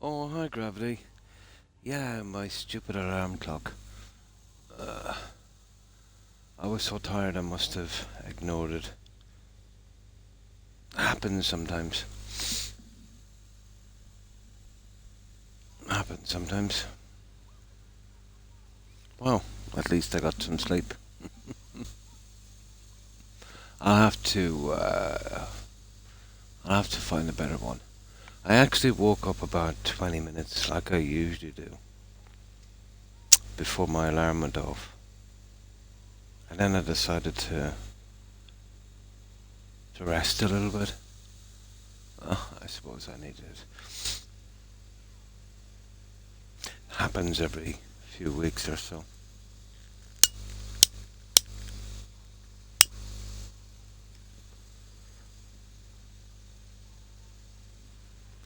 Oh, hi, Gravity. Yeah, my stupid alarm clock. Uh, I was so tired I must have ignored it. Happens sometimes. Happens sometimes. Well, at least I got some sleep. I'll have to, I'll have to find a better one. I actually woke up about 20 minutes, like I usually do, before my alarm went off. And then I decided to rest a little bit. Oh, I suppose I needed it. Happens every few weeks or so.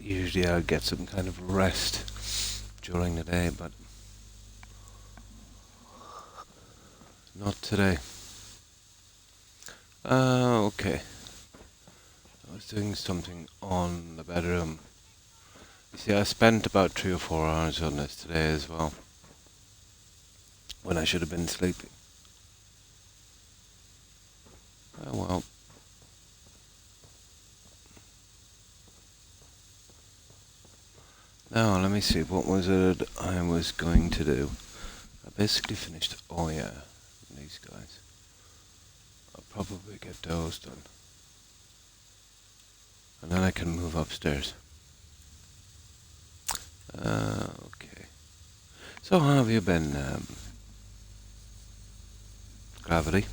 Usually I'll get some kind of rest during the day, but not today. Okay. I was doing something on the bedroom. You see, I spent about 3 or 4 hours on this today as well, when I should have been sleeping. Oh well. Now, let me see, what was it I was going to do? I basically finished, oh yeah, these guys. I'll probably get those done. And then I can move upstairs. Okay. So how have you been, Gravity?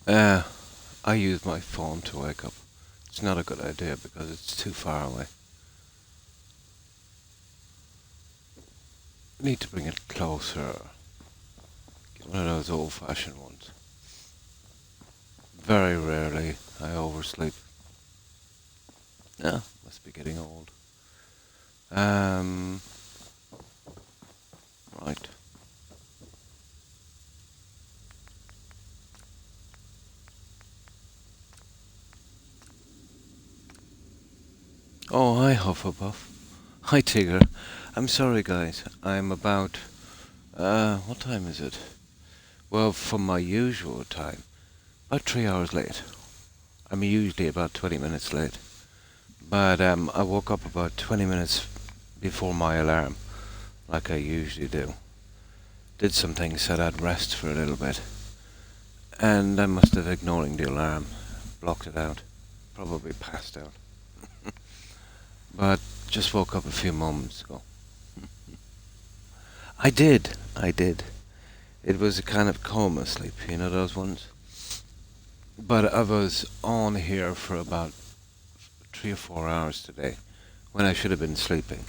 Uh, I use my phone to wake up. It's not a good idea because it's too far away. Need to bring it closer. Get one of those old-fashioned ones. Very rarely I oversleep. Yeah, must be getting old. Right. Oh, hi Hufflepuff. Hi Tigger. I'm sorry guys, I'm about, what time is it? Well, from my usual time, about 3 hours late. I'm usually about 20 minutes late. But, I woke up about 20 minutes before my alarm, like I usually do. Did some things, said I'd rest for a little bit. And I must have, ignoring the alarm, blocked it out. Probably passed out. But just woke up a few moments ago. I did. It was a kind of coma sleep, you know those ones? But I was on here for about 3 or 4 hours today, when I should have been sleeping.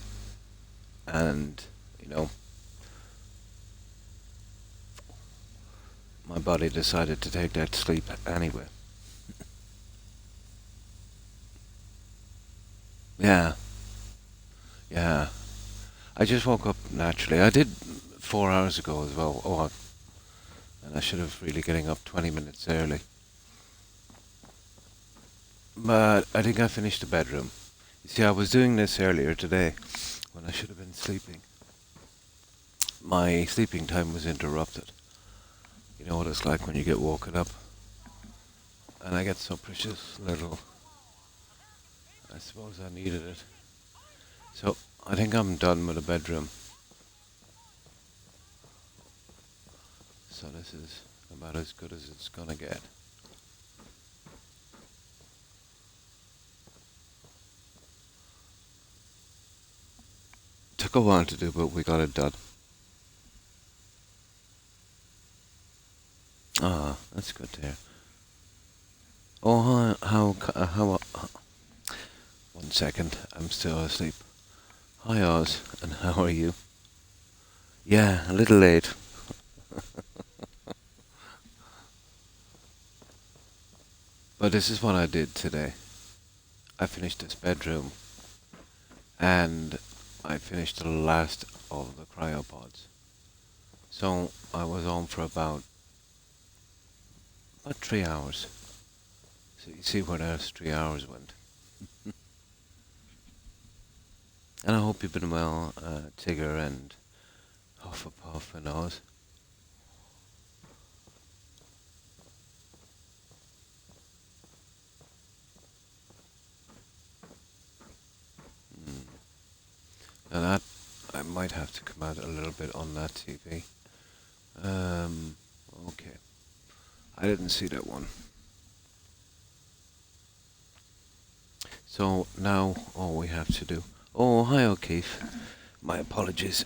And, you know, my body decided to take that sleep anyway. Yeah, yeah. I just woke up naturally. I did 4 hours ago as well. Oh, and I should have really getting up 20 minutes early. But I think I finished the bedroom. You see, I was doing this earlier today when I should have been sleeping. My sleeping time was interrupted. You know what it's like when you get woken up. And I get so precious little. I suppose I needed it. So I think I'm done with the bedroom. So this is about as good as it's gonna get. Took a while to do, but we got it done. Ah, that's good to hear. Oh, how, 1 second, I'm still asleep. Hi Oz, and how are you? Yeah, a little late. But this is what I did today. I finished this bedroom, and I finished the last of the cryopods. So I was on for about 3 hours. So you see where those 3 hours went. And I hope you've been well, Tigger and Hufflepuff and Oz. Mm. Now that I might have to come out a little bit on that TV. Um, okay. I didn't see that one. So now all we have to do. Oh, hi O'Keefe. My apologies.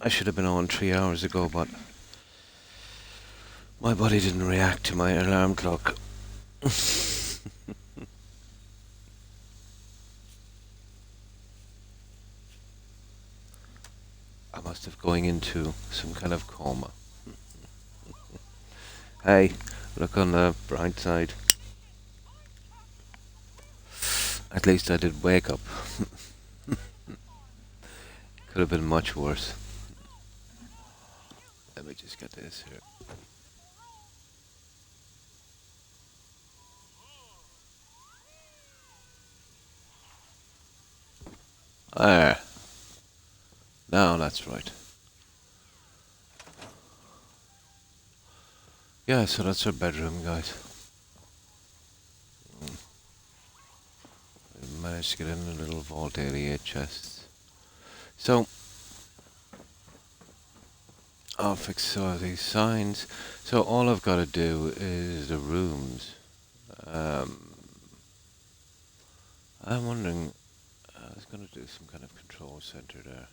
I should have been on 3 hours ago, but my body didn't react to my alarm clock. I must have going into some kind of coma. Hey, look on the bright side. At least I did wake up. Could have been much worse. Let me just get this here. There. Now that's right. Yeah, so that's our bedroom, guys. We managed to get in a little vault area chest. So, I'll fix all these signs. So all I've got to do is the rooms. Um, I'm wondering, I was going to do some kind of control center there.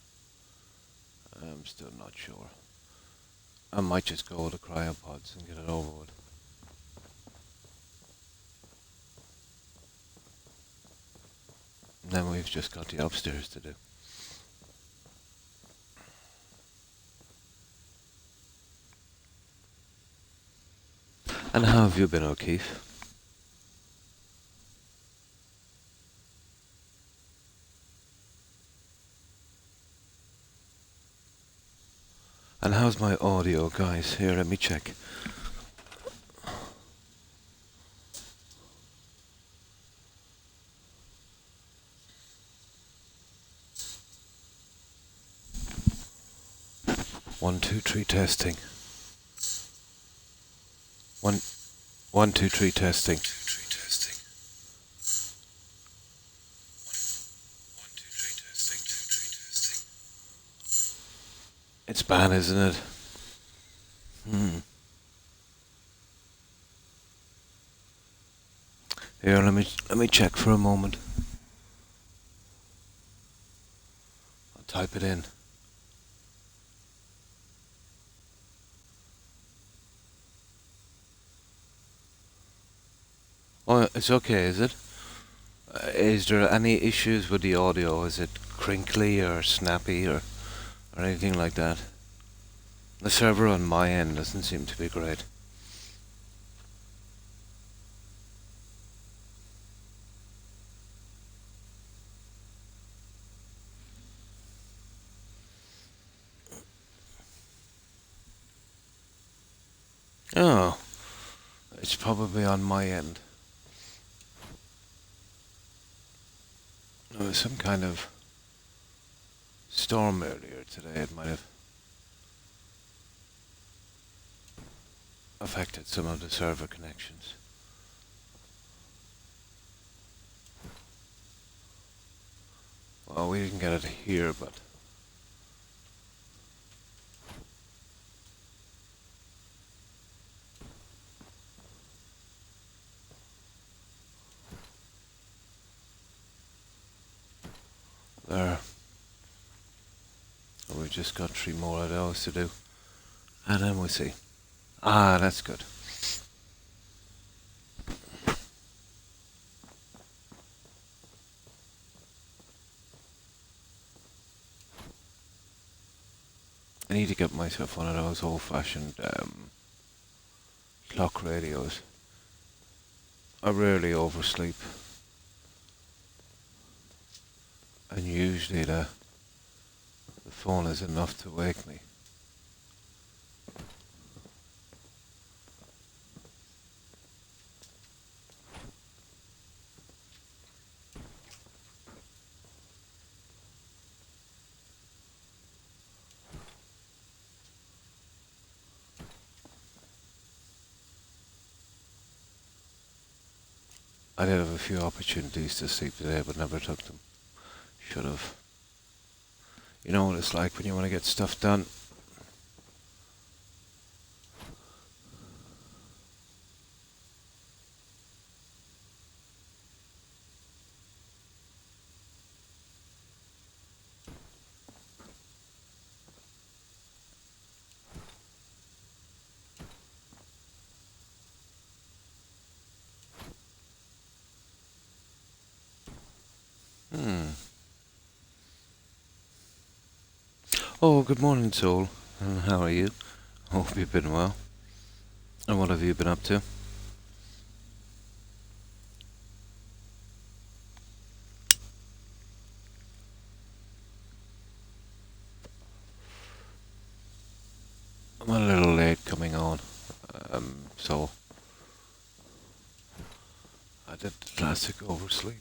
I'm still not sure. I might just go with the cryopods and get it over with. And then we've just got the upstairs to do. And how have you been, O'Keefe? And how's my audio, guys? Here, let me check. One, two, three, testing. One, one, two, three, testing. It's bad, isn't it? Here, let me check for a moment. I'll type it in. Oh, it's okay, is it? Is there any issues with the audio? Is it crinkly or snappy or anything like that? The server on my end doesn't seem to be great. Oh, it's probably on my end. There was some kind of storm earlier today. It might have affected some of the server connections. Well, we didn't get it here, but there. We've just got 3 more of those to do. And then we'll see. Ah, that's good. I need to get myself one of those old-fashioned clock radios. I rarely oversleep, and usually the phone is enough to wake me. I did have a few opportunities to sleep today, but never took them. Should have. You know what it's like when you want to get stuff done. Hmm. Oh, good morning, Soul. And how are you? Hope you've been well. And what have you been up to? I'm a little late coming on. So I did the classic oversleep.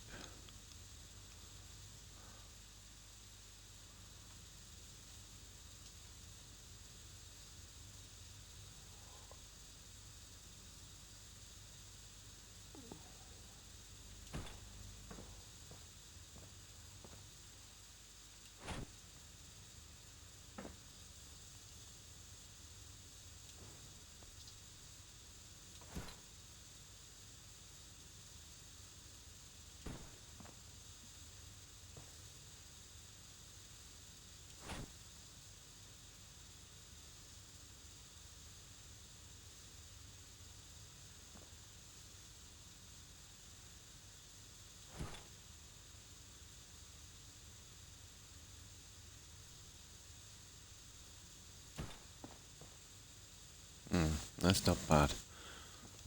Hmm, that's not bad.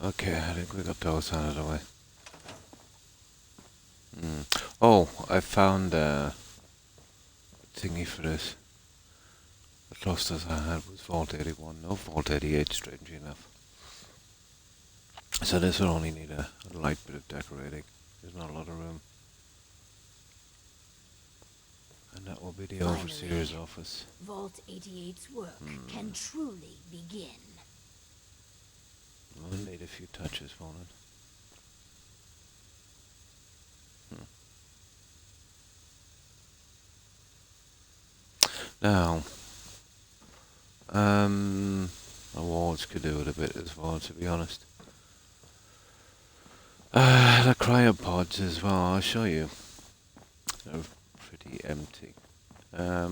Okay, I think we got those out of the way. Hmm. Oh, I found a thingy for this. The clusters I had was Vault 81, no Vault 88, strangely enough. So this will only need a light bit of decorating. There's not a lot of room. And that will be the Finally, overseer's office. Vault 88's work can truly begin. We'll need a few touches, won't it? Now, the walls could do it a bit as well, to be honest. The cryopods as well, I'll show you. They're pretty empty. I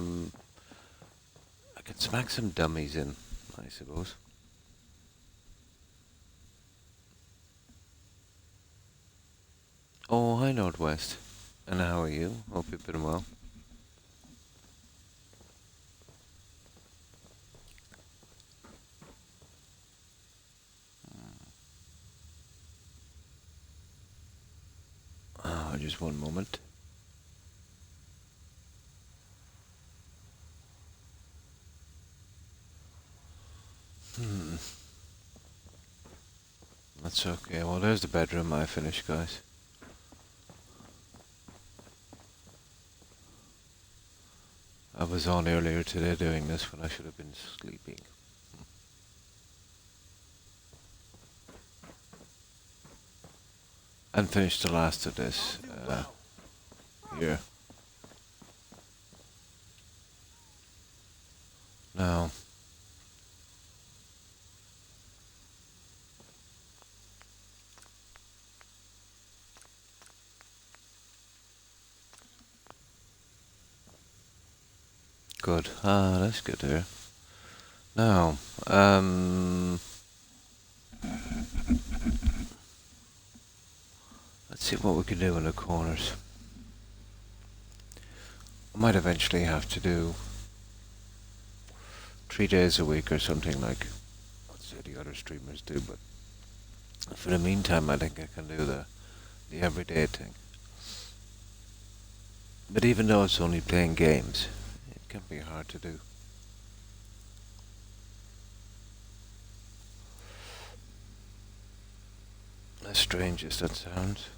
could smack some dummies in, I suppose. Oh, hi Northwest. And how are you? Hope you've been well. Just one moment. Hmm. That's okay. Well, there's the bedroom I finished, guys. I was on earlier today doing this when I should have been sleeping. And finished the last of this here. Now, good. That's good there. Now, let's see what we can do in the corners. I might eventually have to do 3 days a week or something like what say the other streamers do. But for the meantime, I think I can do the everyday thing. But even though it's only playing games, it can be hard to do. As strange as that sounds.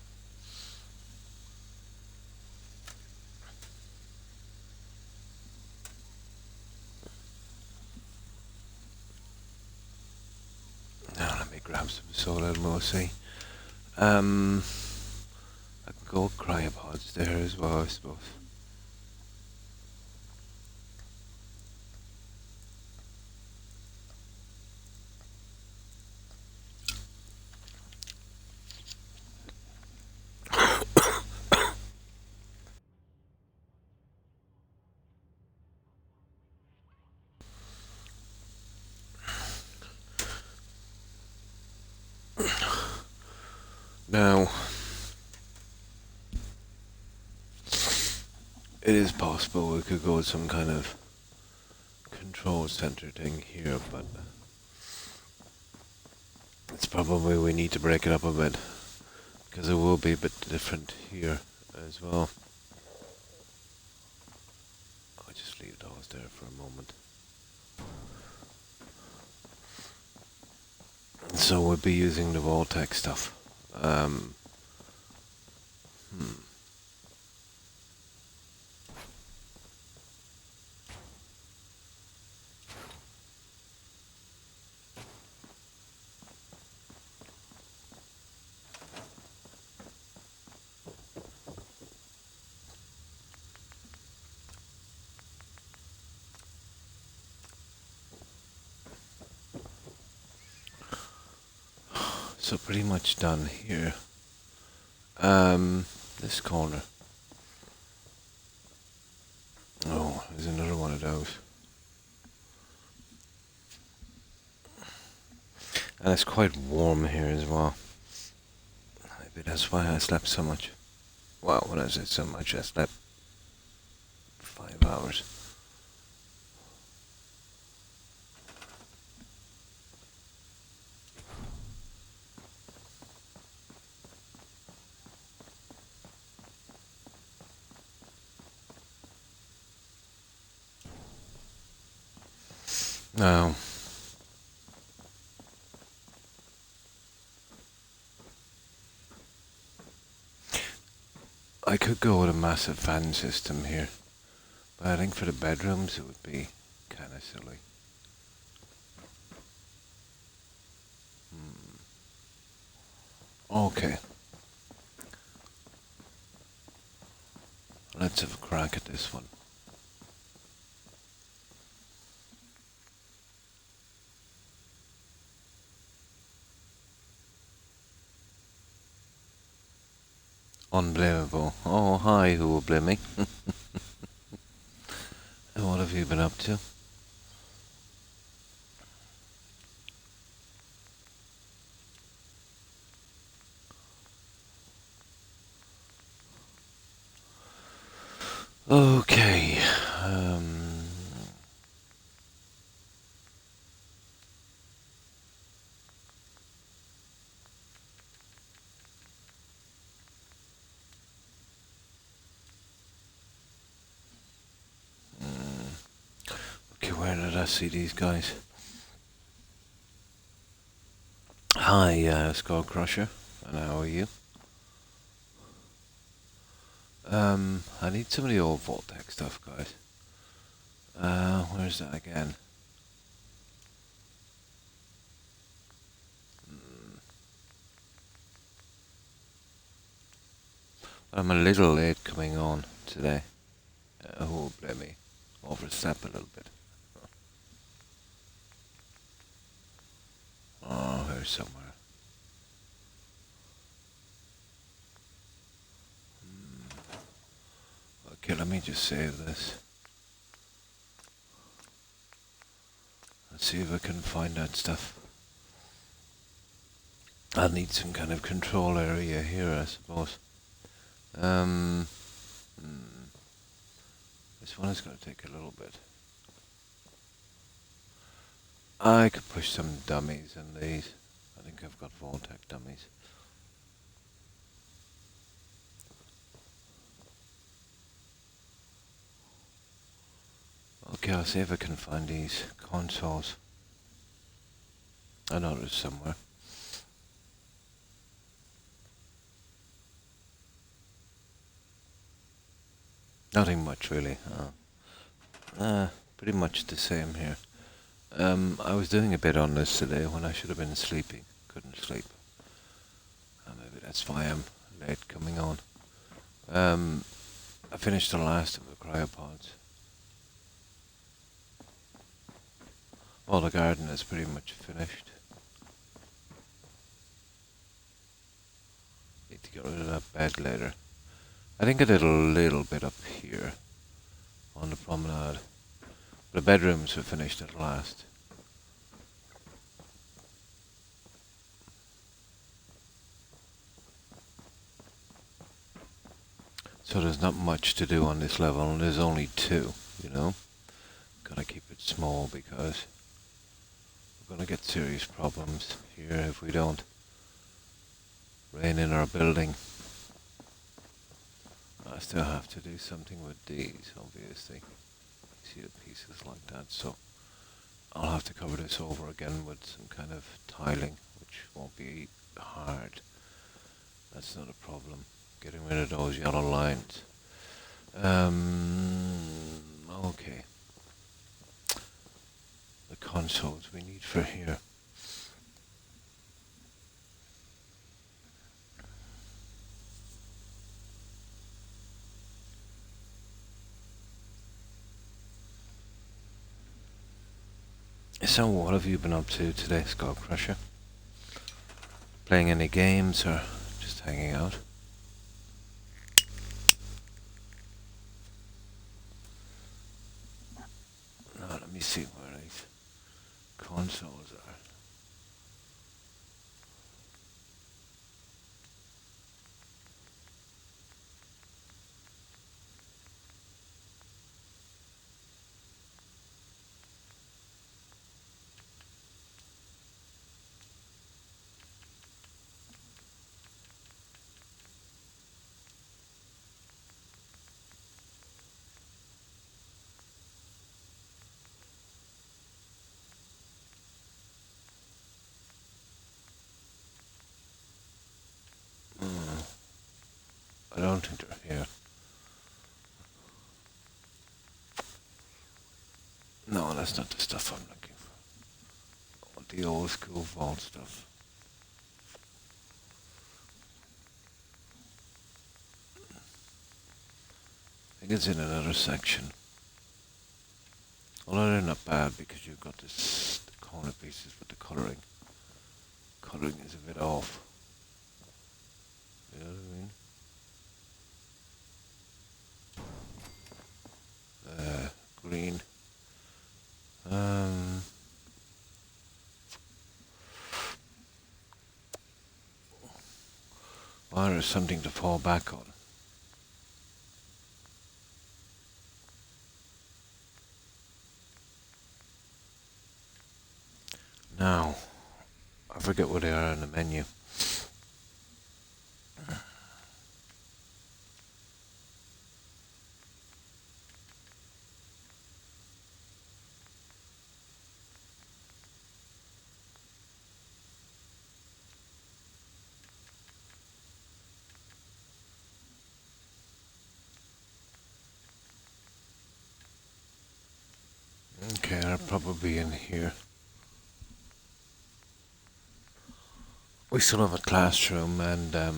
Now let me grab some solar mostly. I can go cryopods there as well, I suppose. Now, it is possible we could go with some kind of control center thing here, but it's probably we need to break it up a bit, because it will be a bit different here as well. I'll just leave those there for a moment. So we'll be using the Voltec stuff. So pretty much done here. This corner. Oh, there's another one of those. And it's quite warm here as well. Maybe that's why I slept so much. Well, when I said so much, I slept 5 hours. Now, I could go with a massive fan system here, but I think for the bedrooms it would be kind of silly. Okay. Let's have a crack at this one. Unbelievable. Oh, hi, who will blame me? And what have you been up to? Okay. Okay, where did I see these guys? Hi, Skull Crusher. And how are you? I need some of the old Voltec stuff, guys. Where's that again? I'm a little late coming on today. Who will blame me? Overslept a little bit. Oh, here's somewhere. Okay, let me just save this. Let's see if I can find that stuff. I'll need some kind of control area here, I suppose. This one is going to take a little bit. I could push some dummies in these. I think I've got Voltec dummies. Okay, I'll see if I can find these consoles. I know there's somewhere. Nothing much really. Pretty much the same here. I was doing a bit on this today when I should have been sleeping. Couldn't sleep. Maybe that's why I'm late coming on. I finished the last of the cryopods. Well, the garden is pretty much finished. Need to get rid of that bed later. I think I did a little bit up here on the promenade. The bedrooms were finished at last. So there's not much to do on this level, and there's only two, you know. Gotta keep it small because we're gonna get serious problems here if we don't rein in our building. I still have to do something with these, obviously. See the pieces like that, so I'll have to cover this over again with some kind of tiling, which won't be hard. That's not a problem. Getting rid of those yellow lines. Okay. The consoles we need for here. So what have you been up to today, Skull Crusher? Playing any games or just hanging out? No, let me see where these consoles are. I don't think they're here. No, that's not the stuff I'm looking for. I want the old school vault stuff. I think it's in another section. Although they're not bad because you've got this corner pieces with the colouring. Colouring is a bit off. You know what I mean? Green. Well, there's something to fall back on. Now, I forget what they are in the menu. Okay, they're probably in here. We still have a classroom and a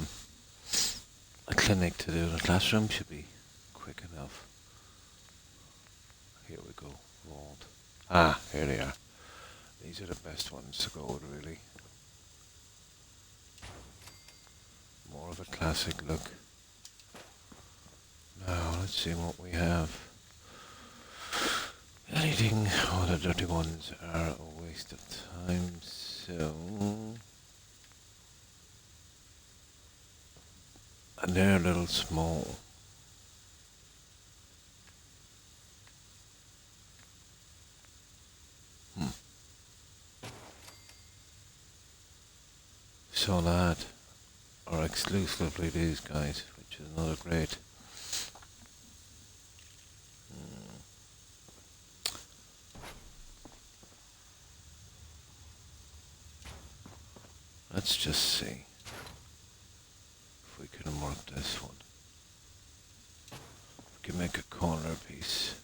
clinic to do. The classroom should be quick enough. Here we go. Vault. Ah, here they are. These are the best ones to go with, really. More of a classic look. Now, let's see what we have. Anything, oh, the dirty ones are a waste of time, so... And they're a little small. That's all that, or exclusively these guys, which is another great. Let's just see if we can work this one. We can make a corner piece.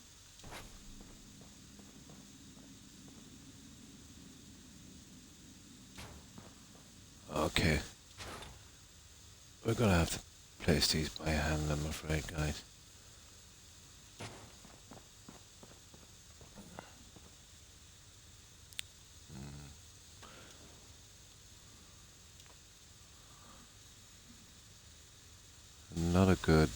Okay. We're gonna have to place these by hand, I'm afraid, guys. Not a good,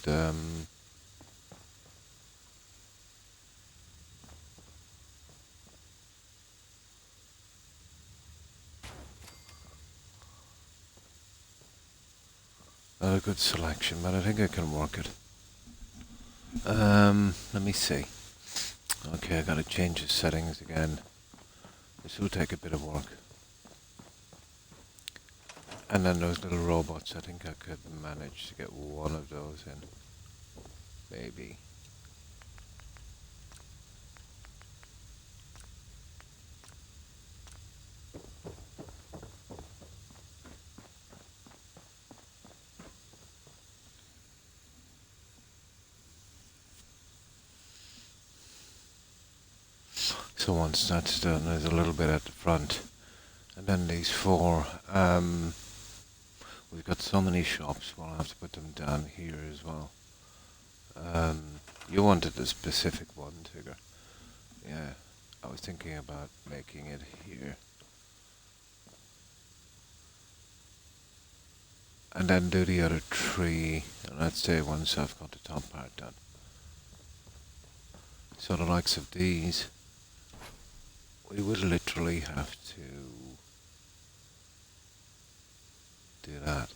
not a good selection, but I think I can work it. Let me see. Okay, I gotta change the settings again. This will take a bit of work. And then those little robots, I think I could manage to get one of those in. Maybe. So once that's done, there's a little bit at the front. And then these four, we've got so many shops, we'll have to put them down here as well. You wanted a specific one, Tigger. Yeah, I was thinking about making it here. And then do the other three, let's say once I've got the top part done. So the likes of these, we would literally have to do that.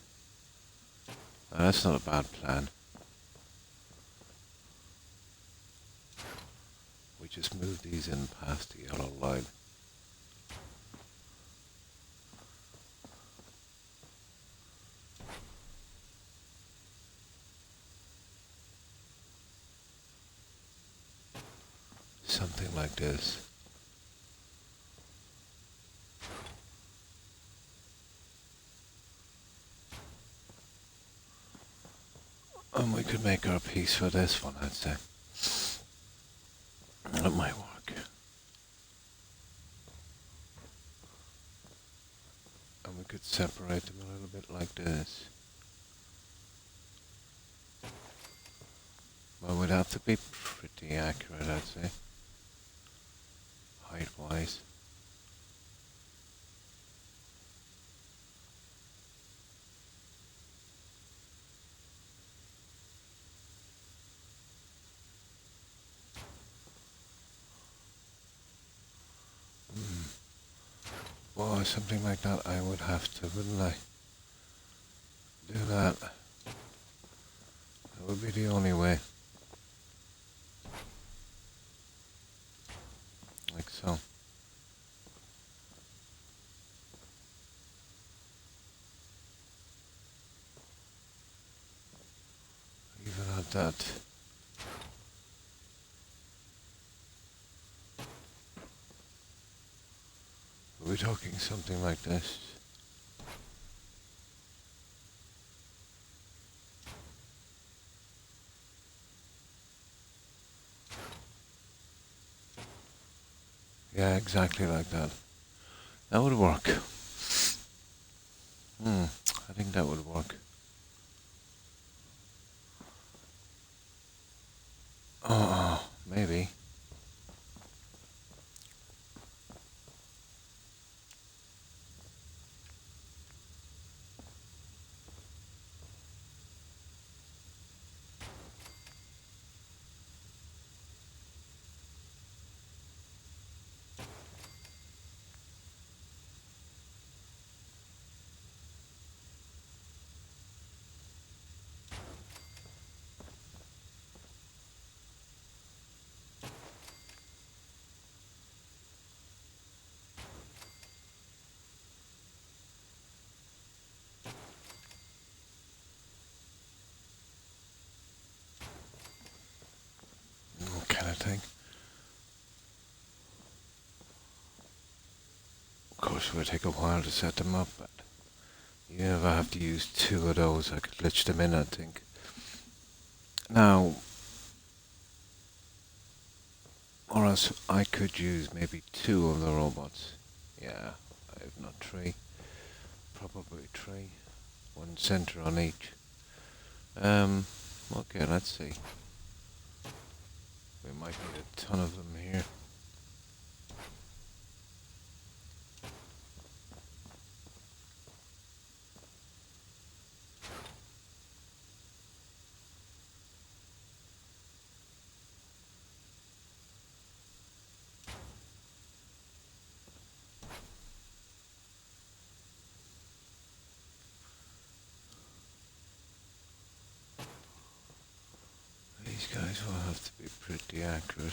Now, that's not a bad plan. We just move these in past the yellow line. Something like this. And we could make our piece for this one, I'd say. That might work. And we could separate them a little bit like this. Well, we'd have to be pretty accurate, I'd say. Height-wise. Well, something like that I would have to, wouldn't I? Do that. That would be the only way. Like so. Even at that. We're talking something like this. Yeah, exactly like that. That would work. I think that would work. Oh, maybe. kind of thing. Of course, it would take a while to set them up, but even if I have to use 2 of those, I could glitch them in, I think. Now, or else I could use maybe 2 of the robots. Yeah, if not 3. Probably 3. 1 center on each. Okay, let's see. We might need a ton of them here. These guys will have to be pretty accurate.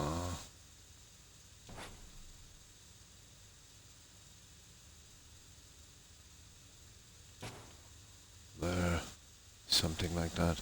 Ah, there. Something like that.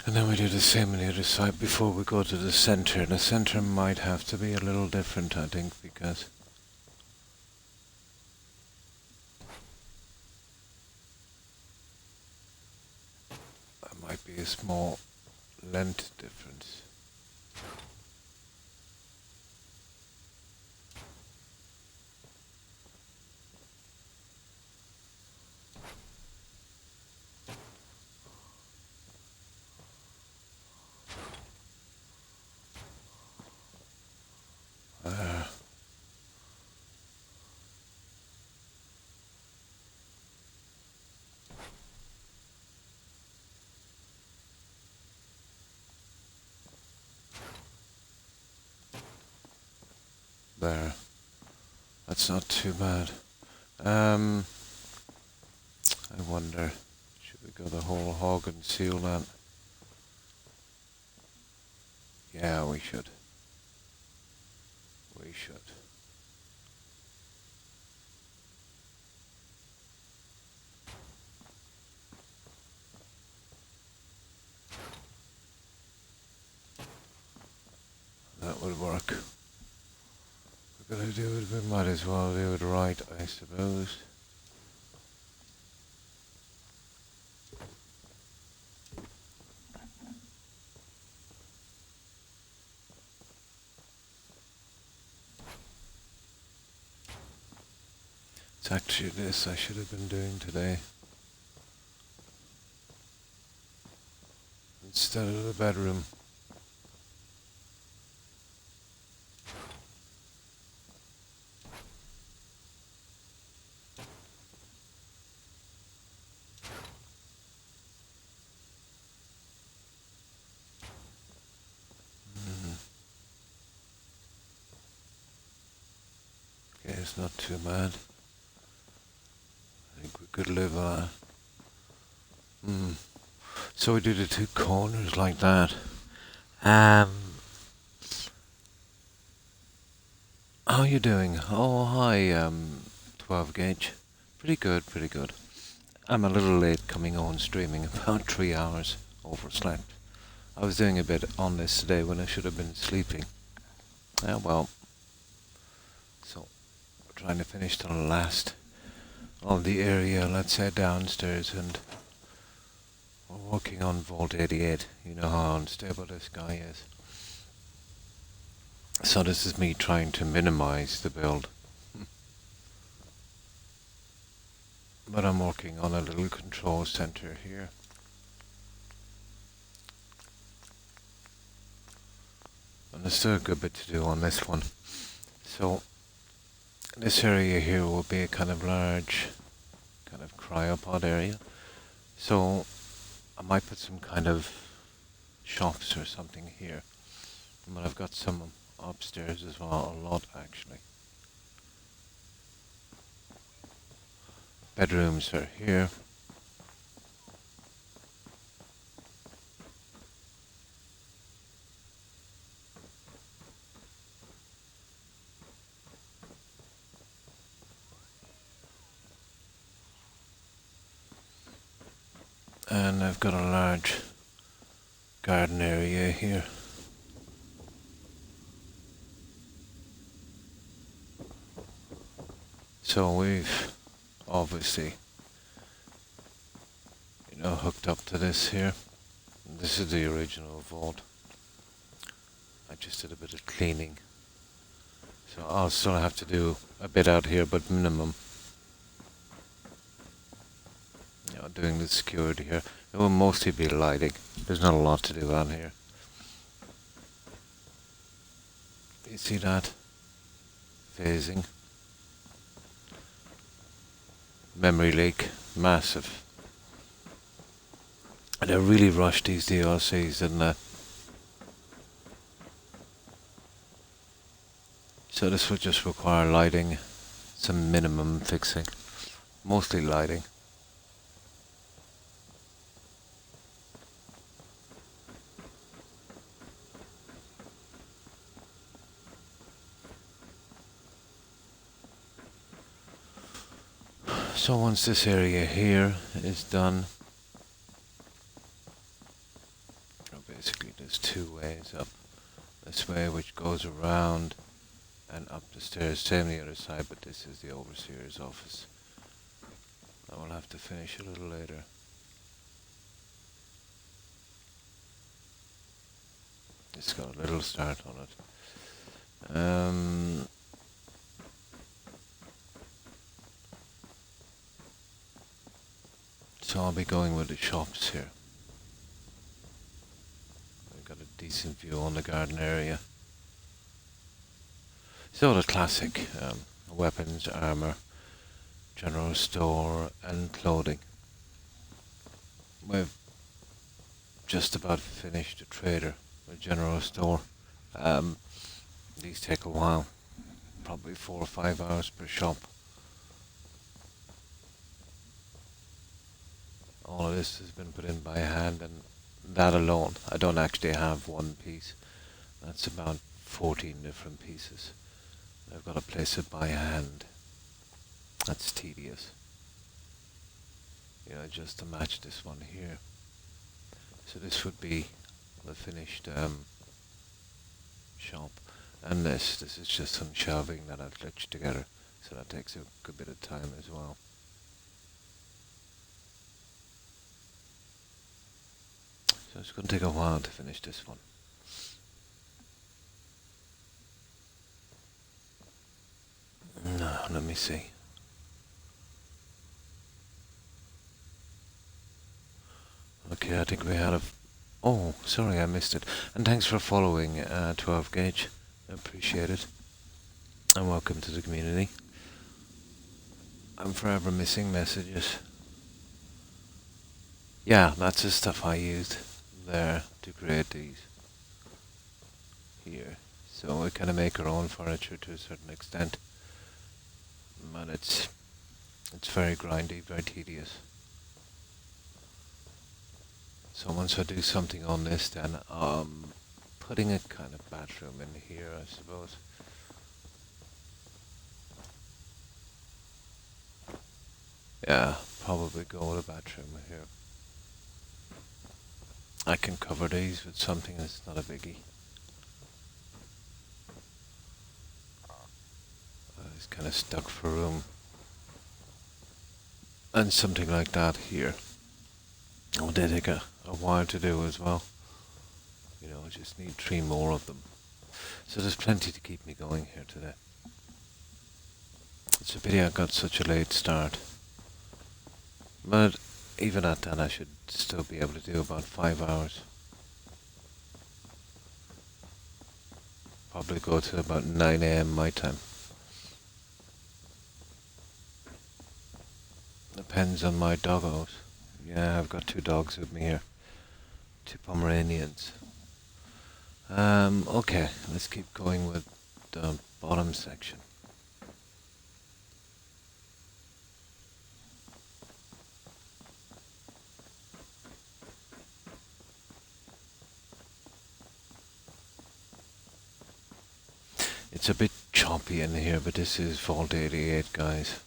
And then we do the same on the other side before we go to the center. The center might have to be a little different, I think, because there might be a small length difference. There. There. That's not too bad. I wonder, should we go the whole hog and seal that? Yeah, we should. We should. That would work. We're gonna do it, we might as well do it right, I suppose. It's actually this I should have been doing today. Instead of the bedroom. Okay, it's not too bad. I think we could live on that. So we do the 2 corners like that. How are you doing? Oh, hi, 12 gauge. Pretty good, pretty good. I'm a little late coming on streaming, about 3 hours overslept. I was doing a bit on this today when I should have been sleeping. Well. So, we're trying to finish the last of the area, let's say downstairs, and we're working on Vault 88. You know how unstable this guy is. So this is me trying to minimize the build. But I'm working on a little control center here. And there's still a good bit to do on this one. So this area here will be a kind of large kind of cryopod area. So I might put some kind of shops or something here. But I've got some upstairs as well, a lot actually. Bedrooms are here. And I've got a large garden area here. So we've obviously, hooked up to this here. This is the original vault. I just did a bit of cleaning. So I'll still have to do a bit out here, but minimum. Doing the security here. It will mostly be lighting. There's not a lot to do out here. You see that? Phasing. Memory leak. Massive. And they really rush these DLCs, didn't they? So this would just require lighting. Some minimum fixing. Mostly lighting. So once this area here is done, basically there's two ways up. This way which goes around and up the stairs, same the other side, but this is the overseer's office. I will have to finish a little later. It's got a little start on it. So I'll be going with the shops here. I've got a decent view on the garden area. So the classic weapons, armor, general store and clothing. We've just about finished the trader, the general store. These take a while, probably 4 or 5 hours per shop. All of this has been put in by hand, and that alone, I don't actually have one piece. That's about 14 different pieces. I've got to place it by hand. That's tedious. Just to match this one here. So this would be the finished shop. And this is just some shelving that I've stitched together. So that takes a good bit of time as well. So it's going to take a while to finish this one. No, let me see. Okay, I think we had a... Oh, sorry, I missed it. And thanks for following 12 Gauge. I appreciate it. And welcome to the community. I'm forever missing messages. Yeah, that's the stuff I used there to create these here. So we kind of make our own furniture to a certain extent. But it's very grindy, very tedious. So once I do something on this, then putting a kind of bathroom in here, I suppose. Yeah, probably go with a bathroom here. I can cover these with something that's not a biggie. It's kind of stuck for room. And something like that here. Oh, they take a while to do as well. I just need 3 more of them. So there's plenty to keep me going here today. It's a pity I got such a late start. But even at that, I should still be able to do about 5 hours. Probably go to about 9 AM my time. Depends on my doggos. Yeah, I've got 2 dogs with me here. 2 Pomeranians. Okay, let's keep going with the bottom section. It's a bit choppy in here, but this is Vault 88, guys.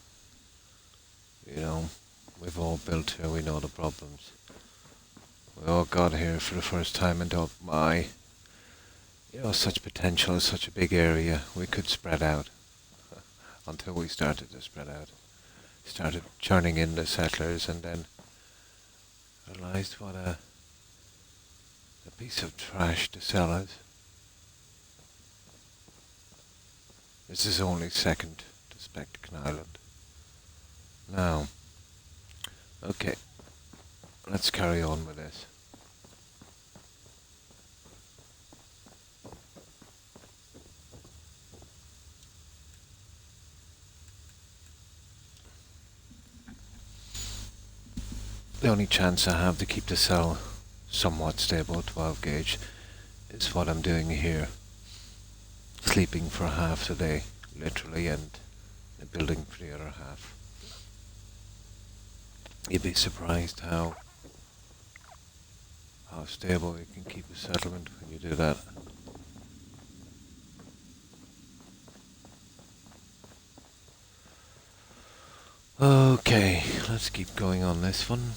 You know, we've all built here, we know the problems. We all got here for the first time and thought, my, such potential, such a big area, we could spread out. Until we started to spread out. Started churning in the settlers and then realized what a piece of trash the sell is. This is only second to Spectacle Island. Now, okay, let's carry on with this. The only chance I have to keep the cell somewhat stable, 12 gauge, is what I'm doing here. Sleeping for half the day, literally, and building for the other half. You'd be surprised how stable you can keep a settlement when you do that. Okay, let's keep going on this one.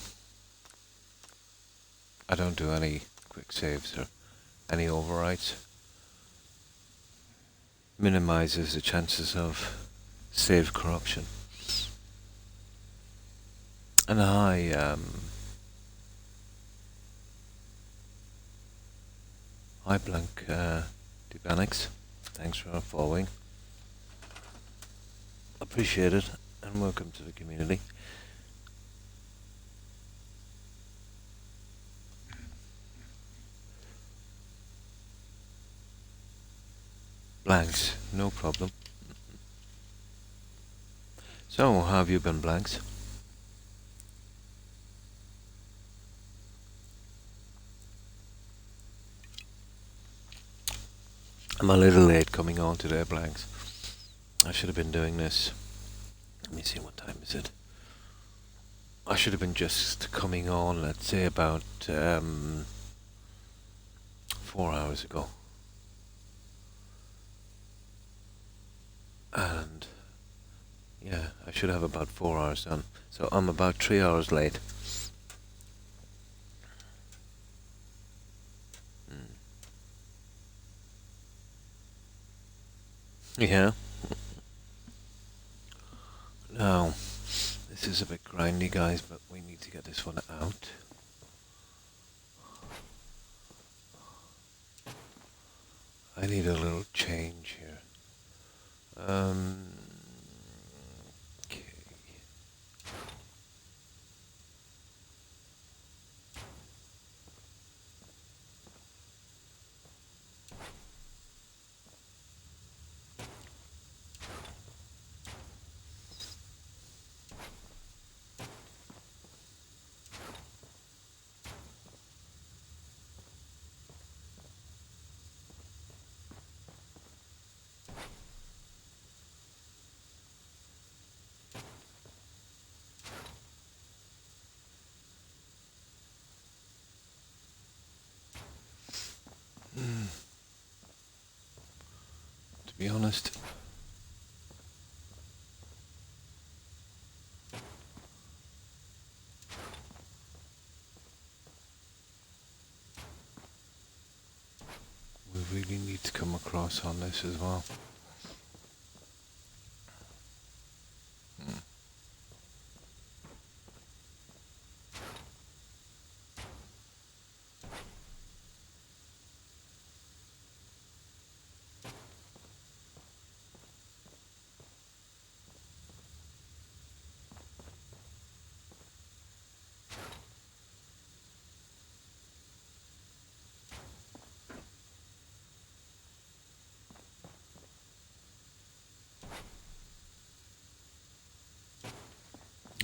I don't do any quick saves or any overwrites. Minimizes the chances of save corruption. And hi Blank Dubanix. Thanks for following. Appreciate it, and welcome to the community. Blanks, no problem. So, how have you been, Blanks? I'm a little late coming on today, Blanks. I should have been doing this. Let me see, what time is it? I should have been just coming on, let's say, about 4 hours ago. And yeah, I should have about 4 hours done. So I'm about 3 hours late. Yeah. Now, this is a bit grindy, guys, but we need to get this one out. I need a little change here. Okay. To be honest, we really need to come across on this as well.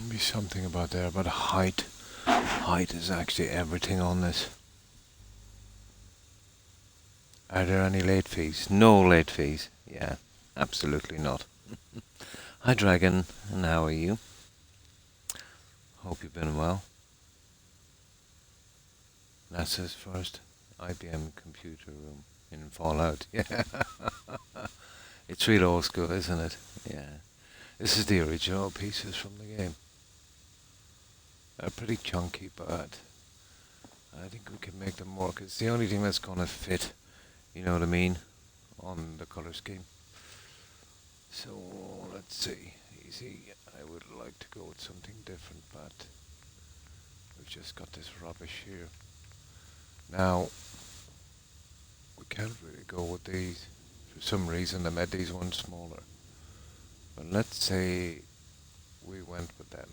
Be something about there, about height. Height is actually everything on this. Are there any late fees? No late fees. Yeah, absolutely not. Hi, Dragon, and how are you? Hope you've been well. NASA's first IBM computer room in Fallout. Yeah, it's real old school, isn't it? Yeah. This is the original pieces from the game. They're pretty chunky, but I think we can make them work. It's the only thing that's gonna fit, you know what I mean, on the color scheme. So let's see. Easy. I would like to go with something different, but we've just got this rubbish here. Now we can't really go with these. For some reason, I made these ones smaller. But let's say we went with them,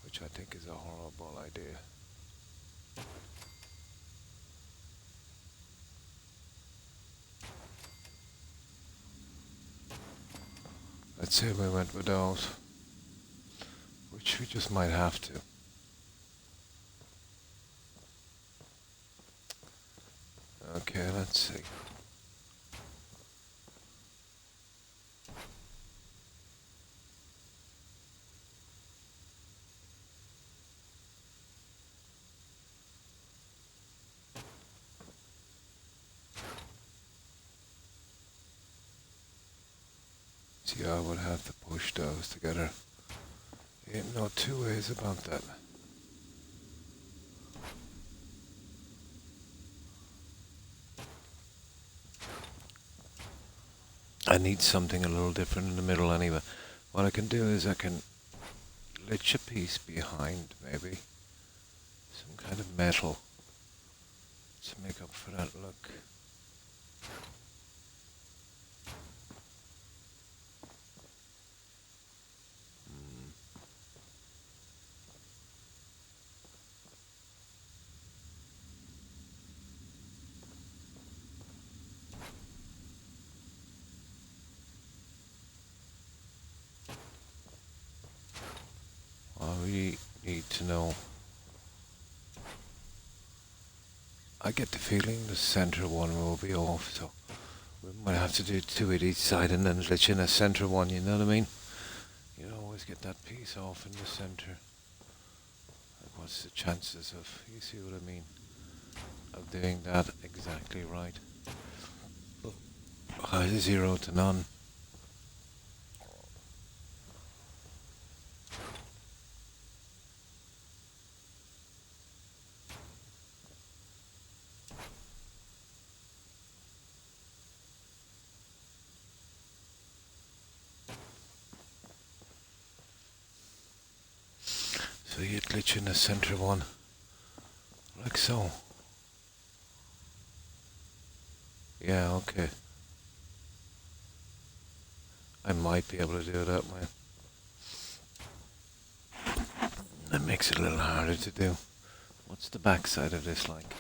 which I think is a horrible idea. Let's say we went with those, which we just might have to. Okay, let's see. See, I would have to push those together. Ain't no two ways about that. I need something a little different in the middle anyway. What I can do is I can lich a piece behind, maybe. Some kind of metal to make up for that look. I really need to know. I get the feeling the center one will be off, so we might have to do two at each side and then lich in a center one, you know what I mean? You always get that piece off in the center. Like what's the chances of, you see what I mean, of doing that exactly right? 0 to none. So you glitch in the center one, like so. Yeah, okay. I might be able to do it that way. That makes it a little harder to do. What's the backside of this like?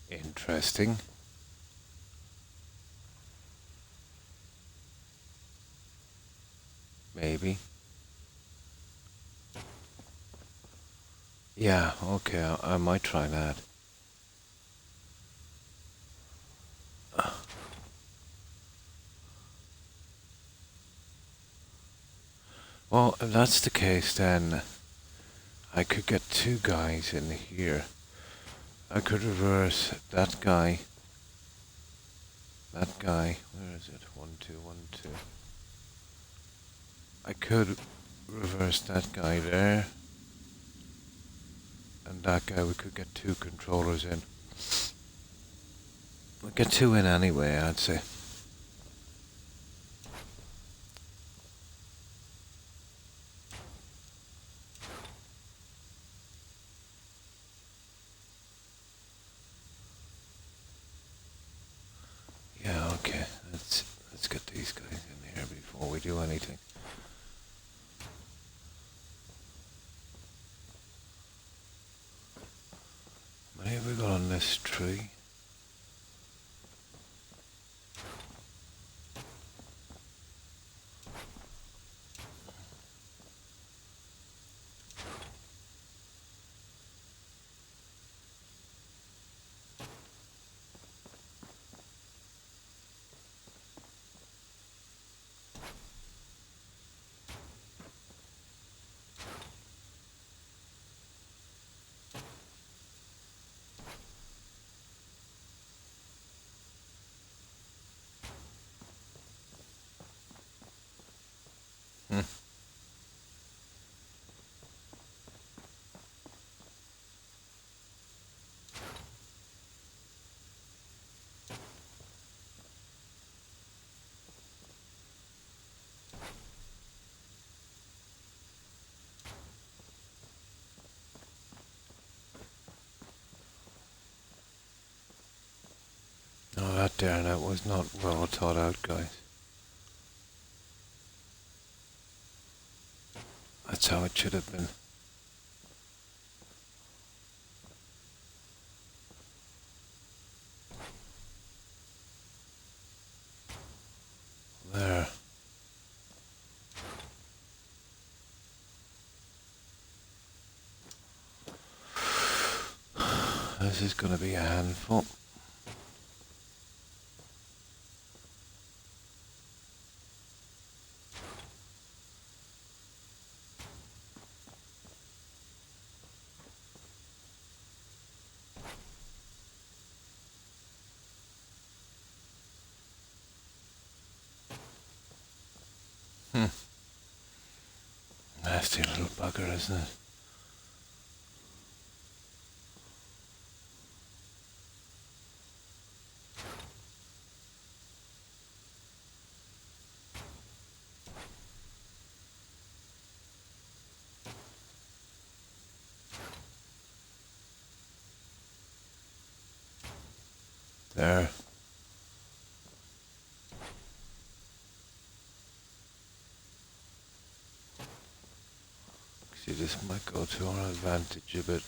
Interesting. Maybe. Yeah, okay, I might try that. Well, if that's the case, then I could get two guys in here. I could reverse that guy. That guy. Where is it? 1, 2, 1, 2. I could reverse that guy there. And that guy, we could get two controllers in. We'll get two in anyway, I'd say. Yeah, okay. Let's get these guys in here before we do anything. How many have we got on this tree? darn, it was not well thought out, guys. That's how it should have been. There. This is going to be a handful. Nasty little bugger, isn't it? There. See, this might go to our advantage a bit.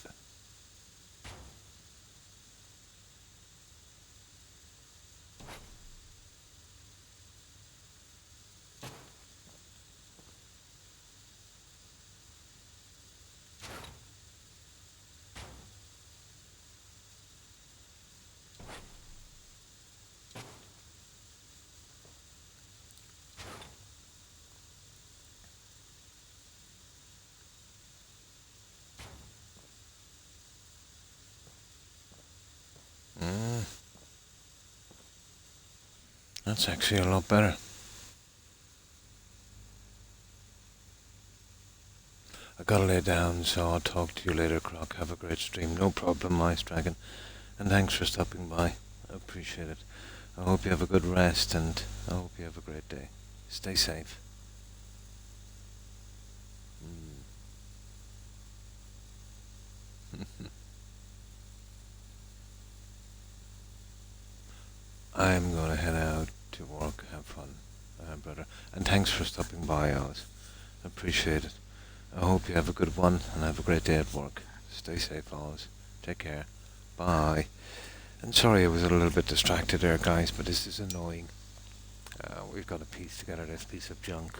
That's actually a lot better. I gotta lay down, so I'll talk to you later, Croc. Have a great stream. No problem, Ice Dragon. And thanks for stopping by. I appreciate it. I hope you have a good rest, and I hope you have a great day. Stay safe. I'm gonna head out to work. Have fun, brother. And thanks for stopping by, Oz. I appreciate it. I hope you have a good one, and have a great day at work. Stay safe, Oz. Take care. Bye. And sorry I was a little bit distracted there, guys, but this is annoying. We've got to piece together this piece of junk.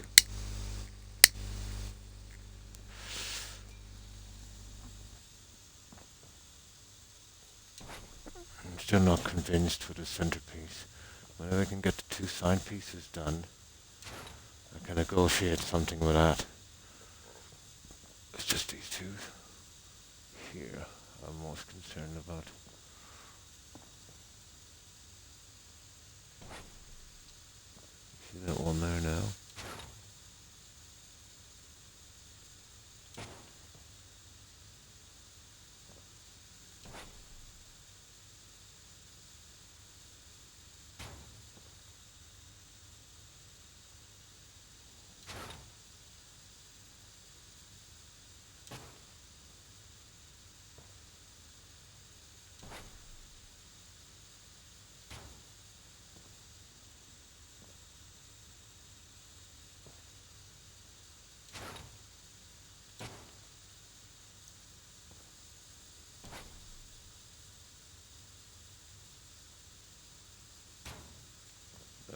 I'm still not convinced with the centerpiece. Whenever I can get the two side pieces done, I can negotiate something with that. It's just these two here I'm most concerned about. See that one there now?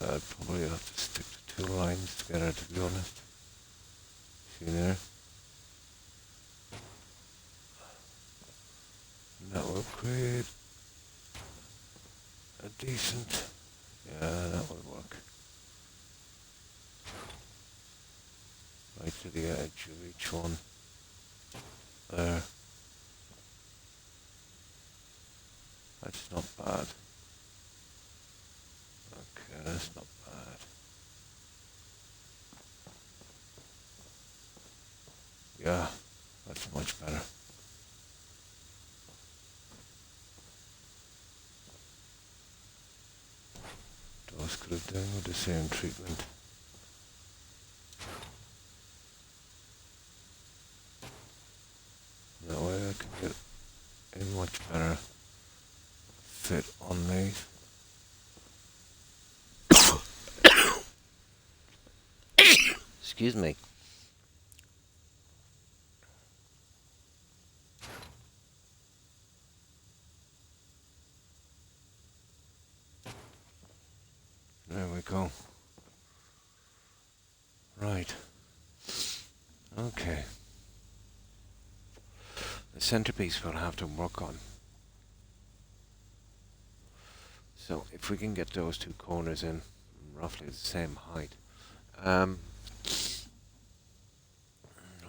I'd probably have to stick the two lines together, to be honest. See there? And that will create a decent... Yeah, that would work. Right to the edge of each one. There. That's not bad. Okay, that's not bad. Yeah, that's much better. Those could have done with the same treatment. That way I can get a much better fit on these. Excuse me. There we go. Right. Okay. The centerpiece we'll have to work on. So if we can get those two corners in roughly the same height.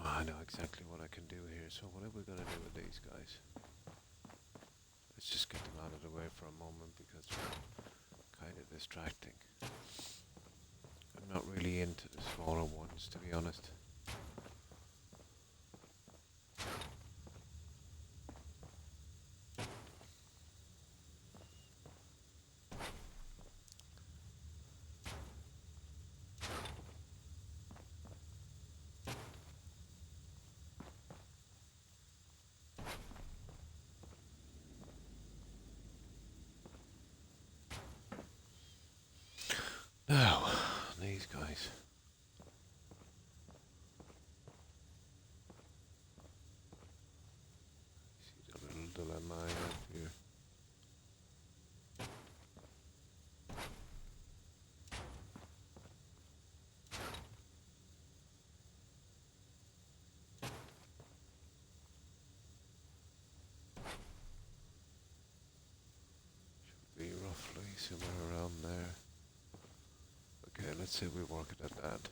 I know exactly what I can do here. So what are we going to do with these guys? Let's just get them out of the way for a moment because they're kind of distracting. I'm not really into the smaller ones, to be honest. Now, these guys. See the little dilemma I have here. Should be roughly somewhere around there. Okay, let's say we work it at that.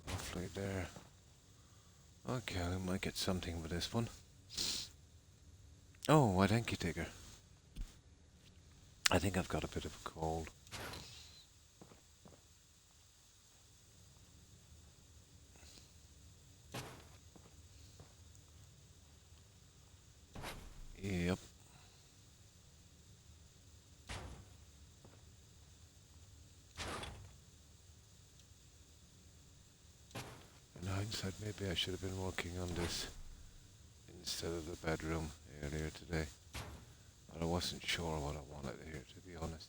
Roughly there. Okay, we might get something with this one. Oh, why thank you, Tigger. I think I've got a bit of a cold. Yep. In hindsight, maybe I should have been working on this instead of the bedroom earlier today. But I wasn't sure what I wanted here, to be honest.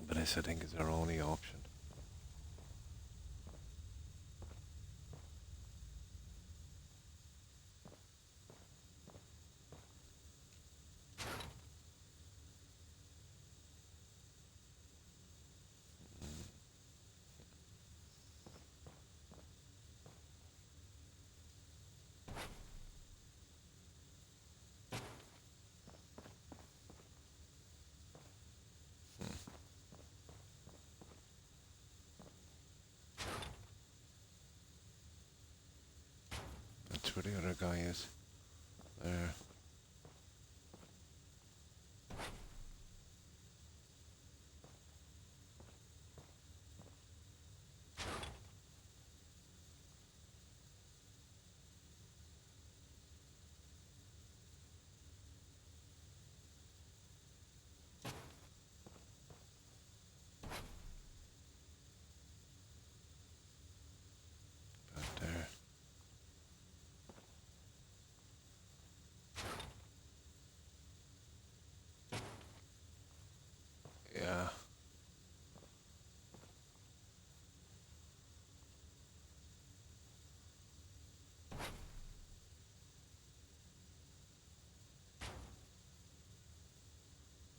But this, I think, is our only option. That's where the other guy is. There. About there. Yeah.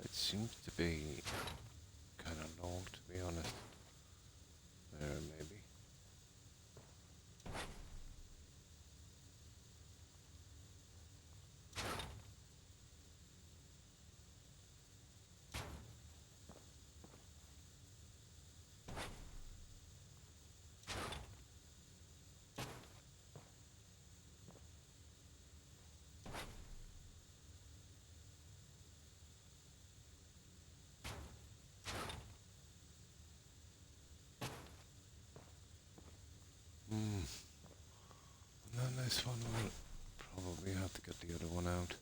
It seems to be kind of long, to be honest. There, maybe. this one will probably have to get the other one out.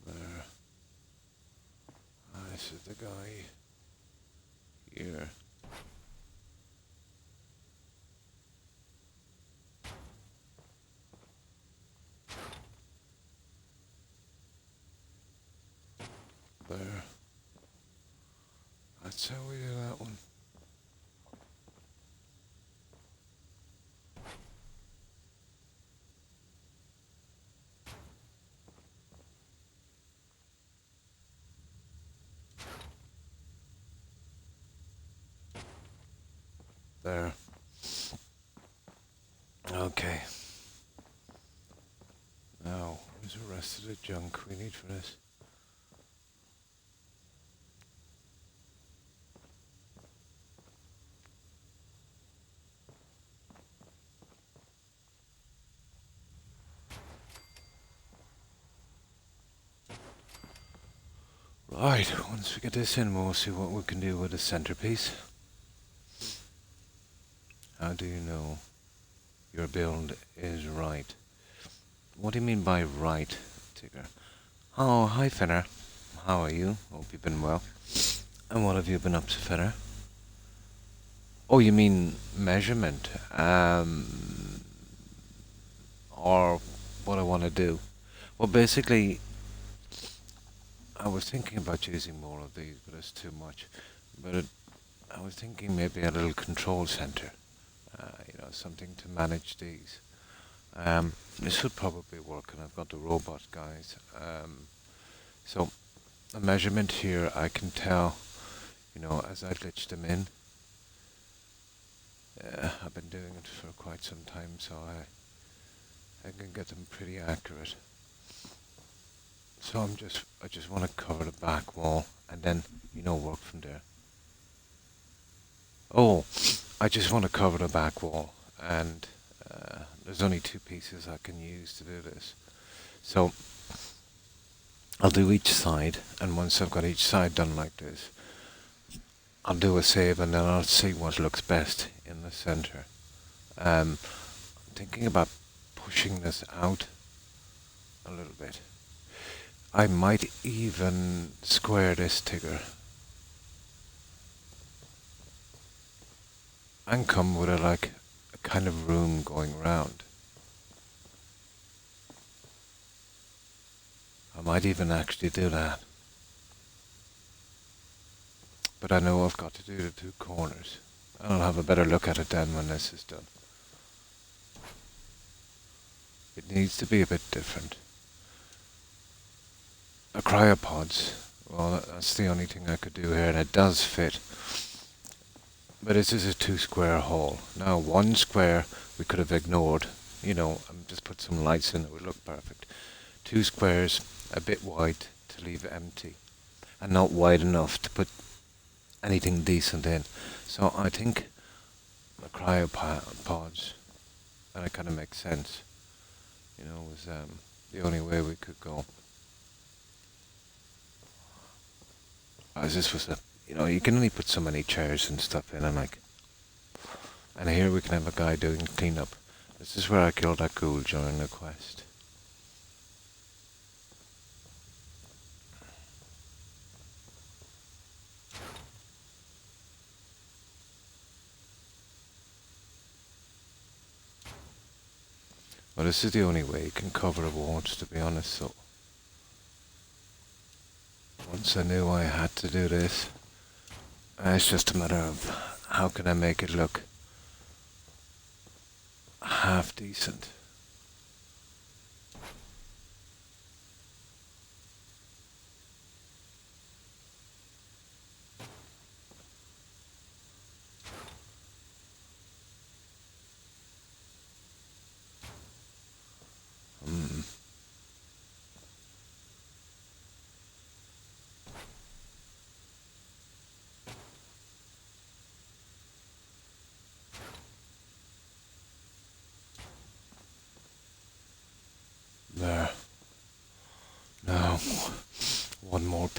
There. This is the guy here. There. That's how we do that one. There. Okay. Now, where's the rest of the junk we need for this? Right, once we get this in, we'll see what we can do with the centerpiece. How do you know your build is right? What do you mean by right, Tigger? Oh, hi, Finner. How are you? Hope you've been well. And what have you been up to, Finner? Oh, you mean measurement? Or what I want to do? Well, basically, I was thinking about using more of these, but it's too much. But I was thinking maybe a little control center. Something to manage these. This would probably work, and I've got the robot guys. So a measurement here, I can tell, as I glitch them in. I've been doing it for quite some time, so I can get them pretty accurate. So I just want to cover the back wall, and then work from there. Oh, I just want to cover the back wall, and there's only 2 pieces I can use to do this. So I'll do each side, and once I've got each side done like this, I'll do a save, and then I'll see what looks best in the center. I'm thinking about pushing this out a little bit. I might even square this Tigger and come with a kind of room going round. I might even actually do that. But I know I've got to do the 2 corners. And I'll have a better look at it then when this is done. It needs to be a bit different. The cryopods, well, that's the only thing I could do here, and it does fit. But this is a 2 square hole. Now 1 square we could have ignored, and just put some lights in, it would look perfect. 2 squares, a bit wide to leave it empty, and not wide enough to put anything decent in. So I think the cryopods, and it kind of makes sense, was the only way we could go. As this was you can only put so many chairs and stuff in, and here we can have a guy doing cleanup. This is where I killed that ghoul during the quest. Well, this is the only way you can cover the walls, to be honest, so once I knew I had to do this, it's just a matter of how can I make it look half decent.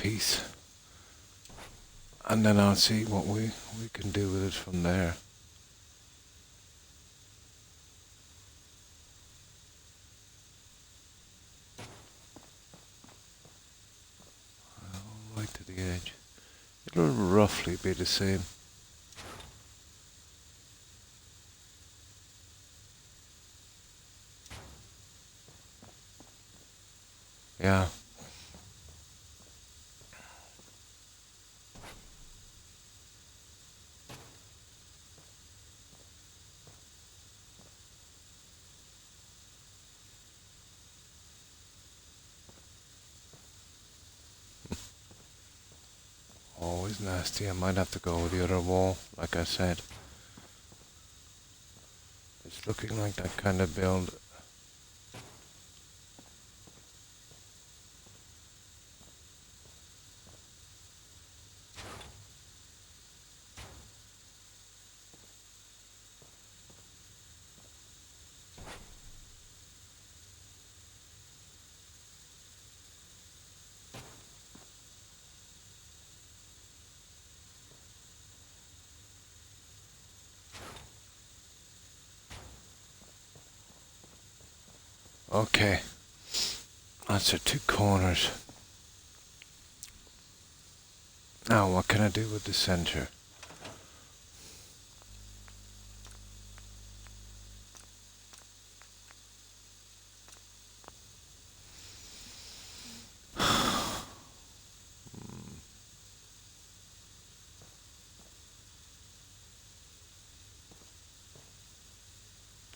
piece. And then I'll see what we can do with it from there. Right to the edge. It'll roughly be the same. Yeah. Always nasty. I might have to go with the other wall, like I said. It's looking like that kind of build. Okay. That's the two corners. Now, what can I do with the center?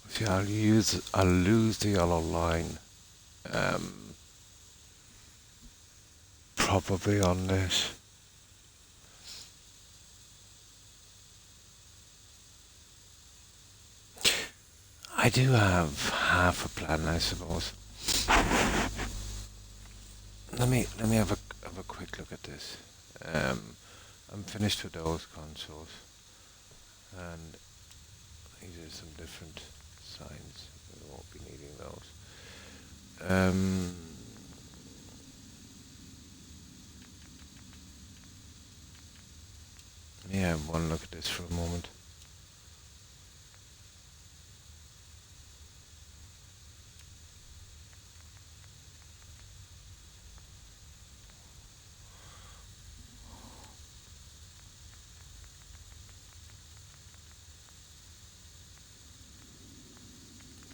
See, I'll lose the yellow line. Probably on this. I do have half a plan, I suppose. Let me have a quick look at this. I'm finished with those consoles, and these are some different signs. We won't be needing those. Yeah, one look at this for a moment.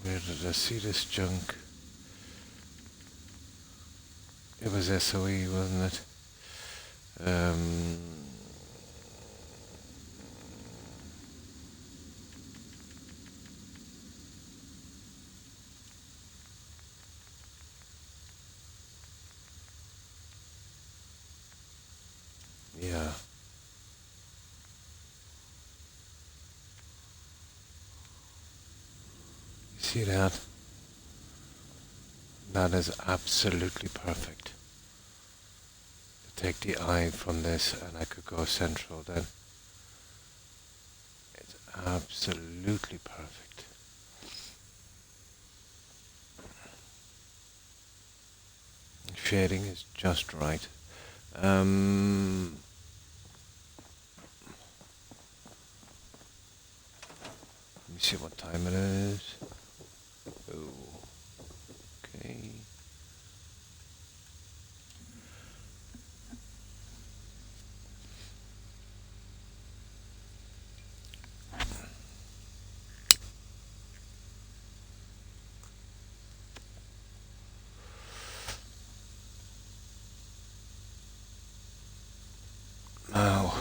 Where did I see this junk? It was SOE, wasn't it? Yeah. You see that? That is absolutely perfect. To take the eye from this and I could go central then. It's absolutely perfect. Shading is just right. Let me see what time it is. Oh, okay. Now,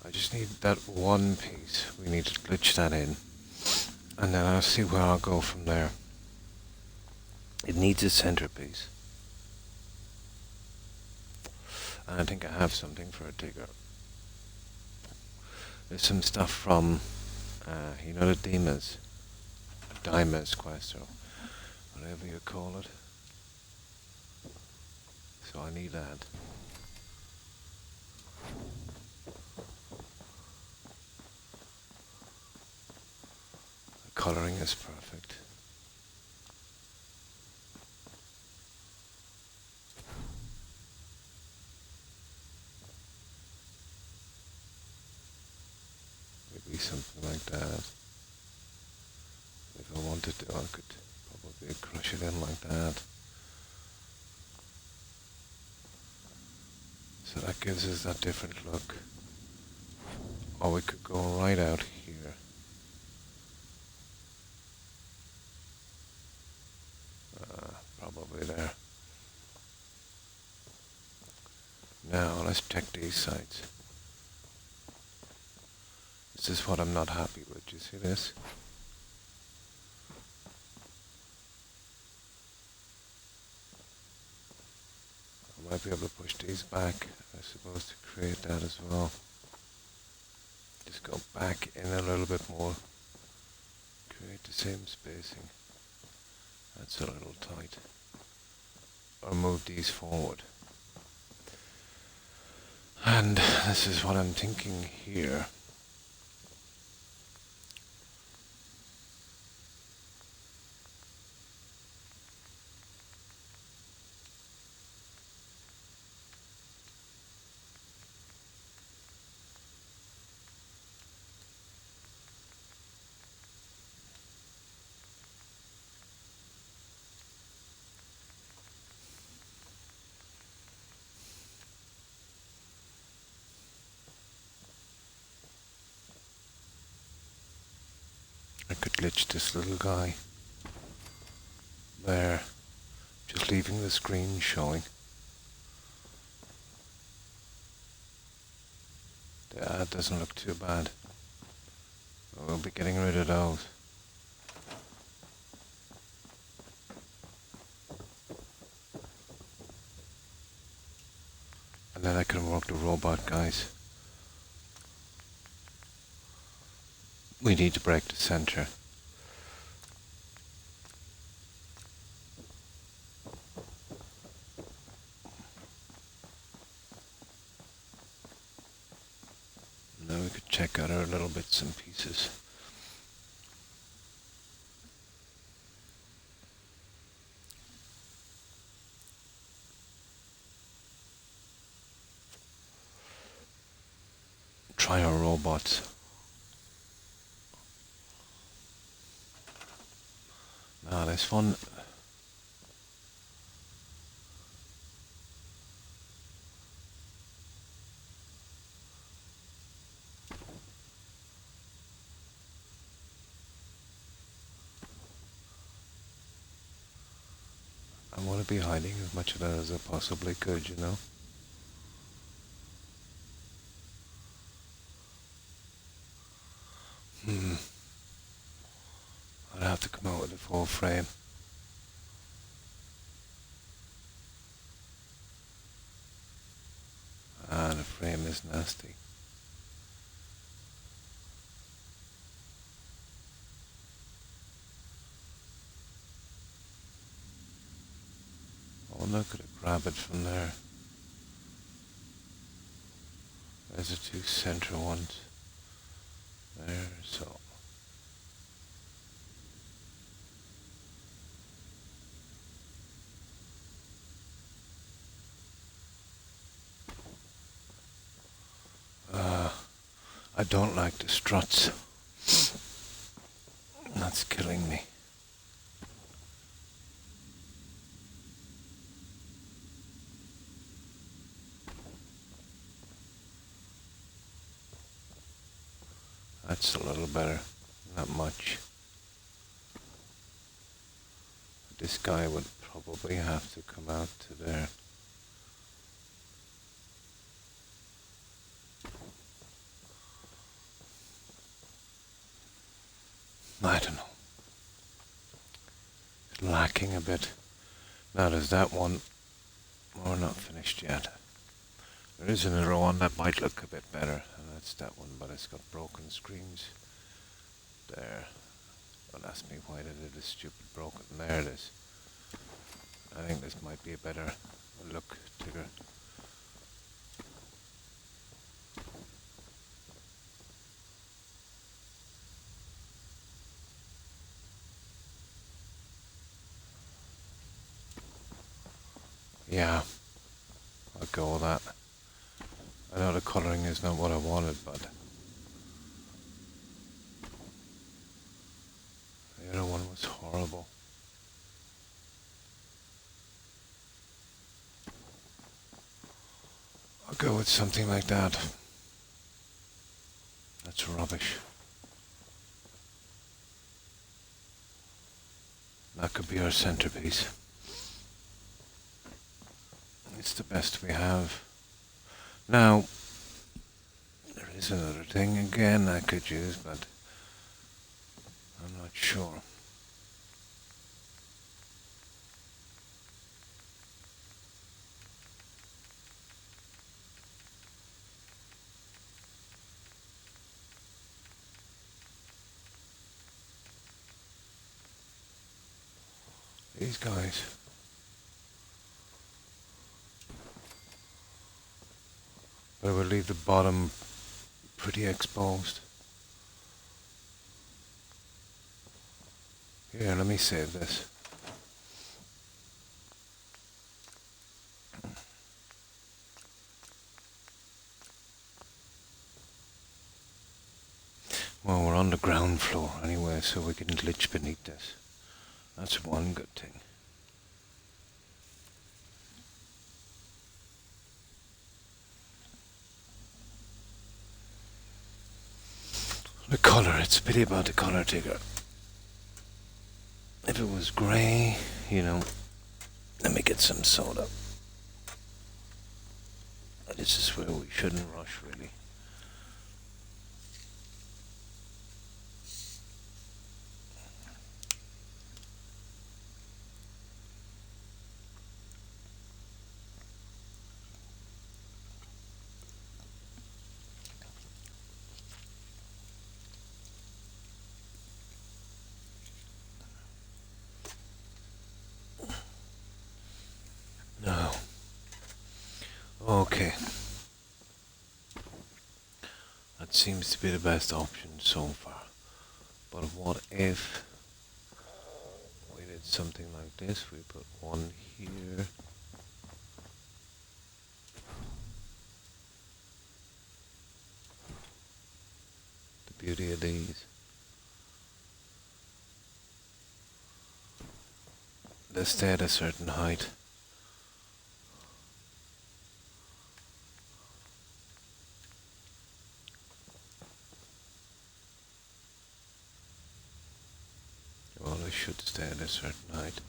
I just need that one piece. We need to glitch that in. And then I'll see where I'll go from there. It needs a centerpiece. And I think I have something for a digger. There's some stuff from, you know, the Dimas quest, or whatever you call it. So I need that. colouring is perfect. Maybe something like that. If I wanted to, I could probably crush it in like that. So that gives us that different look. Or we could go right out here. Probably there. Now let's check these sides. This is what I'm not happy with. Do you see this? I might be able to push these back, I suppose, to create that as well. Just go back in a little bit more. Create the same spacing. That's a little tight. Or move these forward. And this is what I'm thinking here. I could glitch this little guy there, just leaving the screen showing. That doesn't look too bad. We'll be getting rid of those. And then I can work the robot guys. We need to break the center. Now we could check out our little bits and pieces. Try our robots. Now this one. I want to be hiding as much of that as I possibly could, you know. I'd have to come out with a full frame. Ah, the frame is nasty. Oh, look at it, grab it from there. There's the two center ones. There, so. I don't like the struts. That's killing me. That's a little better. Not much. This guy would probably have to come out to there. I don't know. It's lacking a bit. Now there's that one. We're not finished yet. There is another one that might look a bit better, and that's that one, but it's got broken screens. There. Don't ask me why they did this stupid broken. There it is. I think this might be a better look to it. Yeah, I'll go with that. I know the colouring is not what I wanted, but the other one was horrible. I'll go with something like that. That's rubbish. That could be our centerpiece. It's the best we have. Now, there is another thing again I could use, but I'm not sure. These guys. But I will leave the bottom pretty exposed. Here, let me save this. Well, we're on the ground floor anyway, so we can glitch beneath this. That's one good thing. The colour, it's a pity about the colour, Tigger. If it was grey, you know, let me get some soda. This is where we shouldn't rush, really. No. Okay. That seems to be the best option so far. But what if we did something like this? We put one here. The beauty of these. They stay at a certain height. Well, they should stay at a certain height.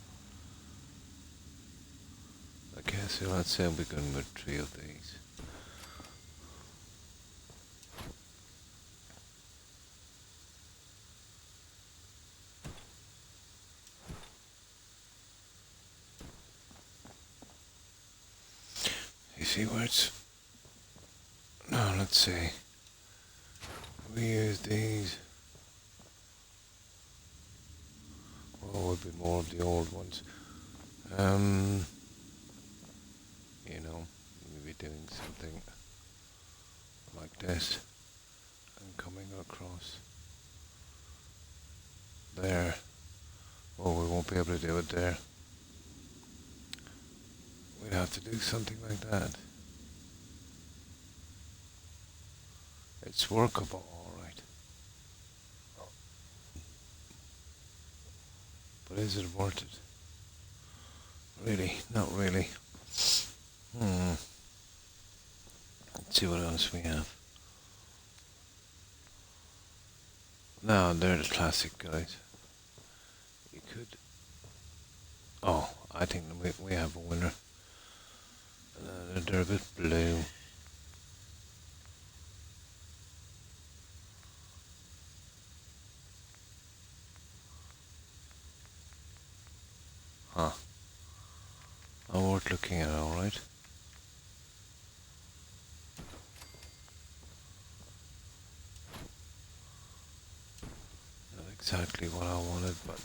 Okay, so let's say we're going with 3 of these. You see where it's... No, let's see. We use these. Well, would be more of the old ones. You know, maybe doing something like this and coming across there. Well, we won't be able to do it there. We'd have to do something like that. It's workable, alright. But is it worth it? Really? Not really. Let's see what else we have. Now, they're the classic guys. You could... Oh, I think we have a winner. They're a bit blue. Huh. Not worth looking at, alright. Not exactly what I wanted, but...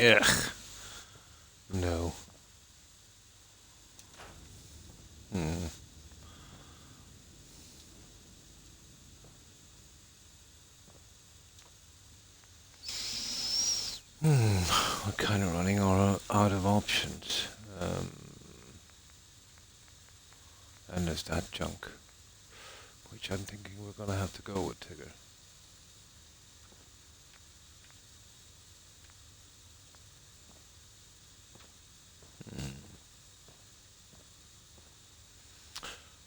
Ugh. No. Hmm. We're kind of running out of options. And there's that junk, which I'm thinking we're gonna have to go with, Tigger.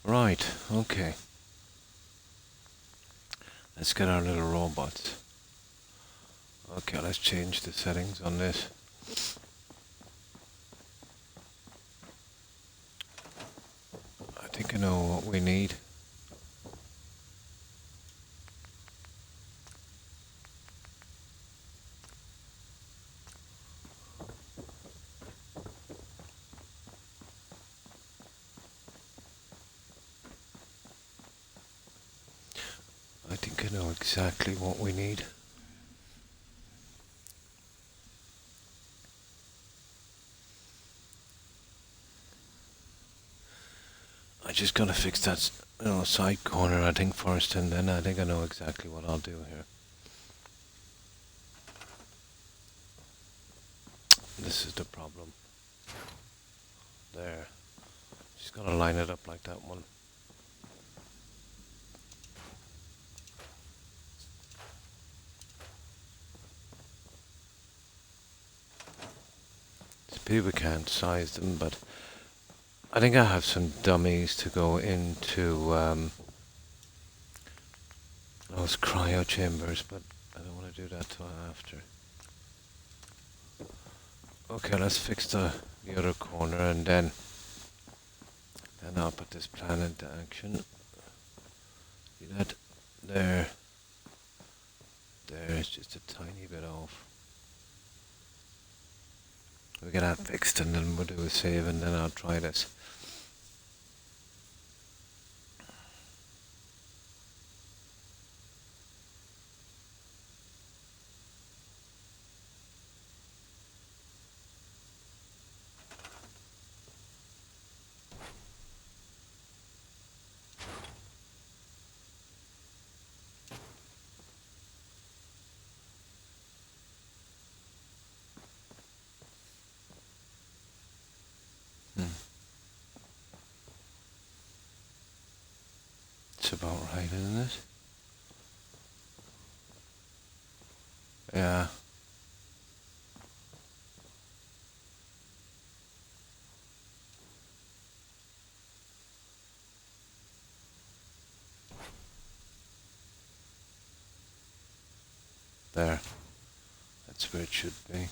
Right, okay. Let's get our little robots. Okay, let's change the settings on this. I think I know what we need. I think I know exactly what we need. I just gotta fix that side corner, I think, first, and then I think I know exactly what I'll do here. This is the problem. There. Just gotta line it up like that one. It's a pity we can't size them, but I think I have some dummies to go into those cryo chambers, but I don't want to do that till after. Okay, let's fix the other corner, and then I'll put this plan into action. See that? There. There, it's just a tiny bit off. We get that fixed, and then we'll do a save, and then I'll try this. Hmm. It's about right, isn't it? Yeah. There. That's where it should be.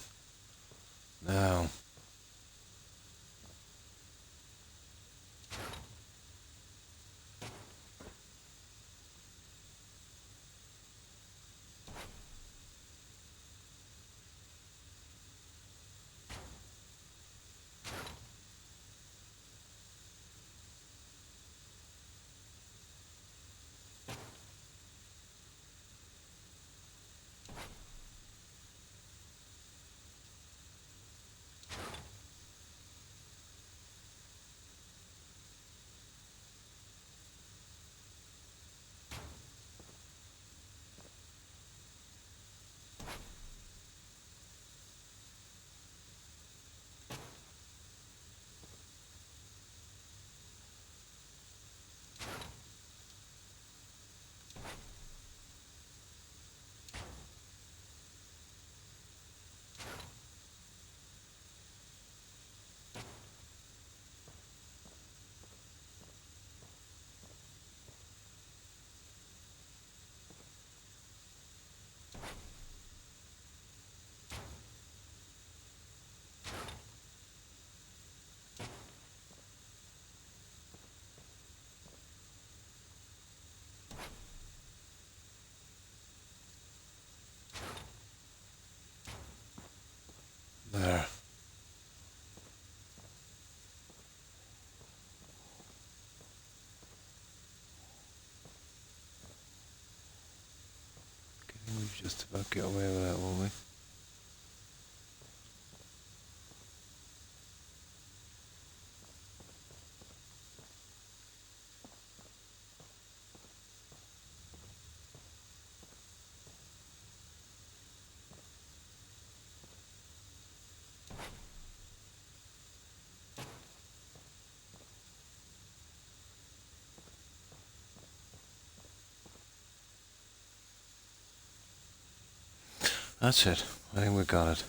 Now. There. Okay, we just about get away with that, won't we? That's it. I think we got it.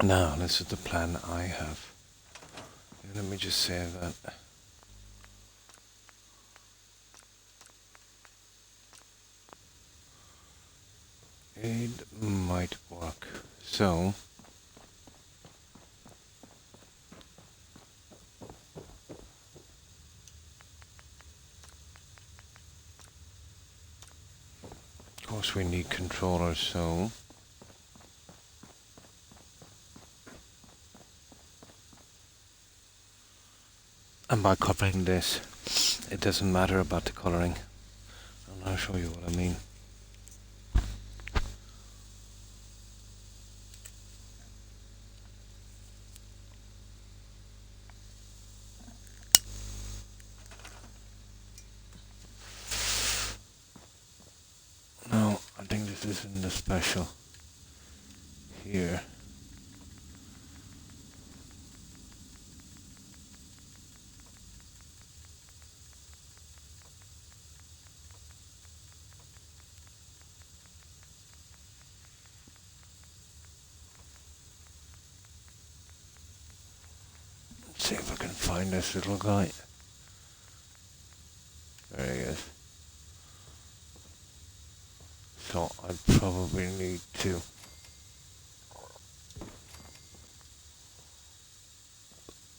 Now, this is the plan I have. Let me just save that. It might work. So, of course we need controllers, so and by covering this, it doesn't matter about the coloring. I'll show you what I mean. No, I think this is in the special here. Let's see if I can find this little guy. There he is. So I probably need to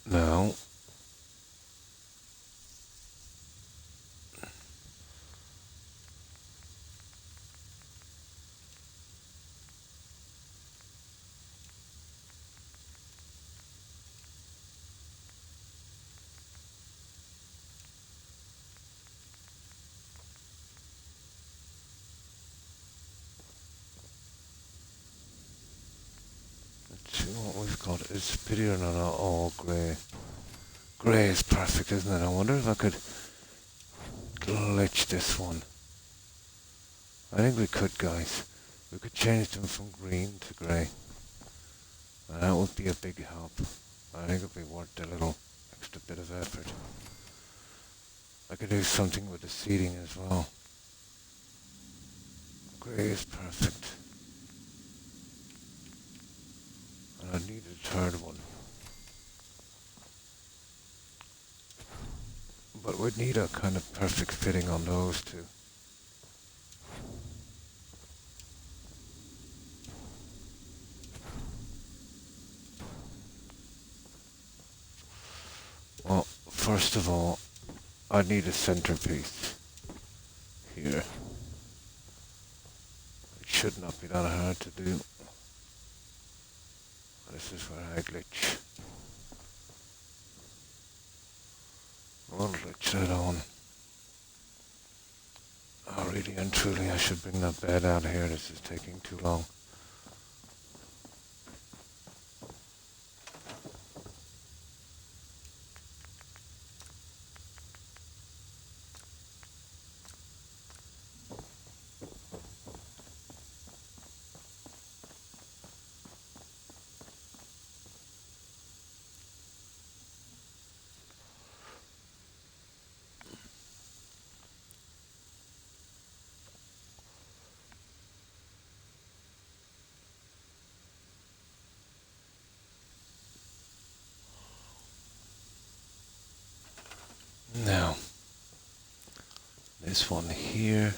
now let's see what we've got. It's pretty or not all grey. Grey is perfect, isn't it? I wonder if I could glitch this one. I think we could, guys. We could change them from green to grey. And that would be a big help. I think it'd be worth a little extra bit of effort. I could do something with the seating as well. Grey is perfect. And I need a third one. But we'd need a kind of perfect fitting on those two. Well, first of all, I need a centerpiece here. It should not be that hard to do. This is where I glitch. I'll glitch that on. Oh, really and truly, I should bring that bed out here. This is taking too long. Now, this one here.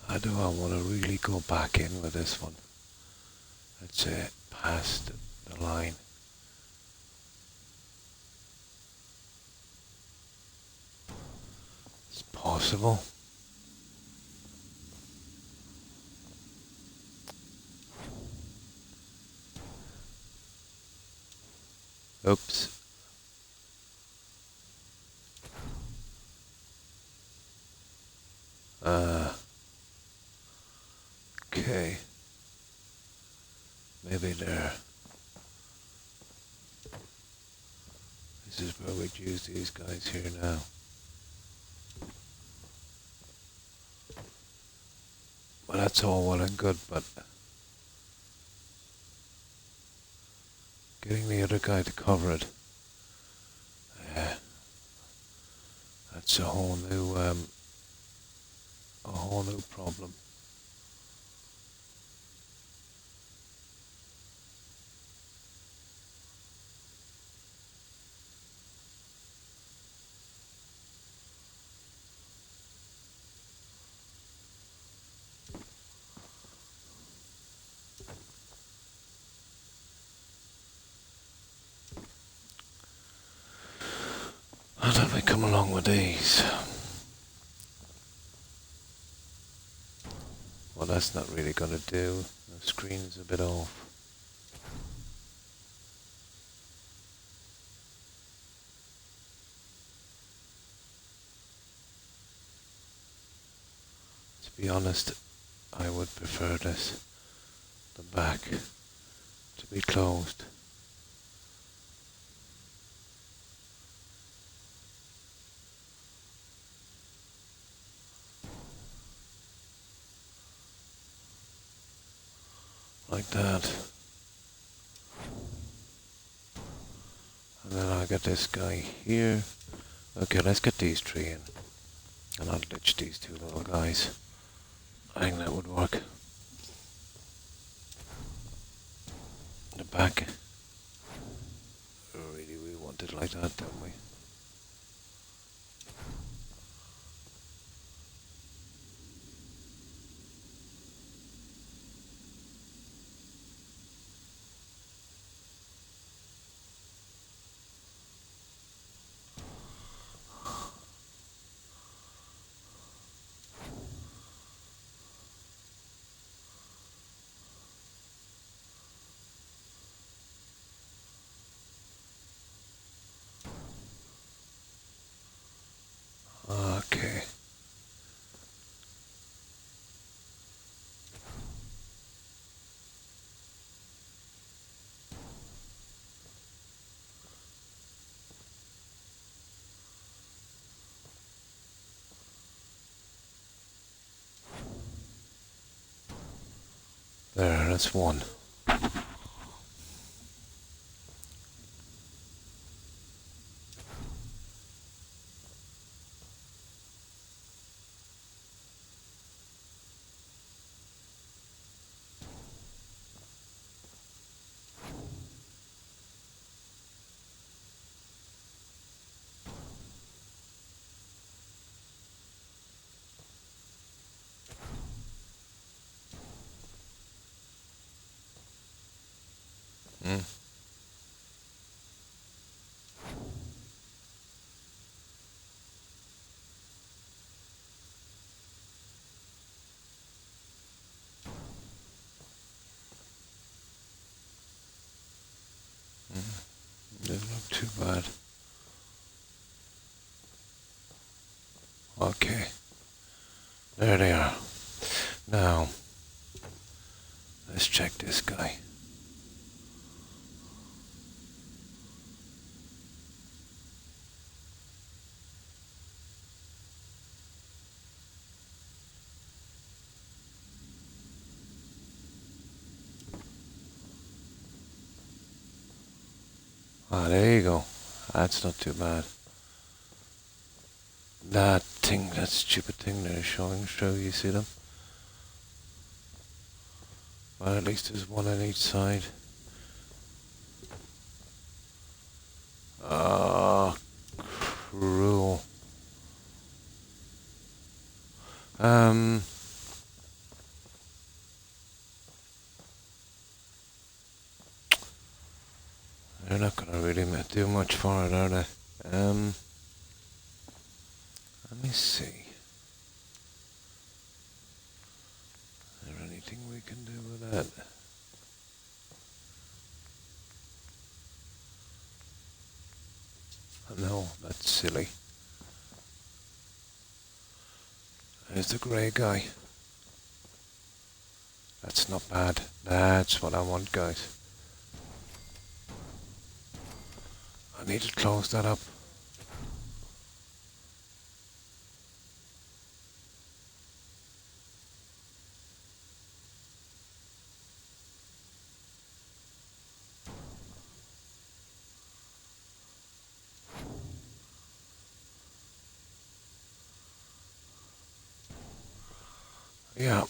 How do I want to really go back in with this one? Let's say past the line. It's possible. Oops. Okay. Maybe there. This is where we'd use these guys here now. That's all well and good, but getting the other guy to cover it, uh, that's a whole new problem. How did we come along with these? Well, that's not really going to do. The screen's a bit off. To be honest, I would prefer the back, to be closed. Like that. And then I'll get this guy here. Okay, let's get these three in. And I'll ditch these two little guys. I think that would work. The back. Really, we want it like that, don't we? Okay. There, that's one. Mm. Doesn't look too bad. Okay. There they are. Now, let's check this guy. Ah, there you go. That's not too bad. That thing, that stupid thing they're showing through, you see them? Well, at least there's one on each side. Ah, cruel. They're not gonna really do much for it, are they? Let me see. Is there anything we can do with that? No, that's silly. There's the grey guy. That's not bad. That's what I want, guys. I need to close that up. Yeah.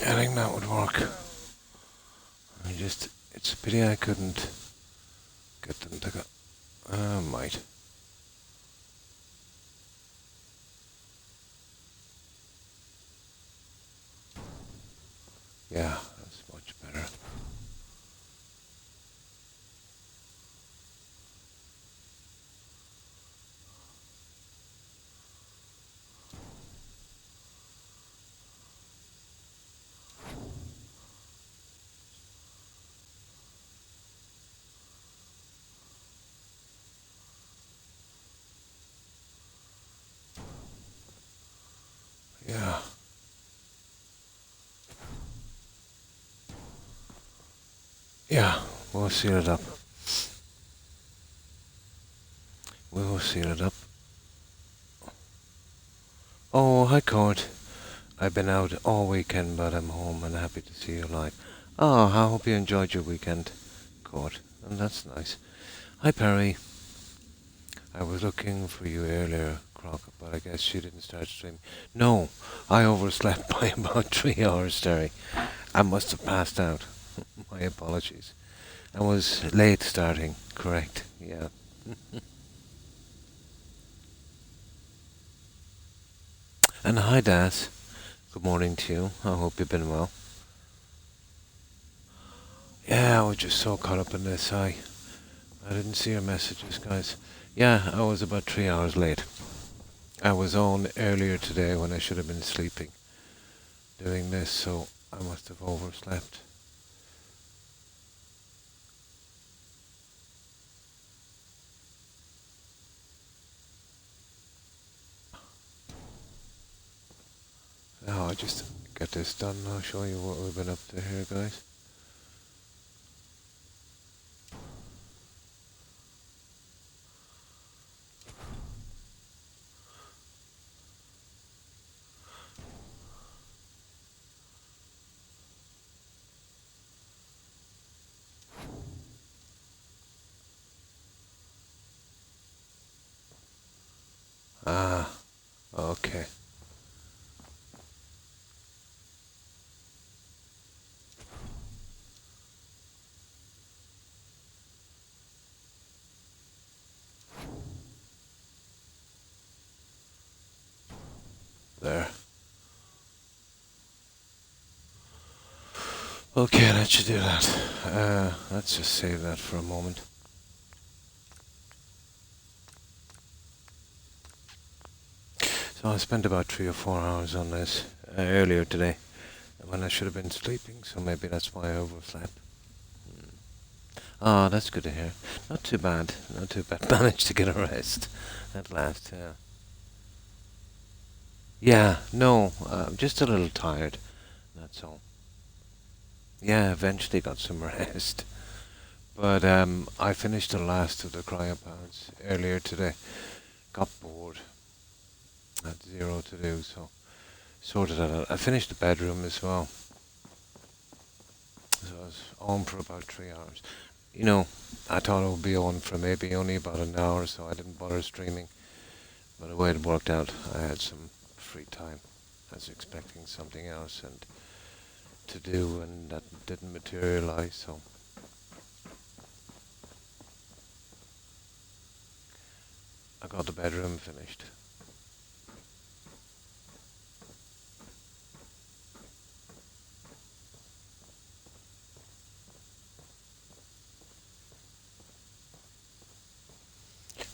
I think that would work. It's a pity I couldn't get them to go. Might. Yeah, that's much better. Yeah. Yeah, we'll seal it up. We will seal it up. Oh, hi, Court. I've been out all weekend, but I'm home and happy to see you alive. Oh, I hope you enjoyed your weekend, Court. And that's nice. Hi, Perry. I was looking for you earlier, Croc, but I guess you didn't start streaming. No, I overslept by about 3 hours, Terry. I must have passed out. My apologies. I was late starting, correct, yeah. And hi, Daz. Good morning to you. I hope you've been well. Yeah, I was just so caught up in this. I didn't see your messages, guys. Yeah, I was about 3 hours late. I was on earlier today when I should have been sleeping doing this, so I must have overslept. Now I'll just get this done. I'll show you what we've been up to here, guys. Ah, okay. There. Okay, that should do that. Let's just save that for a moment. So I spent about 3 or 4 hours on this earlier today when I should have been sleeping, so maybe that's why I overslept. Oh, that's good to hear. Not too bad. Not too bad. Managed to get a rest at last, yeah. Yeah, no, just a little tired, that's all. Yeah, eventually got some rest. But I finished the last of the cryopods earlier today. Got bored. Had zero to do, so sorted that out. I finished the bedroom as well. So I was on for about 3 hours. You know, I thought it would be on for maybe only about an hour, so I didn't bother streaming. But the way it worked out, I had some free time. I was expecting something else and to do, and that didn't materialize, so I got the bedroom finished.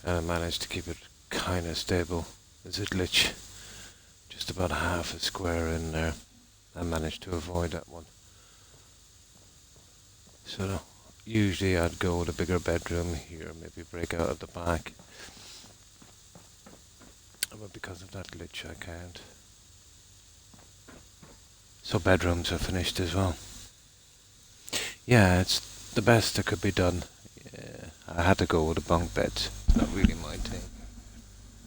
And I managed to keep it kind of stable. There's a glitch just about half a square in there. I managed to avoid that one. So usually I'd go with a bigger bedroom here, maybe break out at the back. But because of that glitch, I can't. So bedrooms are finished as well. Yeah, it's the best that could be done. Yeah, I had to go with the bunk beds. It's not really my thing.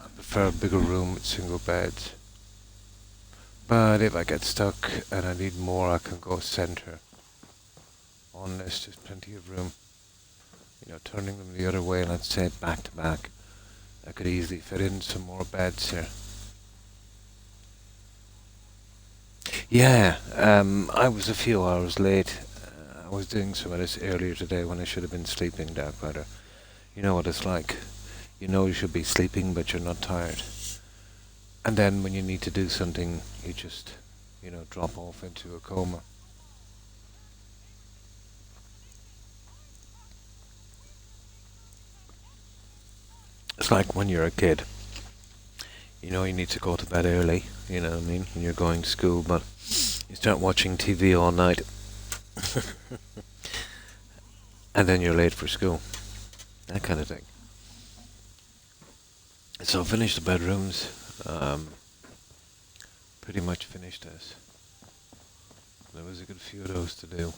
I prefer a bigger room with single beds. But if I get stuck and I need more, I can go center. On this, there's plenty of room. Turning them the other way, let's say back to back, I could easily fit in some more beds here. Yeah, I was a few hours late. I was doing some of this earlier today when I should have been sleeping, Darkrider. You know what it's like. You know you should be sleeping, but you're not tired. And then when you need to do something, you just, drop off into a coma. It's like when you're a kid. You know you need to go to bed early, you know what I mean, when you're going to school, but you start watching TV all night. And then you're late for school. That kind of thing. So finished the bedrooms. Pretty much finished this. There was a good few of those to do.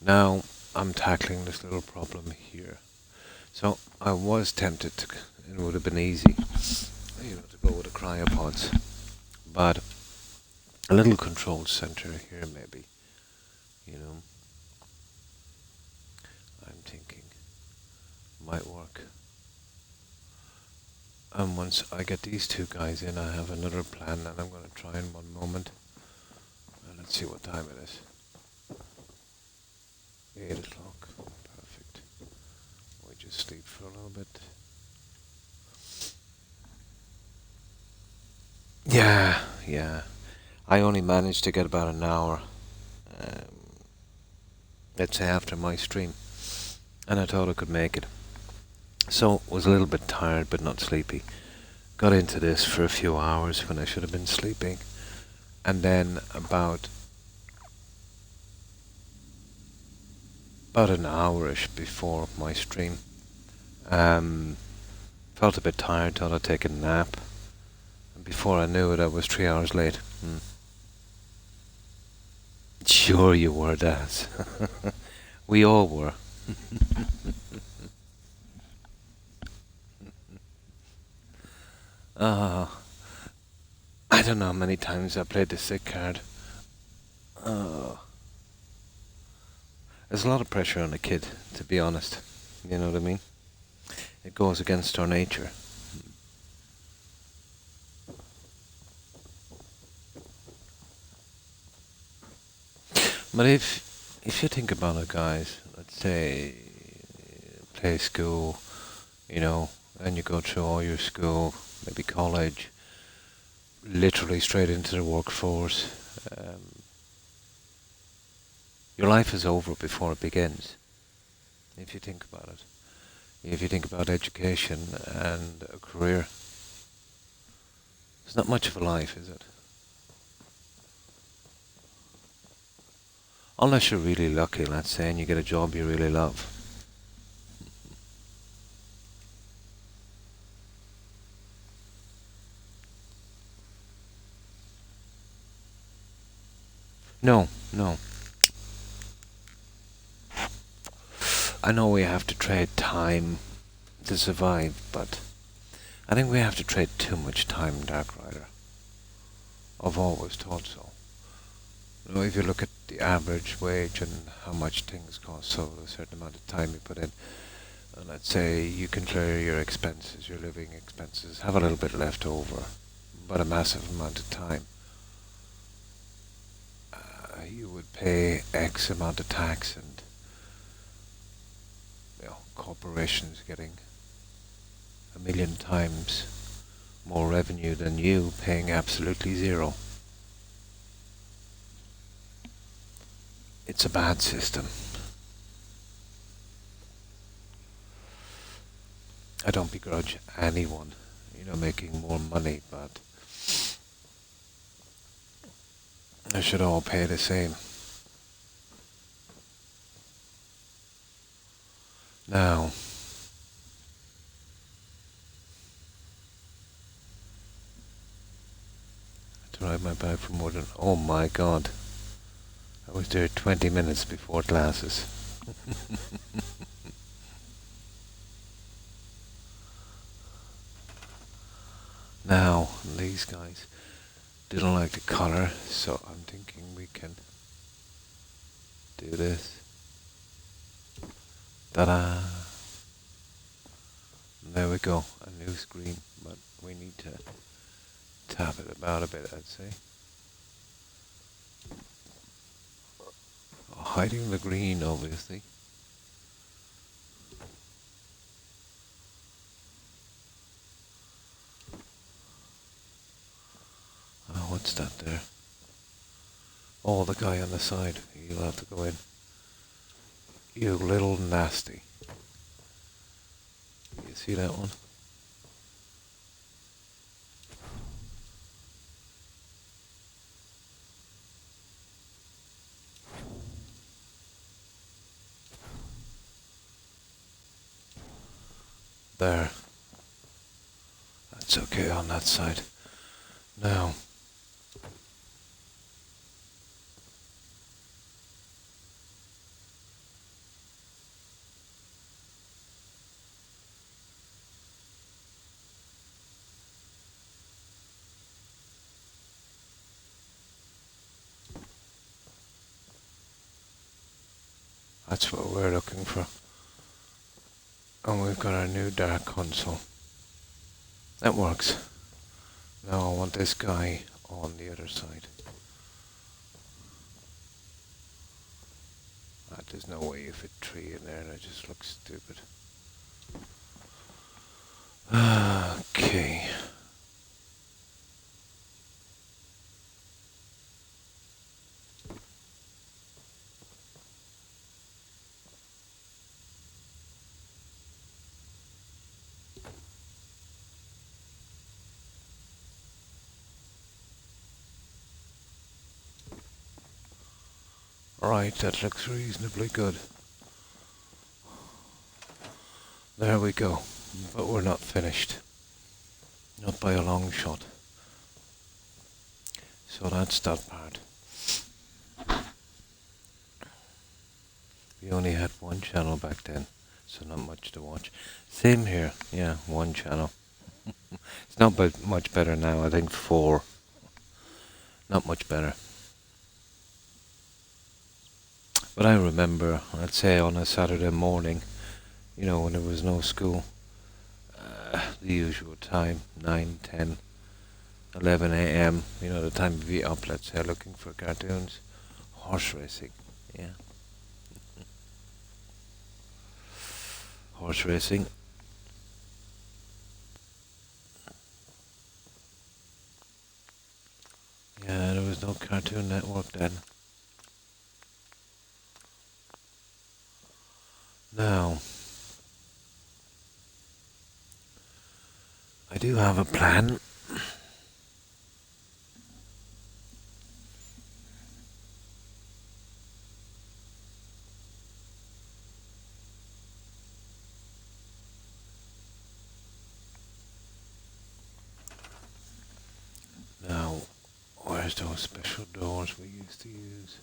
Now I'm tackling this little problem here. So I was tempted to, it would have been easy, to go with the cryopods. But a little control center here maybe, I'm thinking might work. And once I get these two guys in, I have another plan that I'm going to try in one moment. Let's see what time it is. 8 o'clock. Perfect. We just sleep for a little bit. Yeah. I only managed to get about an hour, let's say after my stream. And I thought I could make it. So, was a little bit tired but not sleepy. Got into this for a few hours when I should have been sleeping. And then about an hour-ish before my stream, felt a bit tired, thought I'd take a nap. And before I knew it, I was 3 hours late. Sure you were, Daz. We all were. I don't know how many times I played the sick card. There's a lot of pressure on a kid, to be honest. You know what I mean? It goes against our nature. But if you think about it, guys, let's say play school, and you go through all your school, maybe college, literally straight into the workforce. Your life is over before it begins, if you think about it. If you think about education and a career, it's not much of a life, is it? Unless you're really lucky, let's say, and you get a job you really love. No. I know we have to trade time to survive, but I think we have to trade too much time, Darkrider. I've always thought so. If you look at the average wage and how much things cost, so a certain amount of time you put in, and let's say you can clear your expenses, your living expenses, have a little bit left over, but a massive amount of time. You would pay X amount of tax, and corporations getting 1,000,000 times more revenue than you, paying absolutely zero. It's a bad system. I don't begrudge anyone, making more money, but They should all pay the same. Now, to ride my bike for more than... Oh my god. I was there 20 minutes before classes. Now, these guys didn't like the color, so I'm thinking we can do this. Ta-da! There we go, a new screen, but we need to tap it about a bit, I'd say. Oh, hiding the green, obviously. Oh, what's that there? Oh, the guy on the side. You'll have to go in. You little nasty. You see that one? There. That's okay on that side. Now. That's what we're looking for. And we've got our new dark console. That works. Now I want this guy on the other side. There's no way you fit tree in there, that just looks stupid. Okay. Right, that looks reasonably good. There we go. But we're not finished. Not by a long shot. So that's that part. We only had one channel back then, so not much to watch. Same here, yeah, one channel. It's not much better now, I think 4. Not much better. But I remember, I'd say on a Saturday morning, you know, when there was no school, the usual time, 9, 10, 11 a.m., you know, the time to be up, let's say, looking for cartoons. Horse racing, yeah. Horse racing. Yeah, there was no Cartoon Network then. Now, I do have a plan. Now, where's those special doors we used to use?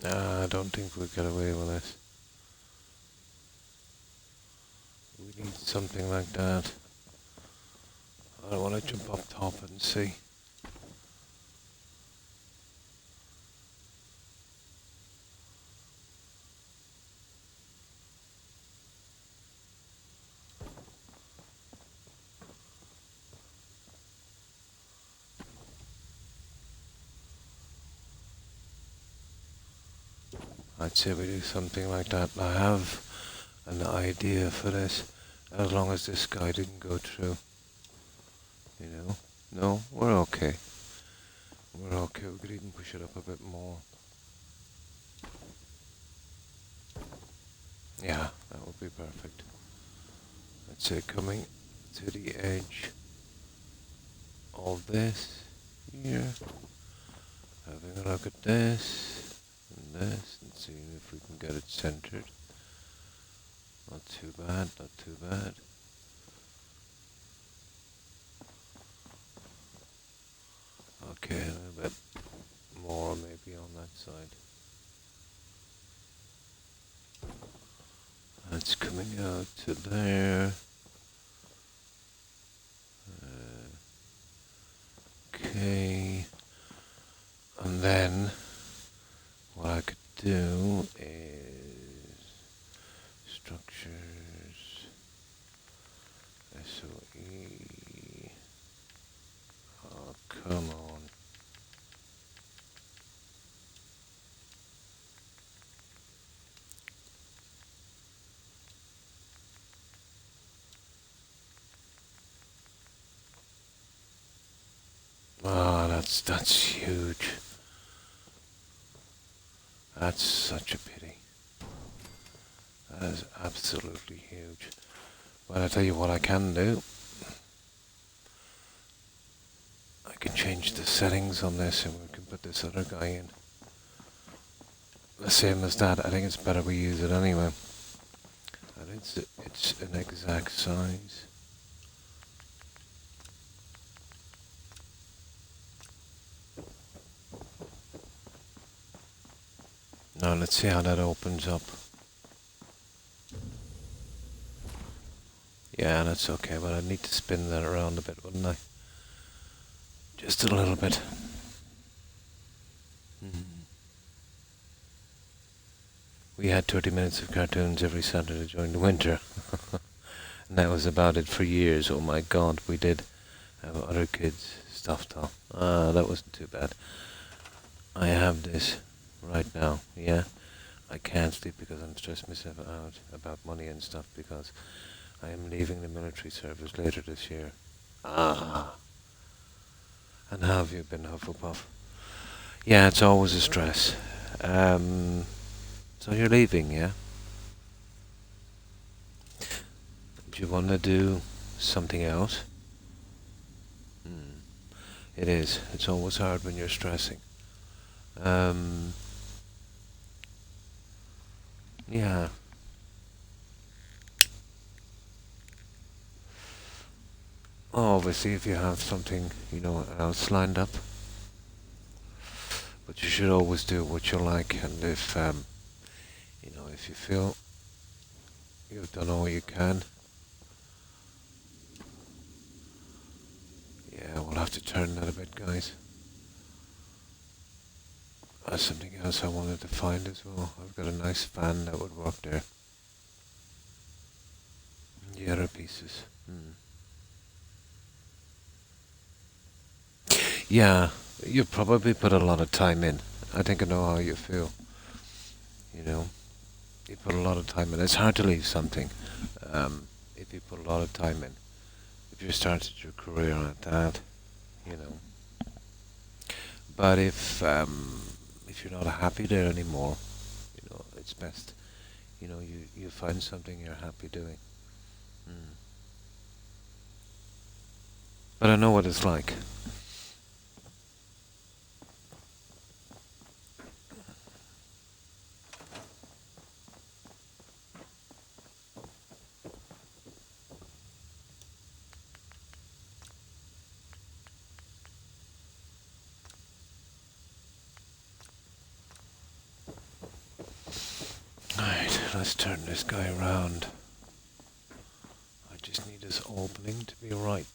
I don't think we'll get away with this. We need something like that. I don't want to jump up top and see. I'd say we do something like that. I have an idea for this, as long as this guy didn't go through. You know? No, we're okay. We're okay. We could even push it up a bit more. Yeah, that would be perfect. I'd say coming to the edge of this here, having a look at this and seeing if we can get it centered. Not too bad, not too bad. Okay, a little bit more maybe on that side. That's coming out to there. Okay. And then what I could do is structures, SOE. Oh, come on. Ah, that's huge. That's such a pity. That is absolutely huge. But I tell you what I can do. I can change the settings on this and we can put this other guy in. The same as that. I think it's better we use it anyway. And it's an exact size. Now let's see how that opens up. Yeah, that's okay, but I need to spin that around a bit, wouldn't I? Just a little bit. We had 30 minutes of cartoons every Saturday during the winter. And that was about it for years. Oh my god, we did have other kids' stuff though. That wasn't too bad. I have this right now, yeah. I can't sleep because I'm stressing myself out about money and stuff because I am leaving the military service later this year. And how have you been, Hufflepuff? Yeah, it's always a stress. So you're leaving, yeah? Do you want to do something else? It is. It's always hard when you're stressing. Yeah. Obviously, if you have something, else lined up. But you should always do what you like, and if you feel you've done all you can, yeah, we'll have to turn that a bit, guys. That's something else I wanted to find as well. I've got a nice fan that would work there. The other pieces. Yeah, you probably put a lot of time in. I think I know how you feel. You put a lot of time in. It's hard to leave something if you put a lot of time in. If you started your career like that, you know. But if you're not happy there anymore, it's best. You find something you're happy doing. But I know what it's like. Alright, let's turn this guy around. I just need this opening to be right.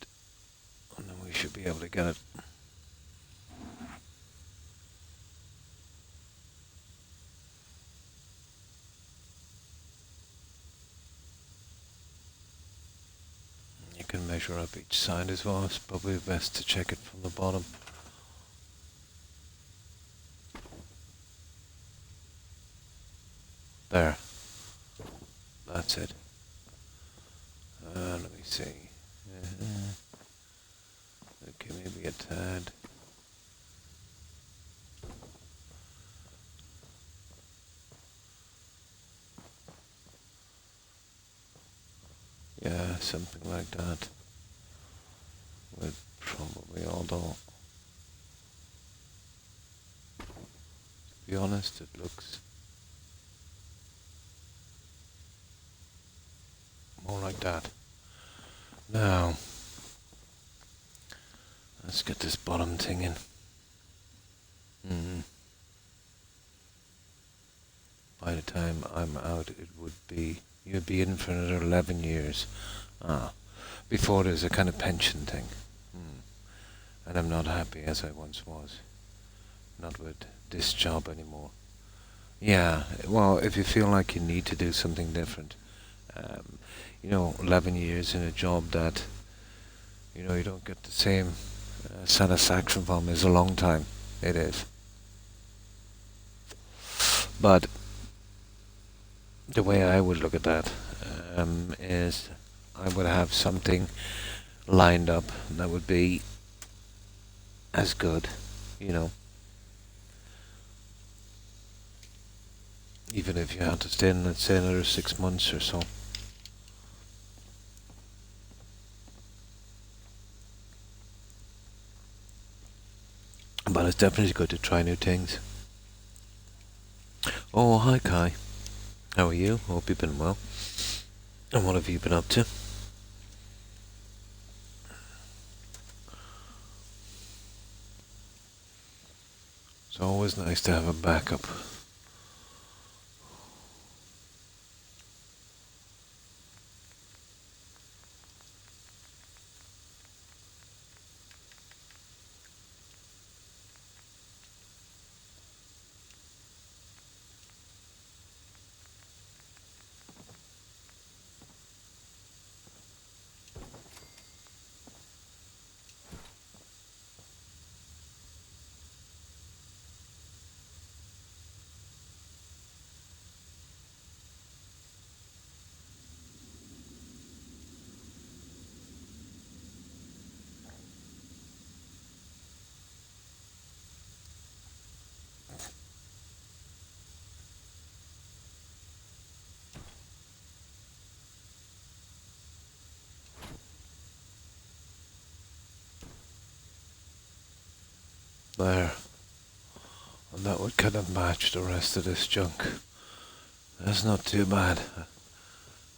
And then we should be able to get it. You can measure up each side as well. It's probably best to check it from the bottom. that's it. Let me see. Okay, maybe a tad. Yeah, something like that. With probably, although, to be honest, it looks more like that. Now, let's get this bottom thing in. By the time I'm out, it would be, you'd be in for another 11 years. Before there's a kind of pension thing. And I'm not happy as I once was. Not with this job anymore. Yeah, well, if you feel like you need to do something different, 11 years in a job that, you don't get the same satisfaction from is a long time. It is. But the way I would look at that is I would have something lined up that would be as good, even if you had to stay in, let's say, another 6 months or so. But it's definitely good to try new things. Oh, hi Kai. How are you? Hope you've been well. And what have you been up to? It's always nice to have a backup. There. And that would kind of match the rest of this junk. That's not too bad.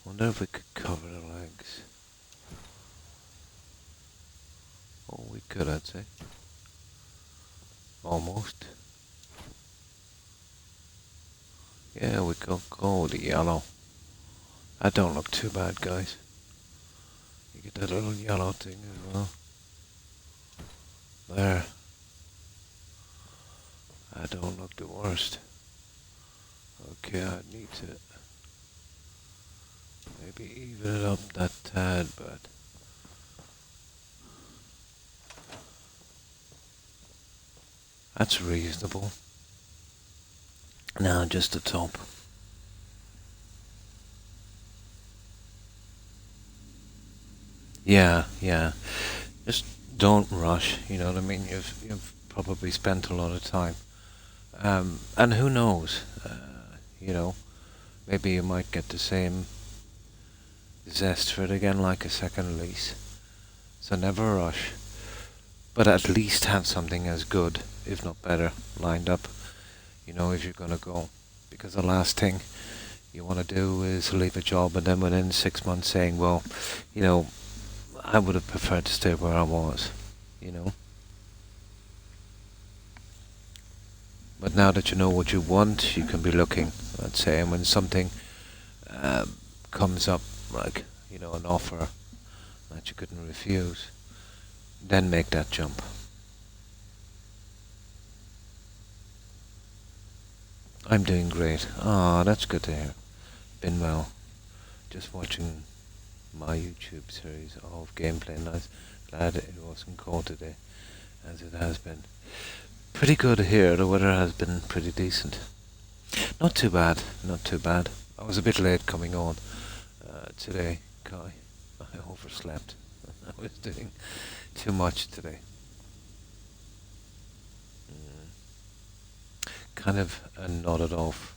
Wonder if we could cover the legs. Oh, we could, I'd say. Almost. Yeah, we could go with the yellow. That don't look too bad, guys. You get that little yellow thing as well. There. That don't look the worst. Okay, I need to maybe even it up that tad, but that's reasonable. Now just the top. Yeah. Just don't rush, you know what I mean? You've probably spent a lot of time. And who knows, maybe you might get the same zest for it again like a second lease. So never rush, but at least have something as good, if not better, lined up, if you're going to go. Because the last thing you want to do is leave a job and then within 6 months saying, well, I would have preferred to stay where I was, But now that you know what you want, you can be looking, let's say, and when something comes up, like, an offer that you couldn't refuse, then make that jump. I'm doing great. Ah, that's good to hear. Been well. Just watching my YouTube series of gameplay, and I'm glad it wasn't cold today, as it has been. Pretty good here. The weather has been pretty decent. Not too bad. I was a bit late coming on. today, Kai. I overslept. I was doing too much today. Mm. Kind of nodded off.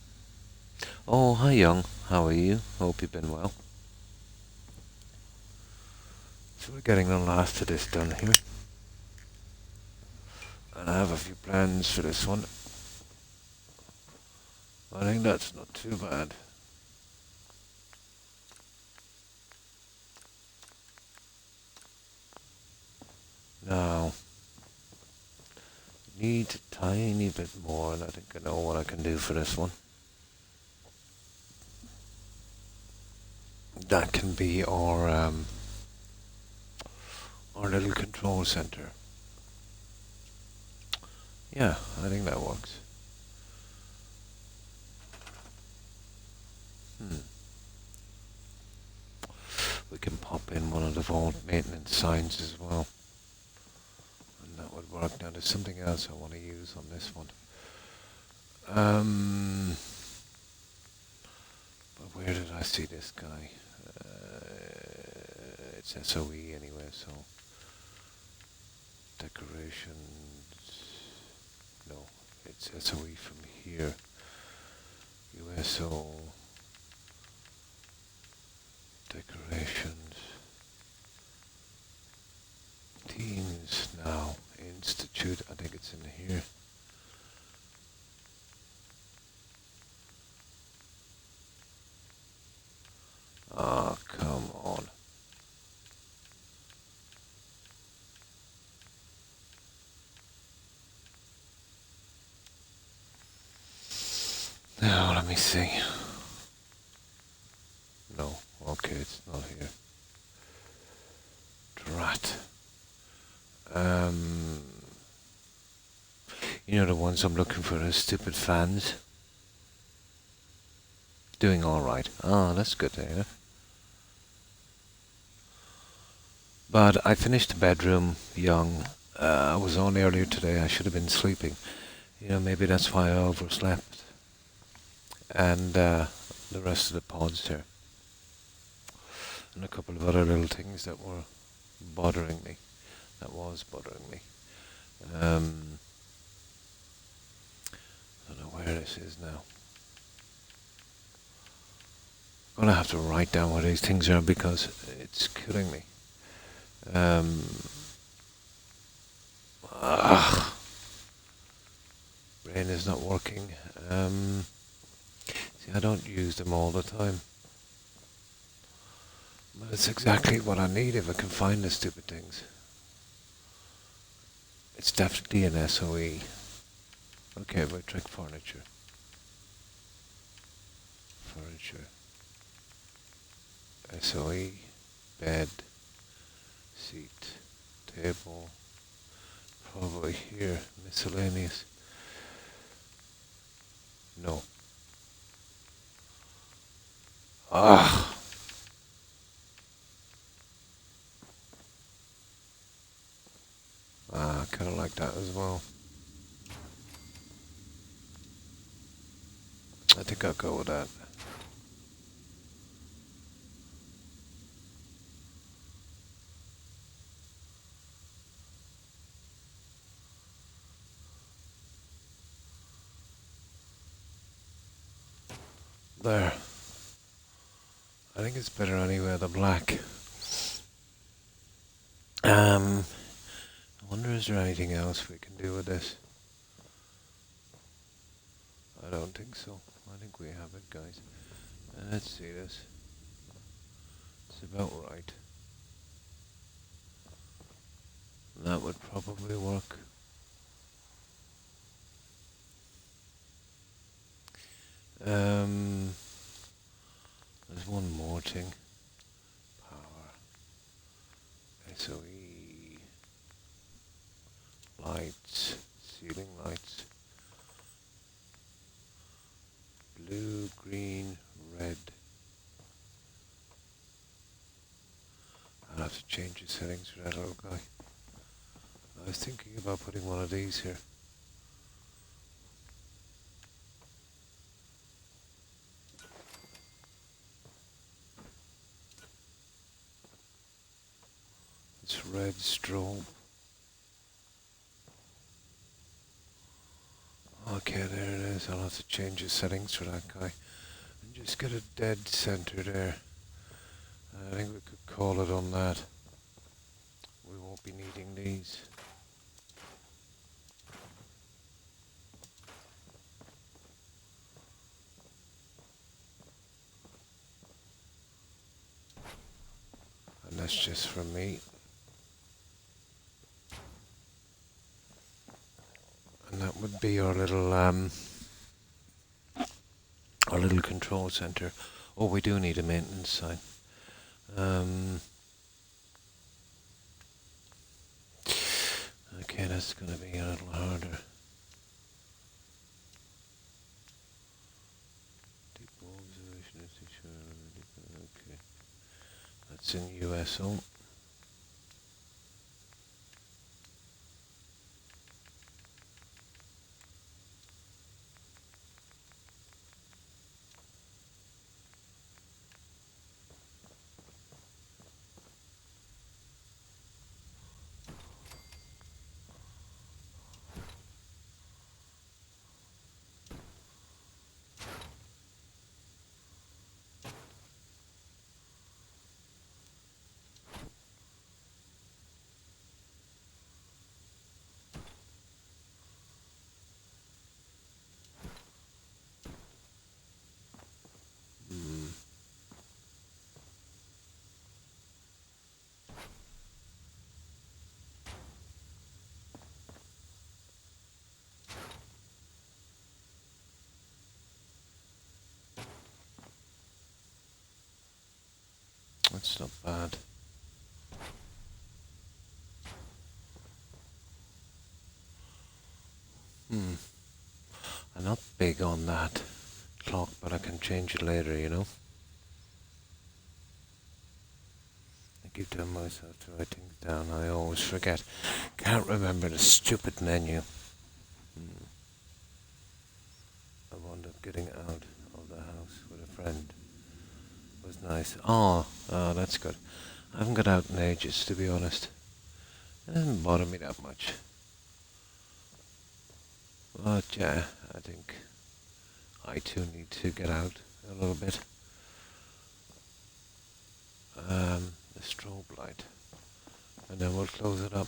Oh, hi, Young. How are you? Hope you've been well. So we're getting the last of this done here. And I have a few plans for this one. I think that's not too bad. Now, need a tiny bit more, and I think I know what I can do for this one. That can be our little control center. Yeah, I think that works. We can pop in one of the vault maintenance signs as well. And that would work. Now there's something else I want to use on this one. But where did I see this guy? It's SOE anyway, so decorations. No, it's SOE from here. USO decorations. Teams now. Institute. I think it's in here. Ah, come on. Now, let me see. No, okay, it's not here. Drat. You know the ones I'm looking for are stupid fans. Doing alright. Oh, that's good to hear. But I finished the bedroom young. I was on earlier today. I should have been sleeping. You know, maybe that's why I overslept. And the rest of the pods here. And a couple of other little things that were bothering me. That was bothering me. I don't know where this is now. I'm gonna have to write down where these things are because it's killing me. Brain is not working. See, I don't use them all the time. But it's exactly what I need if I can find the stupid things. It's definitely an SOE. Okay, but trick furniture. Furniture. SOE. Bed. Seat. Table. Probably here. Miscellaneous. No. Ah. I kind of like that as well. I think I'll go with that. There. I think it's better anyway, the black. I wonder is there anything else we can do with this? I don't think so. I think we have it, guys. Let's see this. It's about right. That would probably work. There's one more thing. Power. SOE. Lights. Ceiling lights. Blue, green, red. I'll have to change the settings for that little guy. I was thinking about putting one of these here. That's red strobe. Okay, there it is. I'll have to change the settings for that guy. And just get a dead center there. I think we could call it on that. We won't be needing these. And that's just for me. And that would be our little control center. Oh, we do need a maintenance sign. Okay, that's going to be a little harder. Okay, that's in USO. That's not bad. I'm not big on that clock, but I can change it later, you know. I keep telling myself to write things down. I always forget. Can't remember the stupid menu. I wound up getting out of the house with a friend. It was nice. Oh, that's good. I haven't got out in ages, to be honest. It doesn't bother me that much. But yeah, I think I too need to get out a little bit. The strobe light. And then we'll close it up.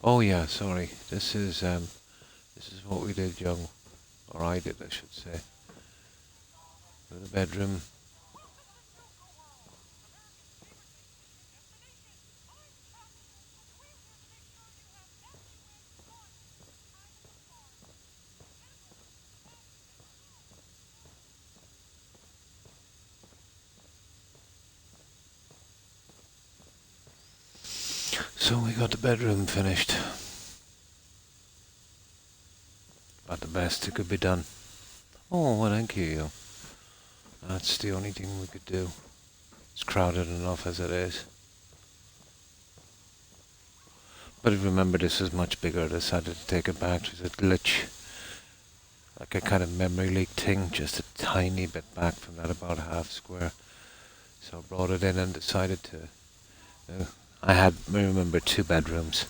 Oh yeah, sorry. This is what we did young. Or I did, I should say. In the bedroom. So we got the bedroom finished. About the best it could be done. Oh, well, thank you. That's the only thing we could do. It's crowded enough as it is. But remember, this is much bigger. I decided to take it back. There's a glitch. Like a kind of memory leak thing, just a tiny bit back from that, about half square. So I brought it in and decided to... I remember, 2 bedrooms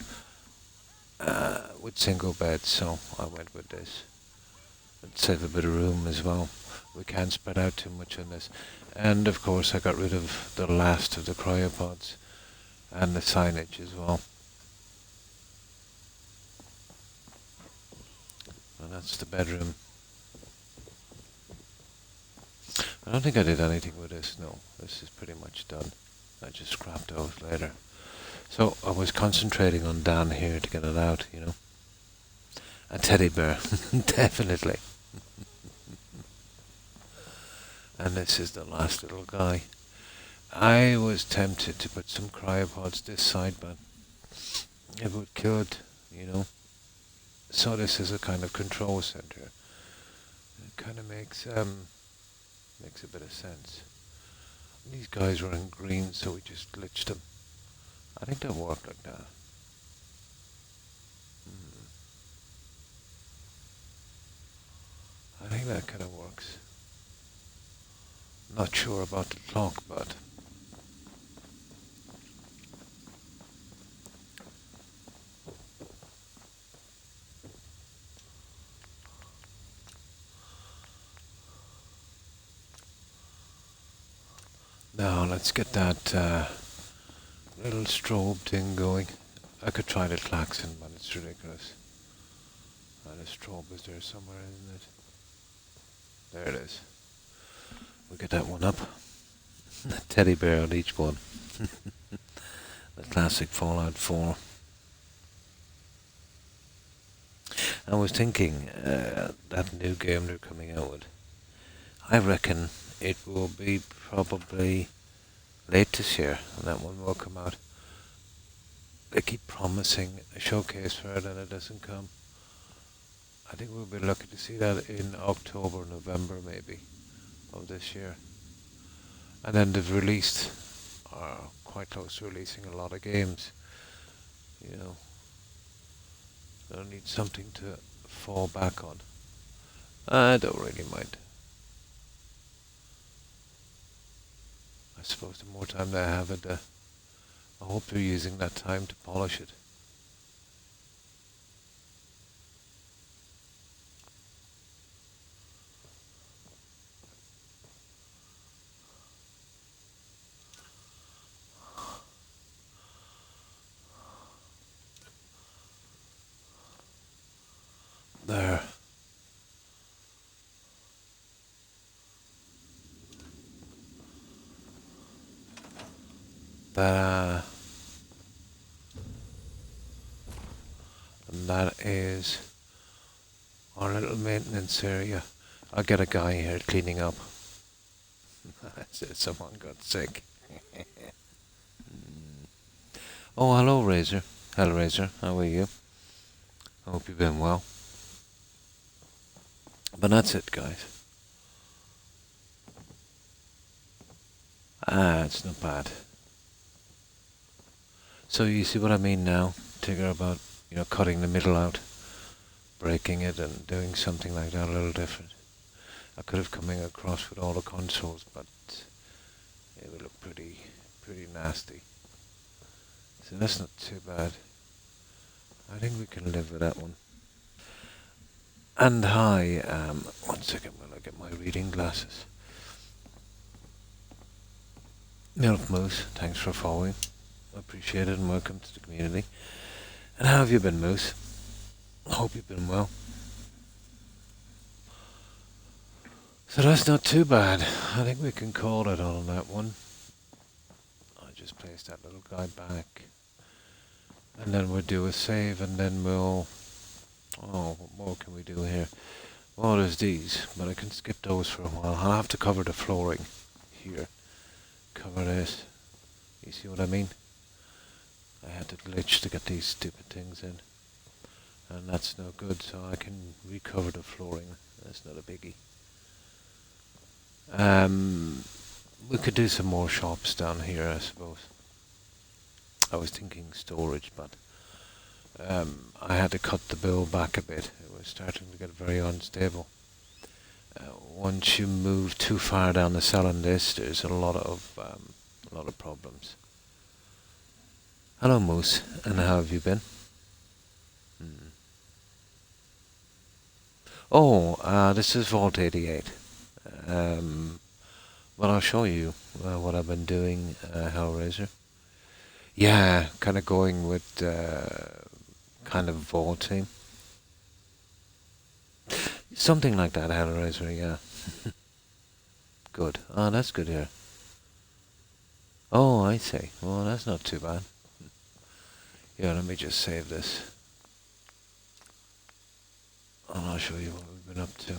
with single beds, so I went with this. It'd save a bit of room as well. We can't spread out too much on this. And of course I got rid of the last of the cryopods and the signage as well. And that's the bedroom. I don't think I did anything with this, no. This is pretty much done. I just scrapped those later. So I was concentrating on down here to get it out, you know. A teddy bear, definitely. And this is the last little guy. I was tempted to put some cryopods this side, but it would kill it, you know. So this is a kind of control center. It kind of makes a bit of sense. These guys were in green, so we just glitched them. I think they'll work like that. I think that kind of works. Not sure about the clock, but Now let's get that little strobe thing going. I could try the klaxon, but it's ridiculous. The strobe is there somewhere, isn't it? There it is. We'll get that one up. A teddy bear on each one. The classic Fallout 4. I was thinking, that new game they're coming out with, I reckon it will be probably late this year, and that one will come out. They keep promising a showcase for it, and it doesn't come. I think we'll be lucky to see that in October, November, maybe, of this year. And then they've released, or quite close to releasing, a lot of games. You know, they'll need something to fall back on. I don't really mind. I suppose the more time they have it, I hope they're using that time to polish it. There. That, and that is our little maintenance area. I'll get a guy here cleaning up. I said someone got sick. Oh, hello, Razor. Hello, Razor. How are you? I hope you've been well. But that's it, guys. It's not bad. So you see what I mean now, Tigger, about, cutting the middle out, breaking it and doing something like that a little different. I could have come across with all the consoles, but it would look pretty nasty. So that's not too bad. I think we can live with that one. And hi, 1 second while I get my reading glasses. Milk Moose, thanks for following. Appreciate it and welcome to the community. And how have you been, Moose? I hope you've been well. So that's not too bad. I think we can call it on that one. I just placed that little guy back. And then we'll do a save and then we'll... Oh, what more can we do here? Well, there's these, but I can skip those for a while. I'll have to cover the flooring here. Cover this. You see what I mean? I had to glitch to get these stupid things in. And that's no good, so I can recover the flooring. That's not a biggie. We could do some more shops down here, I suppose. I was thinking storage, but I had to cut the bill back a bit. It was starting to get very unstable. Once you move too far down the selling list, there's a lot of problems. Hello, Moose, and how have you been? Oh, this is Vault 88. Well, I'll show you what I've been doing, Hellraiser. Yeah, kind of going with kind of vaulting. Something like that, Hellraiser, yeah. Good. Oh, that's good here. Oh, I see. Well, that's not too bad. Yeah, let me just save this. And I'll show you what we've been up to.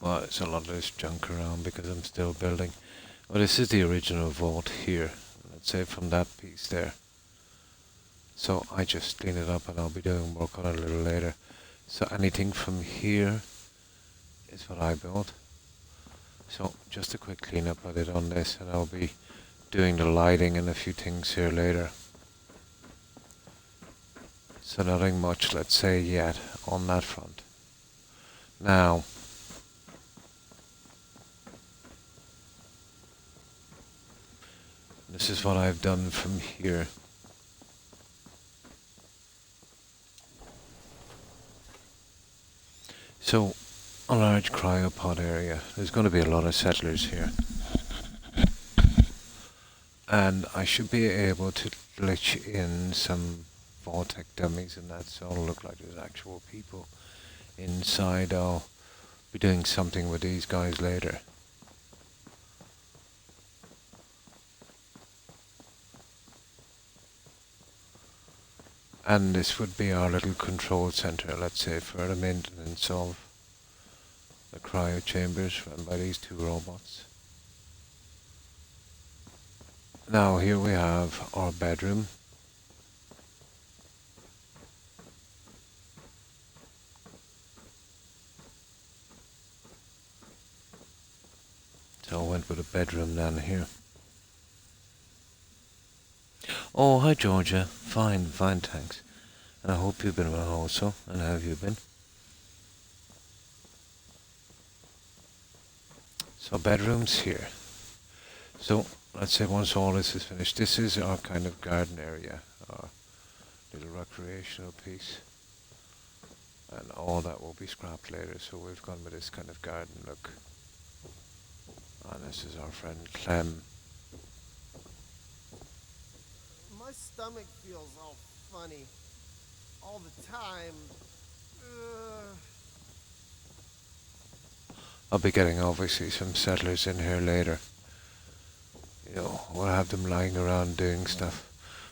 Well, it's a lot of this junk around because I'm still building. Well, this is the original vault here. Let's say from that piece there. So I just clean it up and I'll be doing work on it a little later. So anything from here is what I built. So just a quick cleanup I did on this, and I'll be doing the lighting and a few things here later. So nothing much, let's say, yet on that front. Now, this is what I've done from here. So, a large cryopod area. There's going to be a lot of settlers here. And I should be able to glitch in some vortex dummies and that, so it'll look like there's actual people inside. I'll be doing something with these guys later. And this would be our little control center, let's say, for the maintenance of the cryo chambers run by these two robots. Now here we have our bedroom. So I went with a bedroom down here. Oh, hi Georgia. Fine, fine, thanks. And I hope you've been well also. And how have you been? So bedrooms here. So let's say once all this is finished, this is our kind of garden area, our little recreational piece. And all that will be scrapped later, so we've gone with this kind of garden look. And this is our friend Clem. My stomach feels all funny. All the time. Ugh. I'll be getting obviously some settlers in here later. You know, we'll have them lying around doing stuff,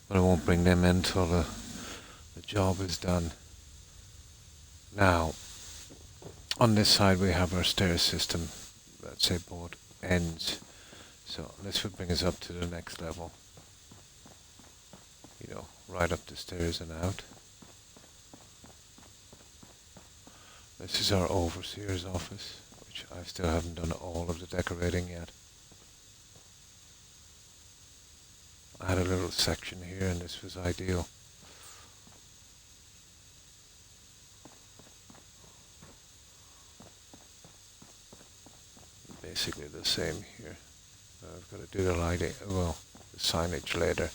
but I won't bring them in till the job is done. Now, on this side we have our stair system, let's say both ends. So this would bring us up to the next level. You know, right up the stairs and out. This is our overseer's office, which I still haven't done all of the decorating yet. I had a little section here and this was ideal. Basically the same here. I've got to do the lighting, well, the signage later.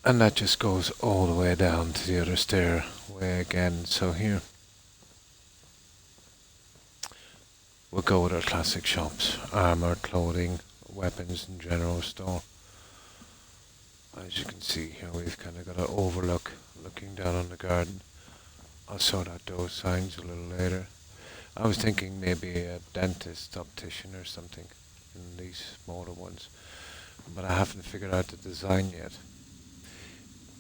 And that just goes all the way down to the other stairway again. So here we'll go with our classic shops. Armor, clothing, weapons and general store. As you can see here, we've kind of got an overlook looking down on the garden. I'll sort out those signs a little later. I was thinking maybe a dentist, optician or something in these smaller ones, but I haven't figured out the design yet.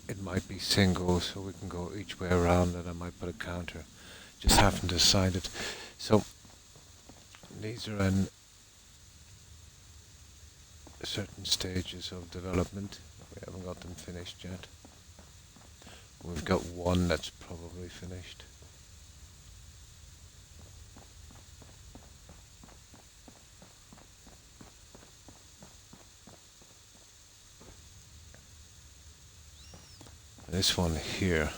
It might be single, so we can go each way around, and I might put a counter. Just haven't decided. So these are in certain stages of development. We haven't got them finished yet. We've got one that's probably finished. This one here,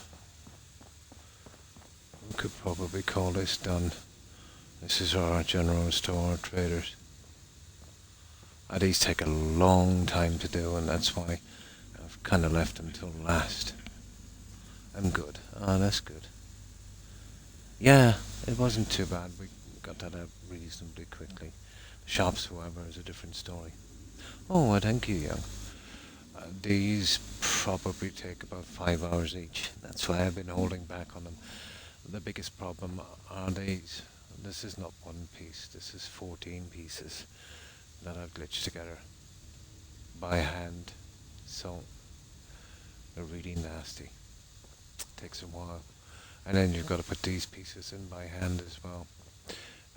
we could probably call this done. This is our general store traders. These take a long time to do, and that's why I've kind of left them till last. I'm good. Oh, that's good. Yeah, it wasn't too bad. We got that out reasonably quickly. Shops, however, is a different story. Oh, well, thank you, young. These probably take about 5 hours each. That's why I've been holding back on them. The biggest problem are these. This is not one piece. This is 14 pieces that I've glitched together by hand. So they're really nasty. Takes a while. And then you've got to put these pieces in by hand as well.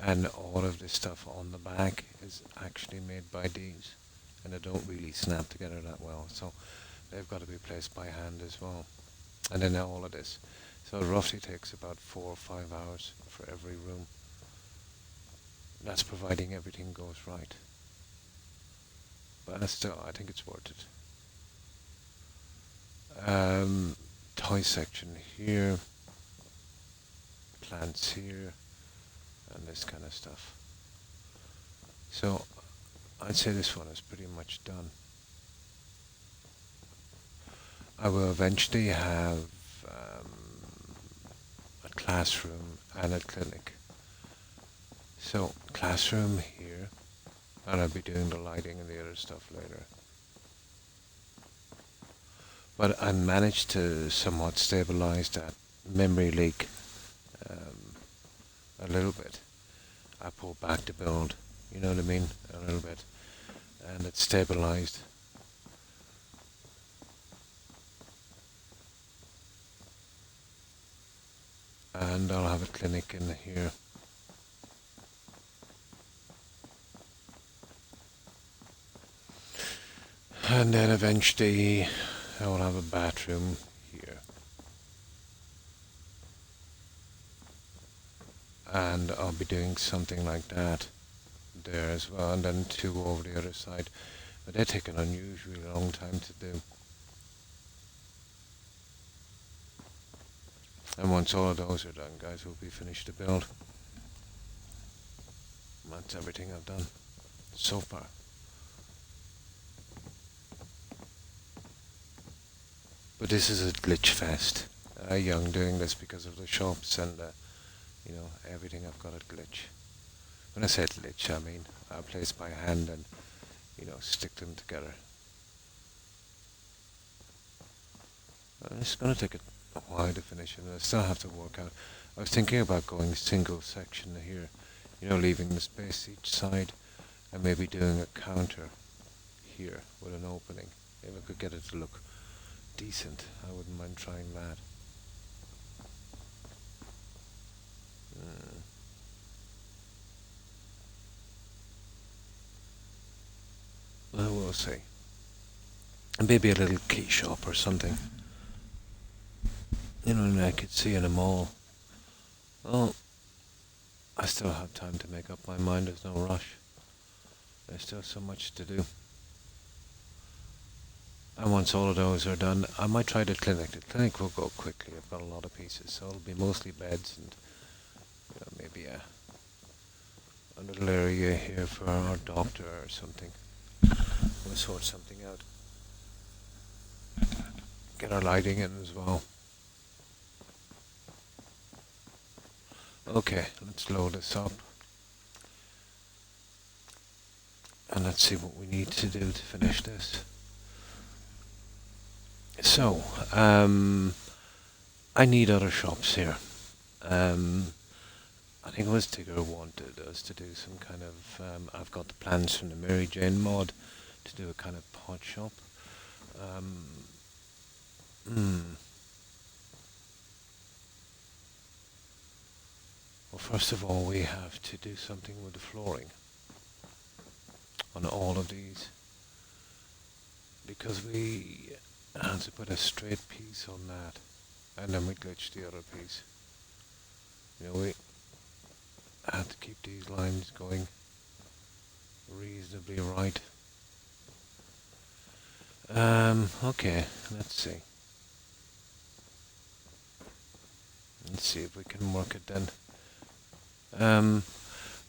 And all of this stuff on the back is actually made by these. And they don't really snap together that well, so they've got to be placed by hand as well. And then all of this. So it roughly takes about 4 or 5 hours for every room. That's providing everything goes right. But still, I think it's worth it. Toy section here, plants here, and this kind of stuff. So I'd say this one is pretty much done. I will eventually have classroom and a clinic. So, classroom here, and I'll be doing the lighting and the other stuff later. But I managed to somewhat stabilize that memory leak um, a little bit. I pulled back the build, you know what I mean, a little bit, and it stabilized. And I'll have a clinic in here. And then eventually I will have a bathroom here. And I'll be doing something like that there as well, and then two over the other side. But they take an unusually long time to do. And once all of those are done, guys, we'll be finished the build. That's everything I've done so far. But this is a glitch fest. Young doing this because of the shops and you know, everything I've got a glitch. When I say glitch, I mean I place by hand and, you know, stick them together. It's gonna take a while to finish it, and I still have to work out. I was thinking about going single section here, you know, leaving the space each side, and maybe doing a counter here with an opening. If I could get it to look decent, I wouldn't mind trying that. I will see. Maybe a little key shop or something. You know, and I could see in a mall. Oh, I still have time to make up my mind. There's no rush. There's still so much to do. And once all of those are done, I might try the clinic. The clinic will go quickly. I've got a lot of pieces, so it'll be mostly beds and, you know, maybe a little area here for our doctor or something. We'll sort something out. Get our lighting in as well. Okay, let's load this up. And let's see what we need to do to finish this. So, I need other shops here. I think it was Tigger wanted us to do some kind of, I've got the plans from the Mary Jane mod to do a kind of pot shop. Well, first of all, we have to do something with the flooring on all of these, because we had to put a straight piece on that, and then we glitched the other piece. You know, we had to keep these lines going reasonably right. Okay, let's see. Let's see if we can work it then.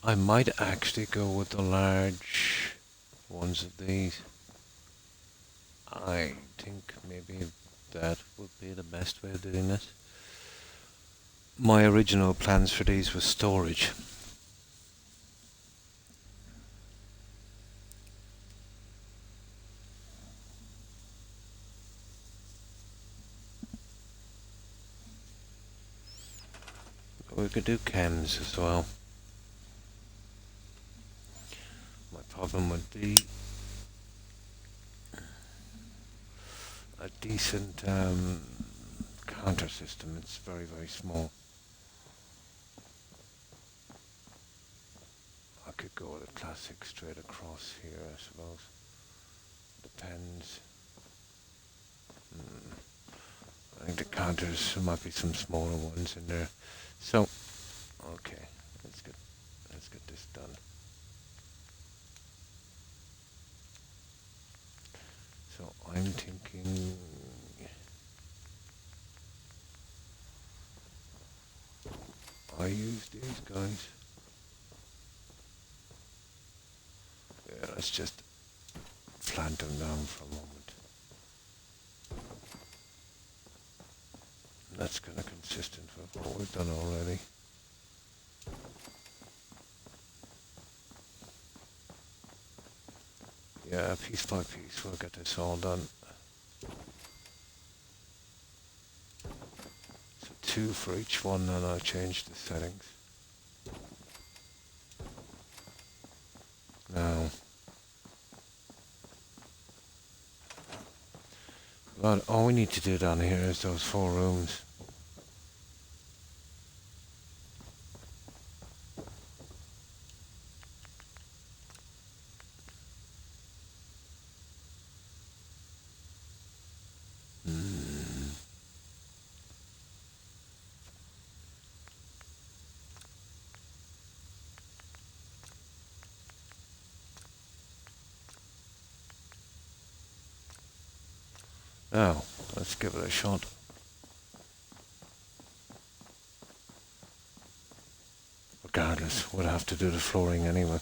I might actually go with the large ones of these. I think maybe that would be the best way of doing this. My original plans for these was storage. We could do chems as well. My problem would be a decent counter system. It's very, very small. I could go with a classic straight across here, I suppose. Depends. I think the counters, there might be some smaller ones in there. So, okay, let's get this done. So I'm thinking I use these guys. Yeah, let's just plant them down for a moment. That's kind of consistent with what we've done already. Yeah, piece by piece we'll get this all done. So 2 for each one, and I'll change the settings. Now, well, all we need to do down here is those 4 rooms. Now, let's give it a shot. Regardless, we'll have to do the flooring anyway.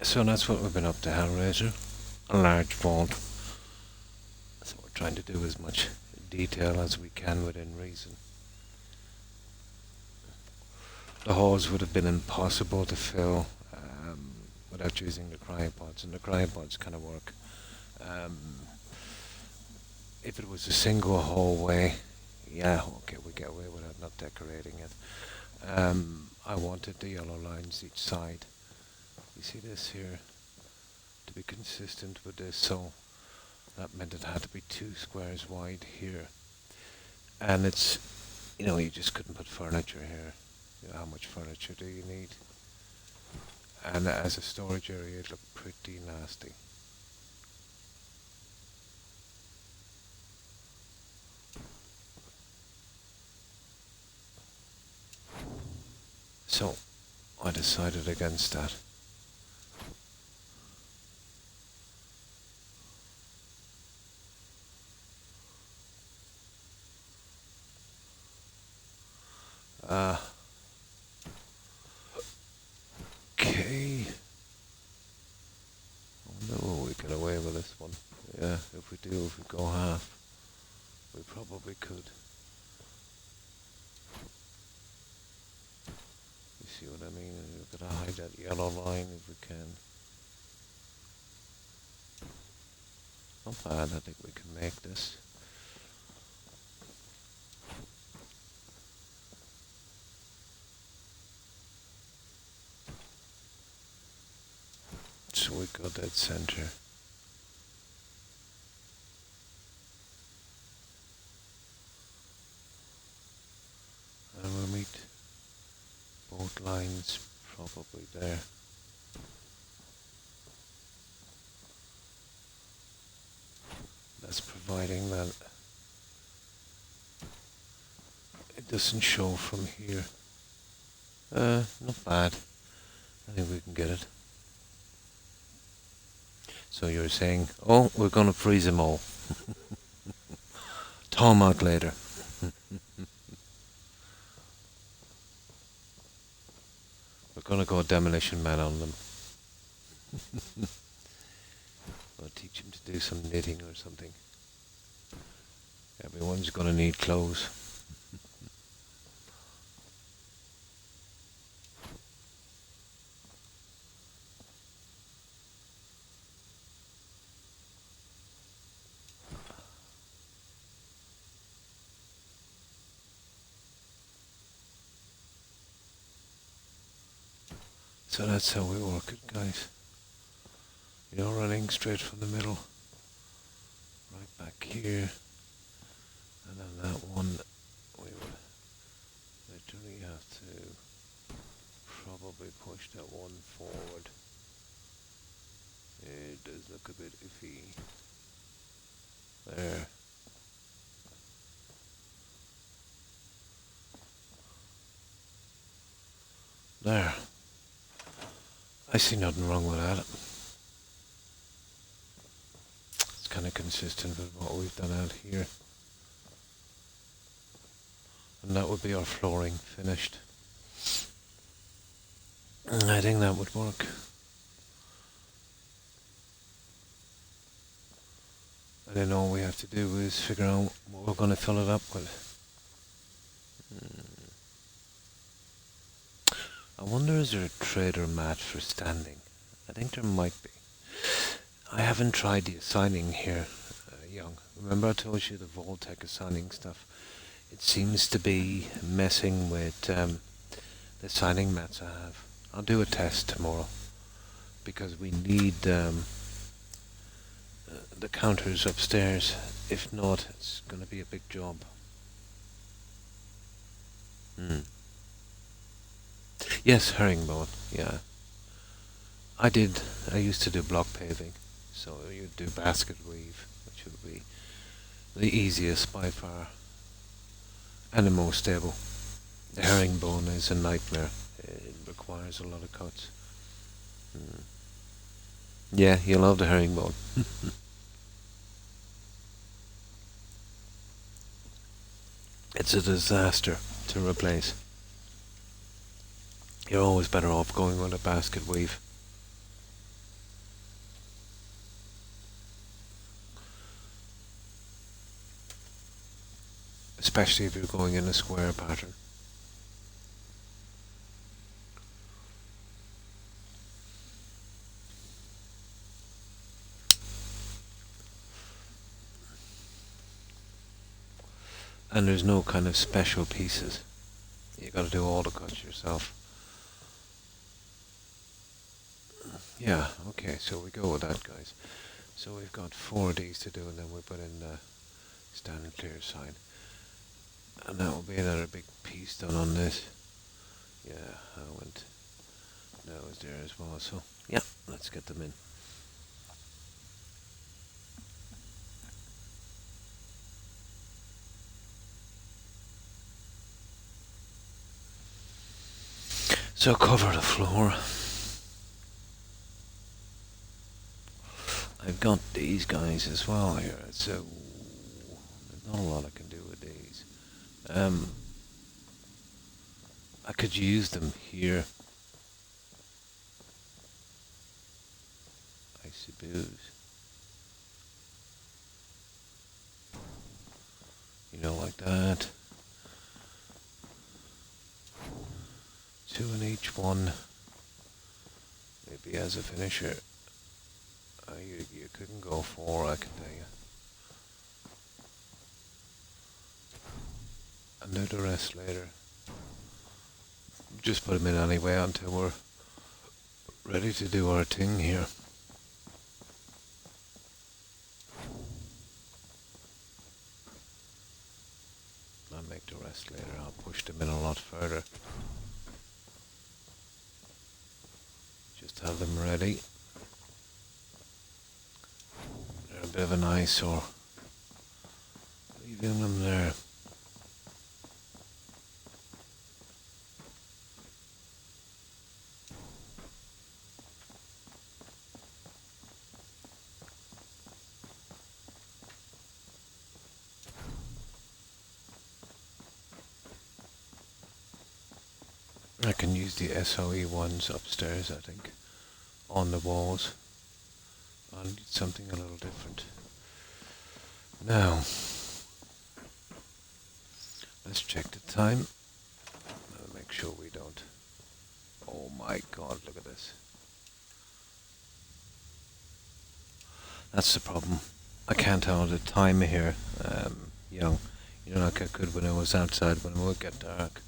So that's what we've been up to, Hellraiser. A large vault. So we're trying to do as much detail as we can within reason. The halls would have been impossible to fill without using the cryopods, and the cryopods kind of work. If it was a single hallway, yeah, okay, we get away without not decorating it. I wanted the yellow lines each side. You see this here? To be consistent with this, so that meant it had to be 2 squares wide here. And it's, you just couldn't put furniture here. How much furniture do you need? And as a storage area, it looked pretty nasty. So, I decided against that. Okay. Oh no, we get away with this one. Yeah, if we go half, we probably could. You see what I mean? We've got to hide that yellow line if we can. Not bad, I think we can make this. So we got that center. And we'll meet both lines probably there. That's providing that it doesn't show from here. Not bad. I think we can get it. So you're saying, oh, we're gonna freeze them all. Thaw 'em out later. We're gonna go demolition man on them. We'll teach him to do some knitting or something. Everyone's gonna need clothes. So that's how we work it, guys. You're running straight from the middle, right back here, and then that one, we would literally have to probably push that one forward. It does look a bit iffy. There. There. I see nothing wrong with that. It's kind of consistent with what we've done out here. And that would be our flooring finished. I think that would work. And then all we have to do is figure out what we're going to fill it up with. I wonder, is there a trader mat for standing? I think there might be. I haven't tried the assigning here, Young. Remember I told you the Voltec assigning stuff? It seems to be messing with the assigning mats I have. I'll do a test tomorrow, because we need the counters upstairs. If not, it's going to be a big job. Yes, herringbone, yeah. I used to do block paving, so you'd do basket weave, which would be the easiest by far, and the most stable. The herringbone is a nightmare. It requires a lot of cuts. Yeah, you love the herringbone. It's a disaster to replace. You're always better off going with a basket weave. Especially if you're going in a square pattern. And there's no kind of special pieces. You gotta do all the cuts yourself. Yeah, okay, so we go with that, guys. So we've got 4 of these to do, and then we put in the stand and clear sign. And that will be another big piece done on this. Yeah, that was there as well, so yeah, let's get them in. So cover the floor. I've got these guys as well here, so there's not a lot I can do with these. I could use them here, I suppose. You know, like that. 2 in each one. Maybe as a finisher. You couldn't go 4, I can tell you. And do the rest later. Just put them in anyway until we're ready to do our thing here. I'll make the rest later. I'll push them in a lot further. Just have them ready. They're a bit of an eyesore. Leaving them there. I can use the SOE ones upstairs, I think, on the walls. I'll need something a little different. Now, let's check the time. I'll make sure we don't. Oh my god, look at this. That's the problem. I can't tell the time here, young. You know, like I could when I was outside when it would get dark.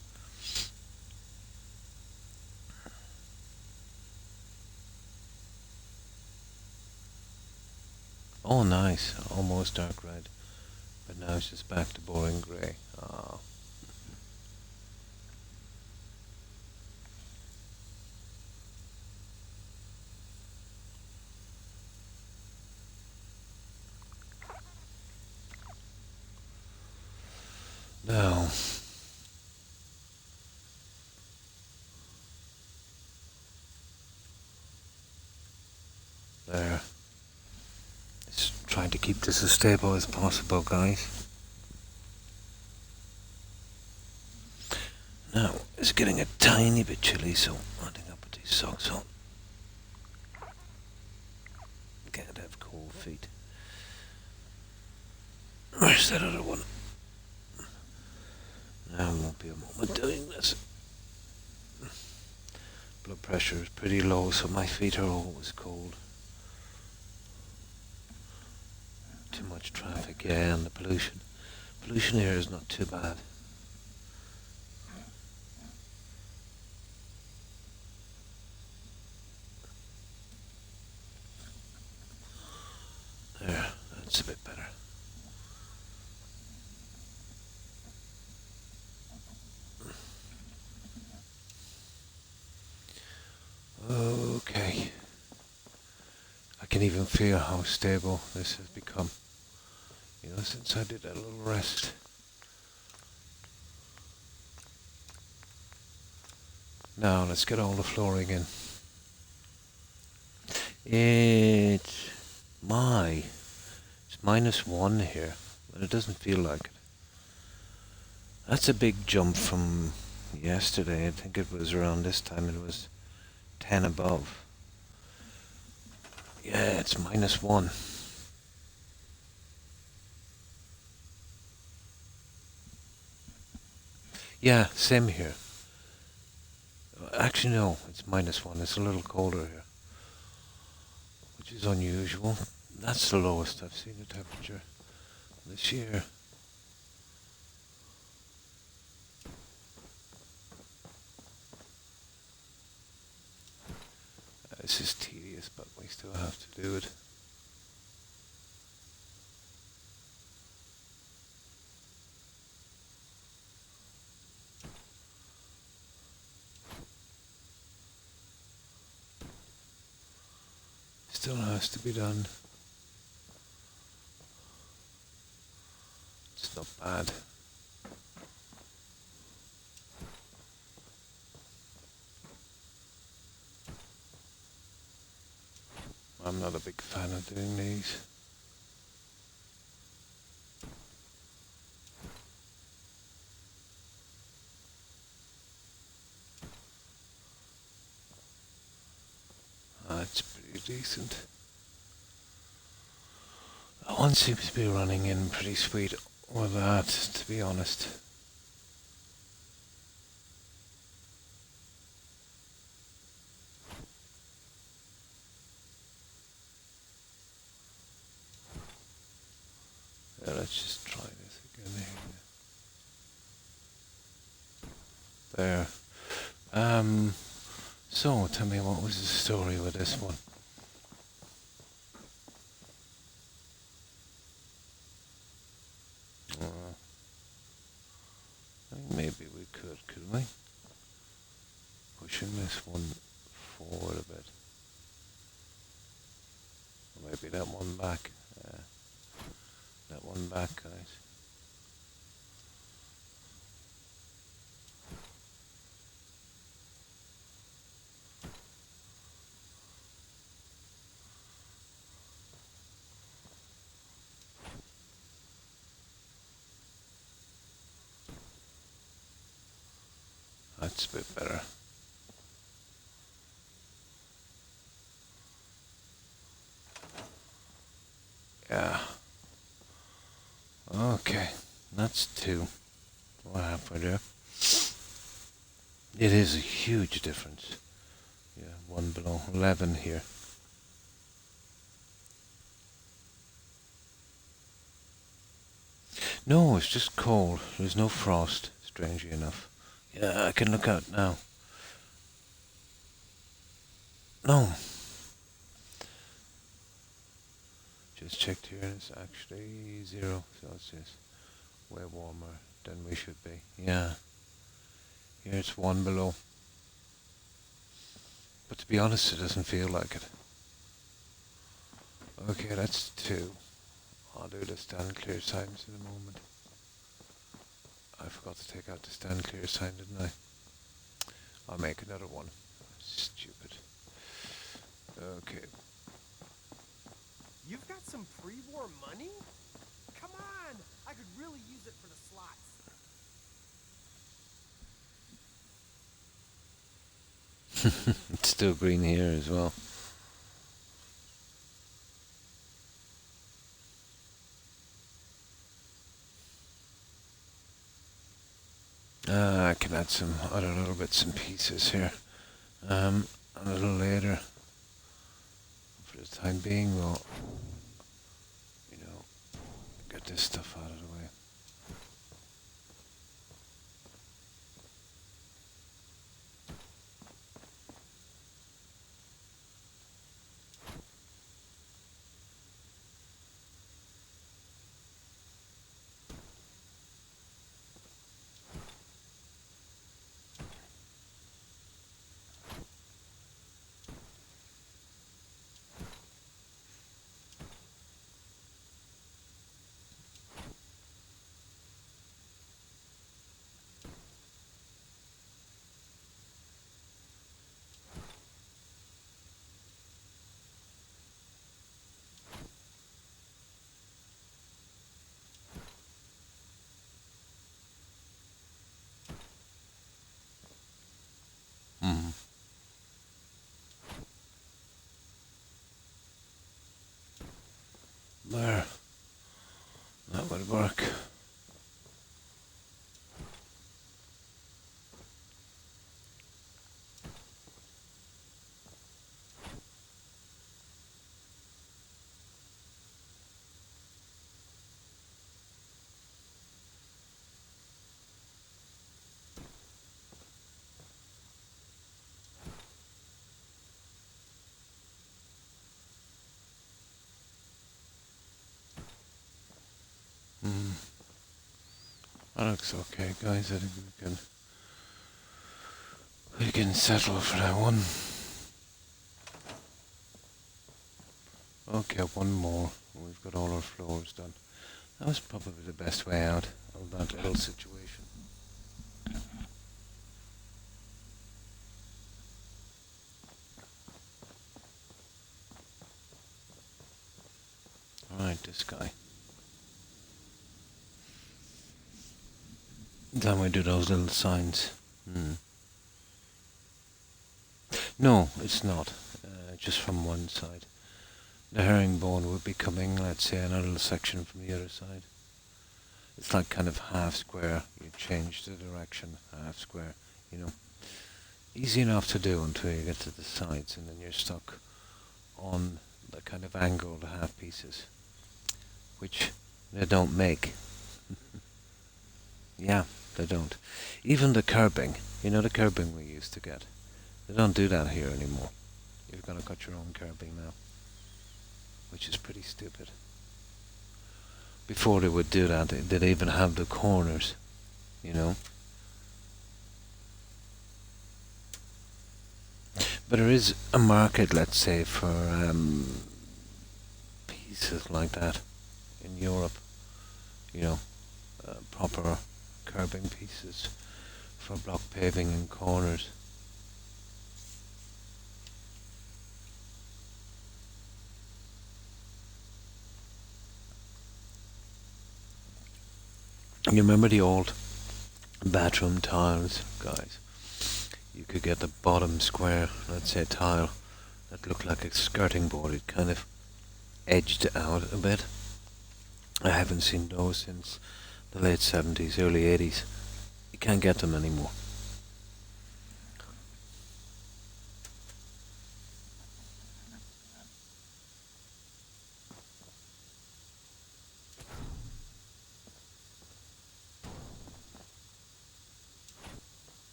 Oh, nice. Almost dark red. But now it's just back to boring grey. Oh. Now, there. Just trying to keep this as stable as possible, guys. Now, it's getting a tiny bit chilly, so I think I'll put these socks on. Can't have cold feet. There's that other one. Now won't be a moment doing this. Blood pressure is pretty low, so my feet are always cold. Too much traffic, yeah, and the pollution. Pollution here is not too bad. There, that's a bit better. Okay. I can even feel how stable this has become. You know, since I did that little rest. Now, let's get all the flooring in. It's -1 here, but it doesn't feel like it. That's a big jump from yesterday. I think it was around this time it was 10 above. Yeah, it's -1. Yeah, same here. Actually, no, it's -1. It's a little colder here, which is unusual. That's the lowest I've seen the temperature this year. This is tedious, but we still have to do it. Still has to be done. It's not bad. I'm not a big fan of doing these. That's pretty decent. That one seems to be running in pretty sweet with that, to be honest. Yeah, let's just try this again here. There. So, tell me, what was the story with this one? I think maybe we couldn't we? Pushing this one forward a bit. Or maybe that one back. That one back, guys. That's a bit better. Yeah. Okay, that's 2. We're halfway there. It is a huge difference. Yeah, 1 below 11 here. No, it's just cold. There's no frost, strangely enough. Yeah, I can look out now. No. Just checked here and it's actually 0 Celsius. Way warmer than we should be. Yeah. Here it's 1 below. But to be honest, it doesn't feel like it. Okay, that's 2. I'll do the stand clear signs in a moment. I forgot to take out the stand clear sign, didn't I? I'll make another one. Stupid. Okay. You've got some pre-war money? Come on! I could really use it for the slots. It's still green here as well. I can add some other little bits and pieces here. A little later. For the time being, we'll, you know, get this stuff out of the way. Mm. There. That would work. Mm. That looks okay, guys. I think we can settle for that one. Okay, one more. We've got all our floors done. That was probably the best way out of that little situation. Alright, this guy. Then we do those little signs. No, it's not. Just from one side. The herringbone would be coming, let's say, another little section from the other side. It's like kind of half square. You change the direction, half square, you know. Easy enough to do until you get to the sides, and then you're stuck on the kind of angled half pieces, which they don't make. Yeah, they don't. Even the curbing, the curbing we used to get, they don't do that here anymore. You've got to cut your own curbing now, which is pretty stupid. Before they would do that, they'd even have the corners, you know. But there is a market, let's say, for pieces like that in Europe, proper curbing pieces for block paving and corners. You remember the old bathroom tiles, guys? You could get the bottom square, let's say tile, that looked like a skirting board. It kind of edged out a bit. I haven't seen those since the late 70s, early 80s. You can't get them anymore.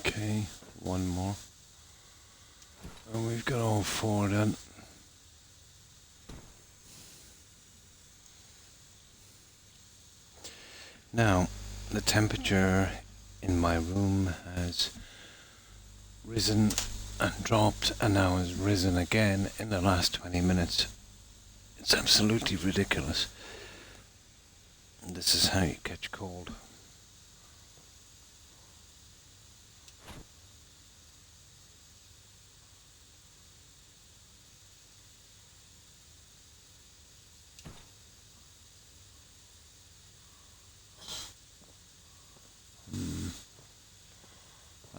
Okay, one more. And we've got all four then. Now, the temperature in my room has risen and dropped and now has risen again in the last 20 minutes. It's absolutely ridiculous. And this is how you catch cold.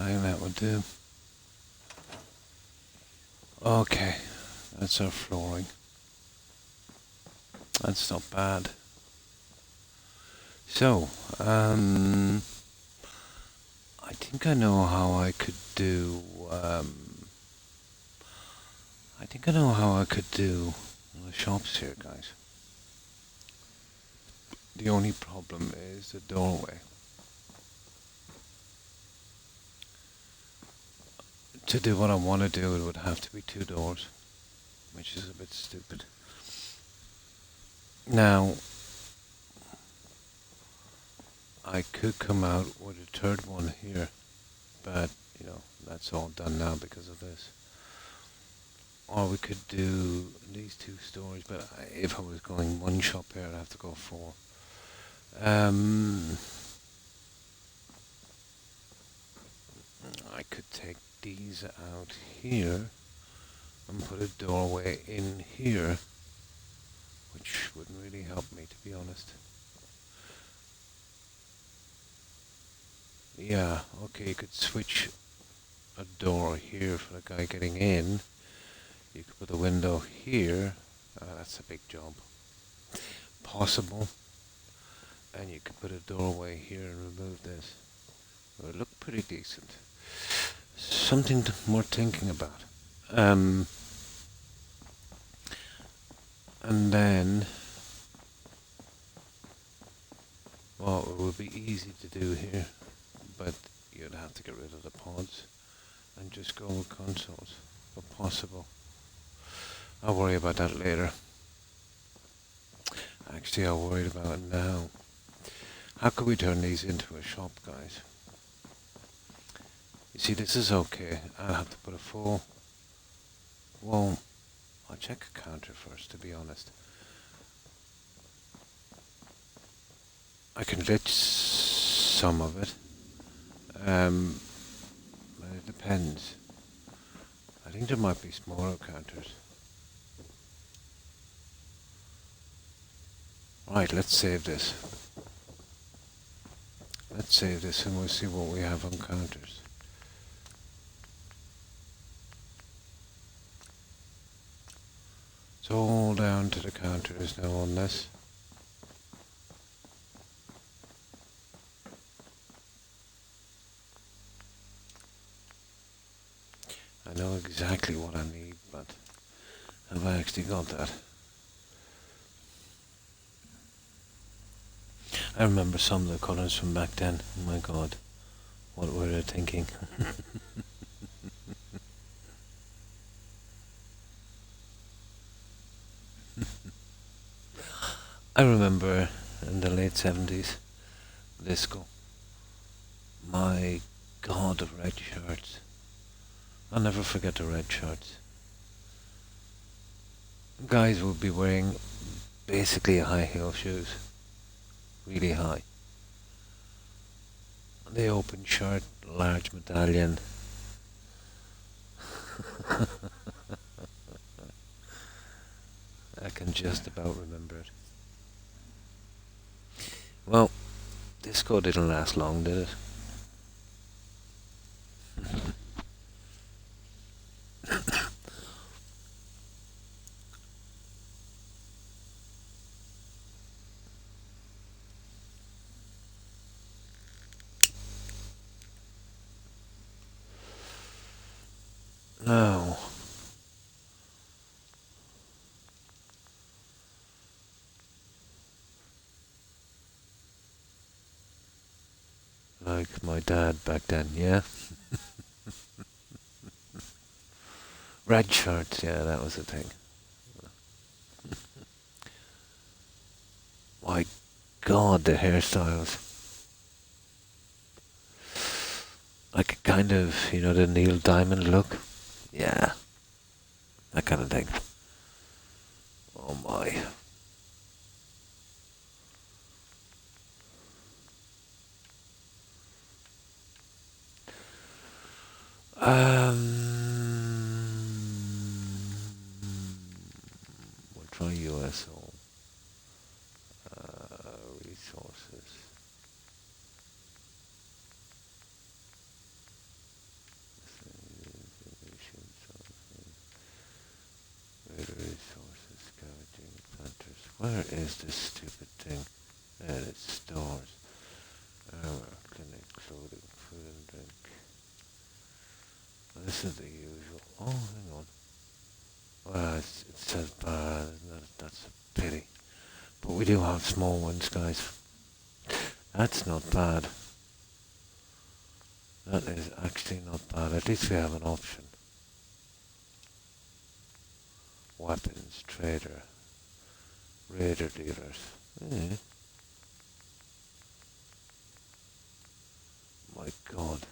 I think that would do. Okay, that's our flooring. That's not bad. So, I think I know how I could do, I think I know how I could do the shops here, guys. The only problem is the doorway. To do what I want to do, it would have to be 2 doors, which is a bit stupid. Now, I could come out with a third one here, but, you know, that's all done now because of this. Or we could do these 2 stores, but if I was going one shop here, I'd have to go 4. I could take these out here and put a doorway in here, which wouldn't really help me, to be honest. Yeah, okay, you could switch a door here for the guy getting in. You could put a window here. That's a big job. Possible. And you could put a doorway here and remove this. It would look pretty decent. Something more thinking about. And then, well, it would be easy to do here, but you'd have to get rid of the pods and just go with consoles, but possible. I'll worry about that later. Actually, I'll worry about it now. How could we turn these into a shop, guys? You see, this is okay. I'll have to put a full... Well, I'll check a counter first, to be honest. I can glitch some of it. But it depends. I think there might be smaller counters. Right, let's save this. Let's save this and we'll see what we have on counters. It's all down to the counters now on this. I know exactly what I need, but have I actually got that? I remember some of the colours from back then. Oh my god, what were they thinking? I remember in the late 70s, disco. My god, the red shirts. I'll never forget the red shirts. Guys would be wearing basically high heel shoes. Really high. The open shirt, large medallion. I can just about remember it. Well, disco didn't last long, did it? No. like my dad back then, yeah? Red shirts, yeah, that was the thing. My God, the hairstyles. Like a kind of, the Neil Diamond look. Yeah, that kind of thing. Oh my. We'll try USO. Resources. Resources, scavenging, planters. Where is this stupid thing? There it stores. Armor, clinic, clothing, food and drink. Well, this is the usual. Oh, hang on. Well, it says bar. That's a pity. But we do have small ones, guys. That's not bad. That is actually not bad. At least we have an option. Weapons, trader, raider dealers. My God.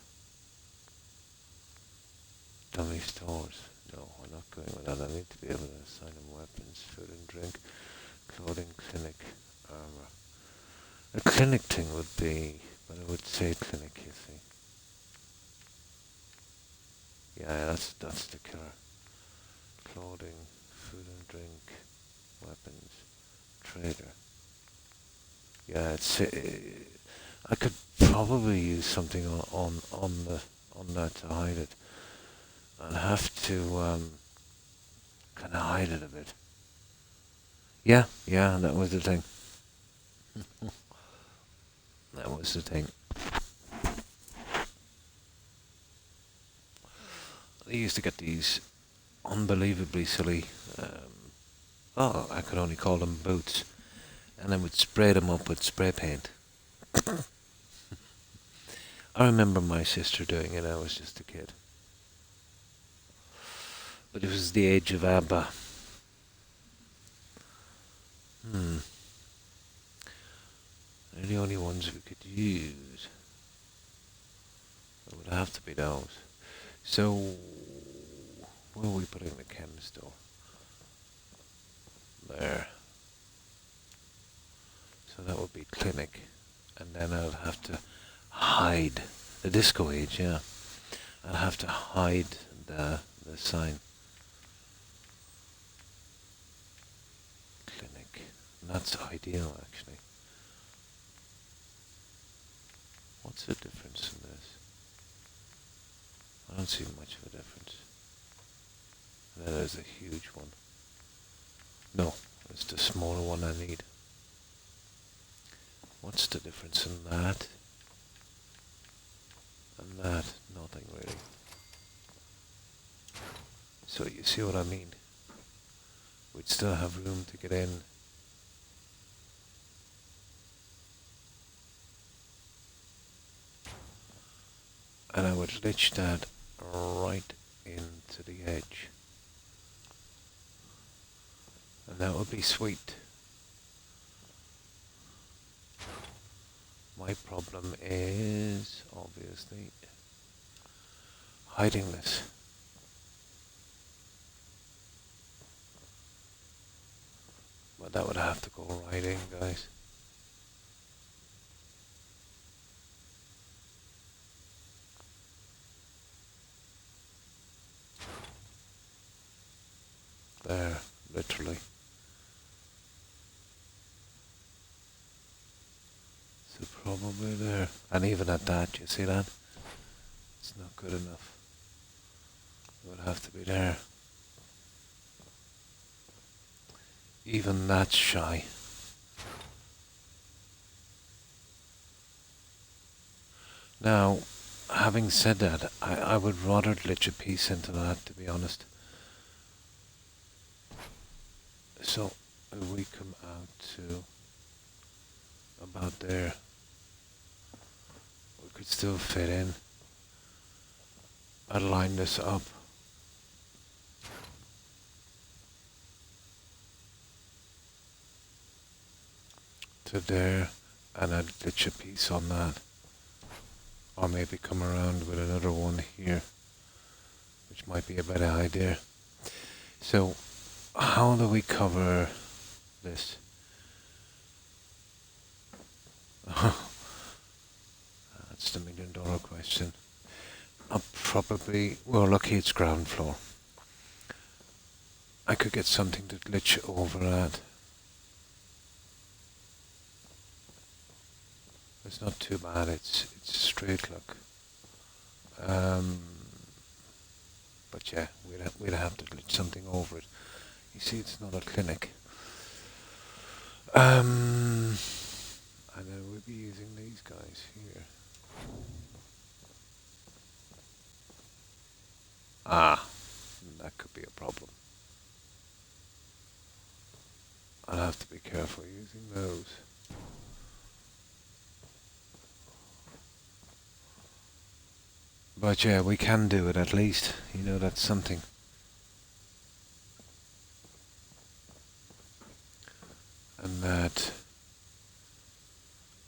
Dummy stores. No, we're not going with that. I need to be able to assign them weapons, food and drink, clothing, clinic, armor. A clinic thing would be, but I would say clinic, you see. Yeah, that's the killer. Clothing, food and drink, weapons, trader. Yeah, I could probably use something on that to hide it. I'd have to kind of hide it a bit. Yeah, that was the thing. That was the thing. I used to get these unbelievably silly, I could only call them boots, and I would spray them up with spray paint. I remember my sister doing it. I was just a kid. But it was the age of ABBA. They're the only ones we could use. It would have to be those. So, where are we putting the chem store? There. So that would be clinic. And then I'd have to hide the disco age, yeah. I'd have to hide the sign. Clinic. And that's ideal, actually. What's the difference in this? I don't see much of a difference. And then there's a huge one. No, it's the smaller one I need. What's the difference in that? And that? Nothing really. So you see what I mean? We'd still have room to get in. And I would lich that right into the edge. And that would be sweet. My problem is, obviously, hiding this. But that would have to go right in, guys. There, literally. So probably there. And even at that, you see that? It's not good enough. It would have to be there. Even that's shy. Now, having said that, I would rather lich a piece into that, to be honest. So, if we come out to about there, we could still fit in. I'd line this up. To there, and I'd ditch a piece on that. Or maybe come around with another one here, which might be a better idea. So, how do we cover this? That's the $1,000,000 question. I'll probably, well, lucky it's ground floor. I could get something to glitch over at. It's not too bad, it's a straight look. But yeah, we'd have to glitch something over it. You see, it's not a clinic. And then we'll be using these guys here. Ah, that could be a problem. I'll have to be careful using those. But yeah, we can do it at least. You know, that's something. And that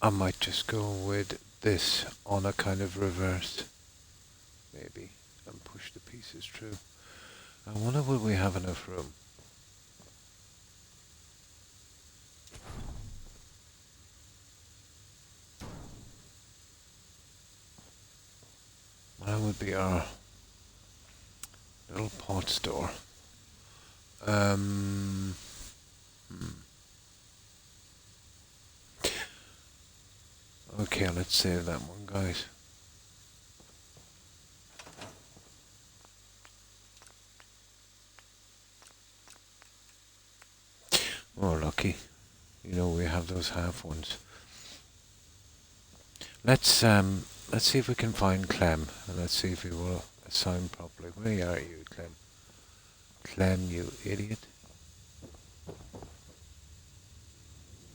I might just go with this on a kind of reverse, maybe, and push the pieces through. I wonder will we have enough room? That would be our little pot store. Okay, let's save that one, guys. Oh, lucky. You know, we have those half ones. Let's see if we can find Clem, and let's see if he will assign properly. Where are you, Clem? Clem, you idiot.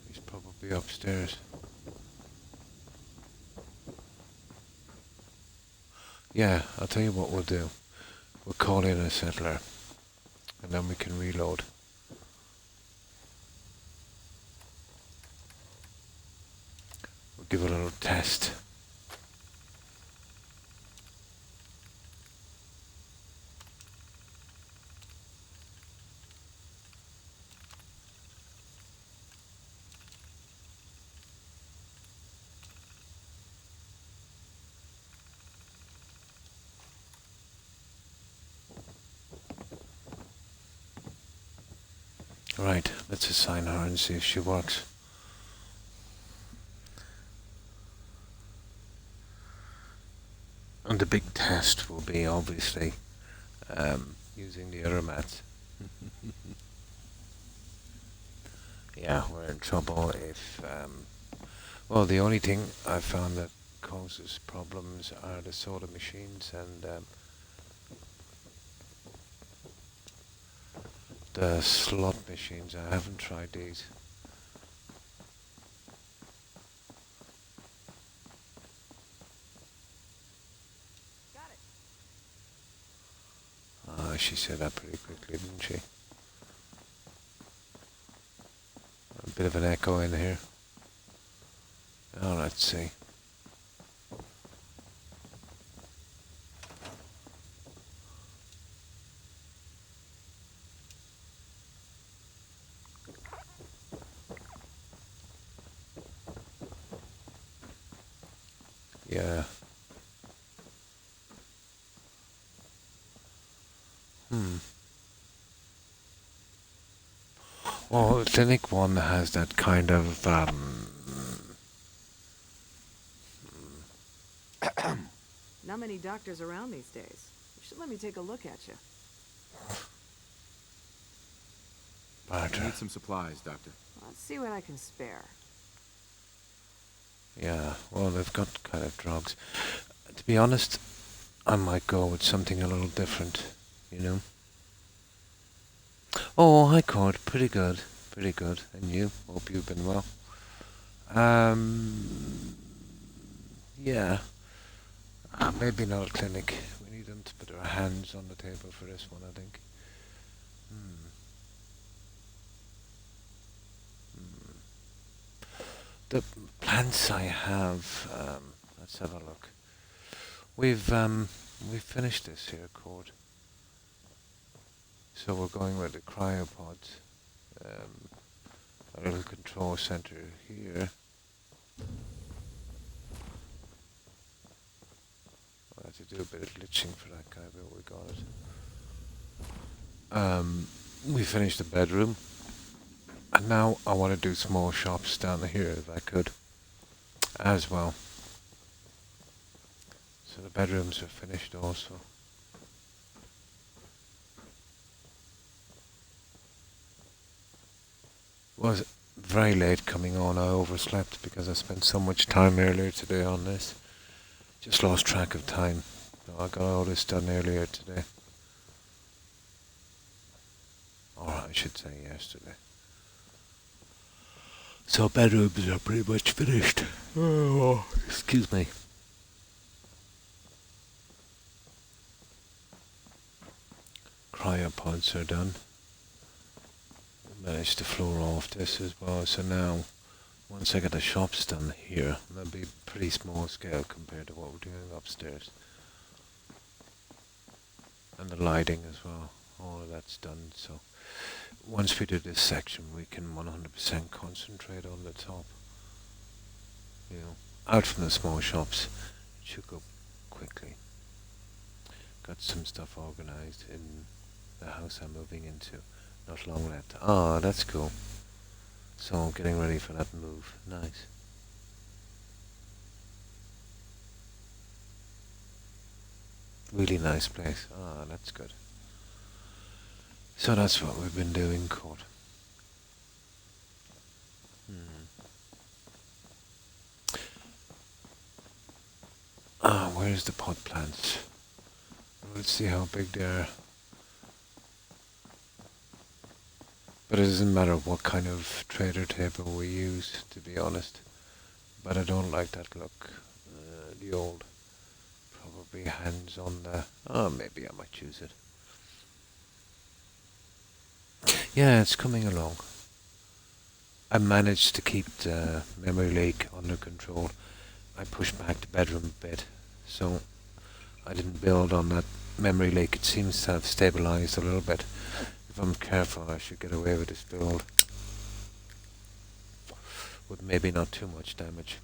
He's probably upstairs. Yeah, I'll tell you what we'll do. We'll call in a settler, and then we can reload. We'll give it a little test. Right, let's assign her and see if she works. And the big test will be obviously using the other mats. Yeah, we're in trouble if... well, the only thing I found that causes problems are the soda machines and the slot machines. I haven't tried these. Got it. She said that pretty quickly, didn't she? A bit of an echo in here. Oh, let's see. Yeah. Well, Clinic 1 has that kind of Not many doctors around these days. You should let me take a look at you. I barter. need some supplies, Doctor. Let's see what I can spare. Yeah, well, they've got kind of drugs. To be honest, I might go with something a little different, you know? Oh, hi, Cord. Pretty good. Pretty good. And you? Hope you've been well. Yeah. Maybe not a clinic. We need them to put their hands on the table for this one, I think. Hmm. Hmm. The plants I have, let's have a look. We've finished this here chord. So we're going with the cryopods. A little control center here. I had to do a bit of glitching for that guy, but we got it. We finished the bedroom. And now I want to do small shops down here if I could as well. So the bedrooms are finished also. Was very late coming on. I overslept because I spent so much time earlier today on this. Just lost track of time. So I got all this done earlier today. Or I should say yesterday. So bedrooms are pretty much finished. Oh, excuse me. Cryopods are done. Managed to floor off this as well. So now, once I get the shops done here, that'll be pretty small scale compared to what we're doing upstairs. And the lighting as well. All of that's done. So once we do this section, we can 100% concentrate on the top. You know, out from the small shops, it should go quickly. Got some stuff organized in the house I'm moving into. Not long left. Ah, that's cool. So getting ready for that move. Nice. Really nice place. Ah, that's good. So that's what we've been doing, Court. Ah, where's the pot plants? Let's see how big they are. But it doesn't matter what kind of trader table we use, to be honest. But I don't like that look. The old, probably hands on the... Oh, maybe I might choose it. Yeah, it's coming along. I managed to keep the memory leak under control. I pushed back the bedroom a bit, so I didn't build on that memory leak. It seems to have stabilized a little bit. If I'm careful, I should get away with this build. With maybe not too much damage.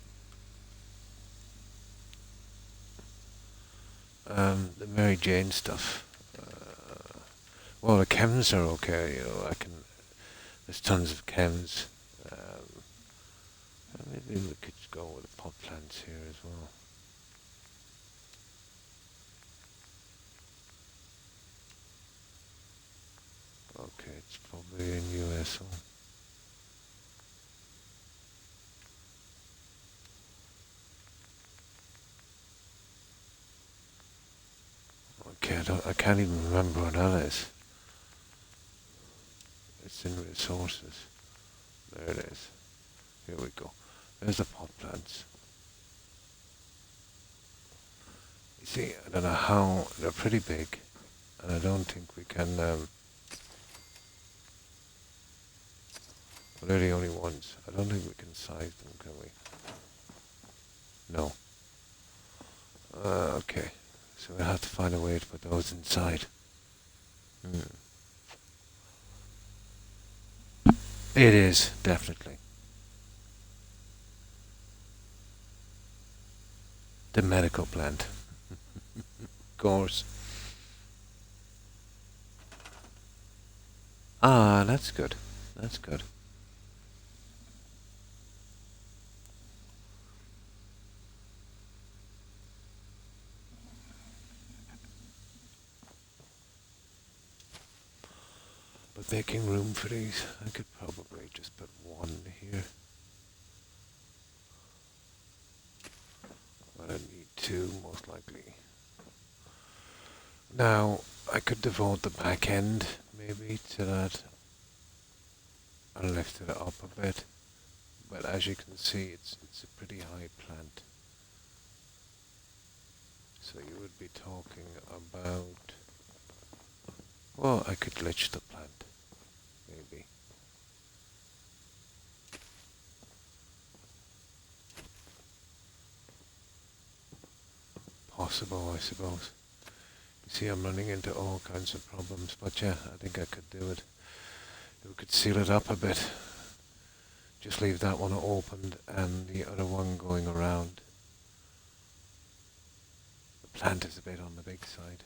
The Mary Jane stuff. Well, the chems are okay, you know, there's tons of chems. Maybe we could go with the pot plants here as well. Okay, it's probably in USO. Okay, I can't even remember what that is. It's in resources. There it is. Here we go. There's the pot plants. You see, I don't know how, they're pretty big, and I don't think we can, well, they're the only ones. I don't think we can size them, can we? No. Okay, so we'll have to find a way to put those inside. It is, definitely. The medical plant. Of course. Ah, that's good. That's good. But making room for these, I could probably just put one here. But I need two, most likely. Now, I could devote the back end, maybe, to that. And lift it up a bit. But as you can see, it's a pretty high plant. So you would be talking about... Well, I could glitch the plant, maybe. Possible, I suppose. You see, I'm running into all kinds of problems, but yeah, I think I could do it. We could seal it up a bit. Just leave that one opened and the other one going around. The plant is a bit on the big side.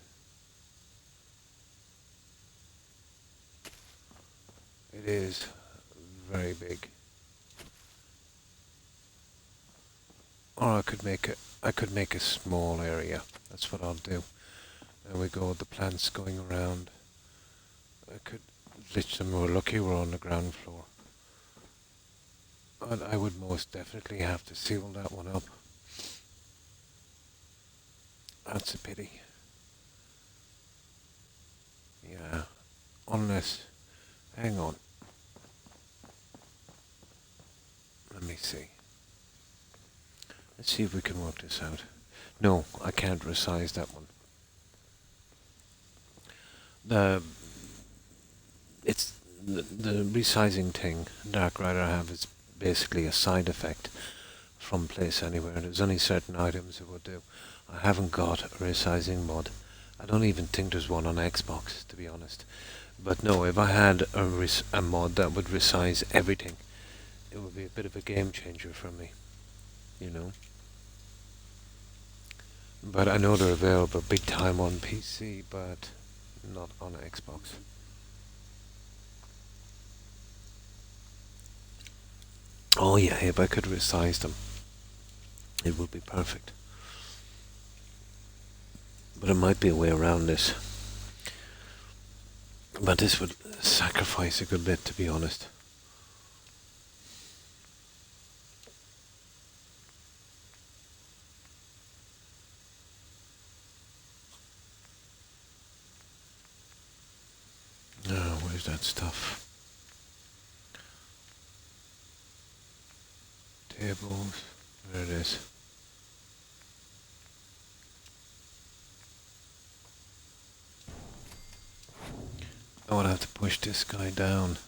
It is very big. Or I could make a small area. That's what I'll do. There we go, the plants going around. I could glitch them. We're lucky we're on the ground floor. But I would most definitely have to seal that one up. That's a pity. Yeah. Unless... Hang on. Let me see. Let's see if we can work this out. No, I can't resize that one. The resizing thing Dark Rider have is basically a side effect from Place Anywhere. There's only certain items it will do. I haven't got a resizing mod. I don't even think there's one on Xbox, to be honest. But no, if I had a mod that would resize everything, it would be a bit of a game changer for me, you know. But I know they're available big time on PC, but not on Xbox. Oh yeah, if I could resize them, it would be perfect. But there might be a way around this. But this would sacrifice a good bit, to be honest. Oh, where's that stuff? Tables. There it is. I would have to push this guy down.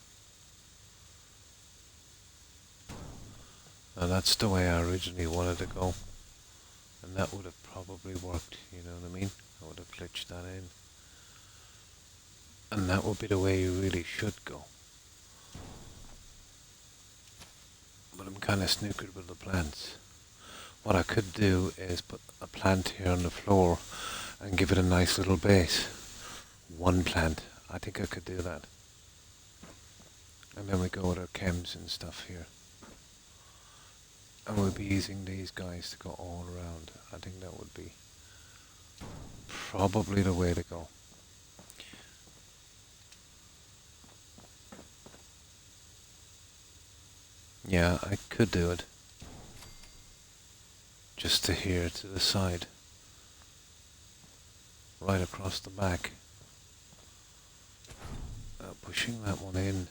Now that's the way I originally wanted to go. And that would have probably worked, you know what I mean? I would have glitched that in. And that would be the way you really should go. But I'm kind of snookered with the plants. What I could do is put a plant here on the floor and give it a nice little base. One plant. I think I could do that. And then we go with our chems and stuff here. And we'll be using these guys to go all around. I think that would be probably the way to go. Yeah, I could do it. Just to here, to the side. Right across the back. Pushing that one in.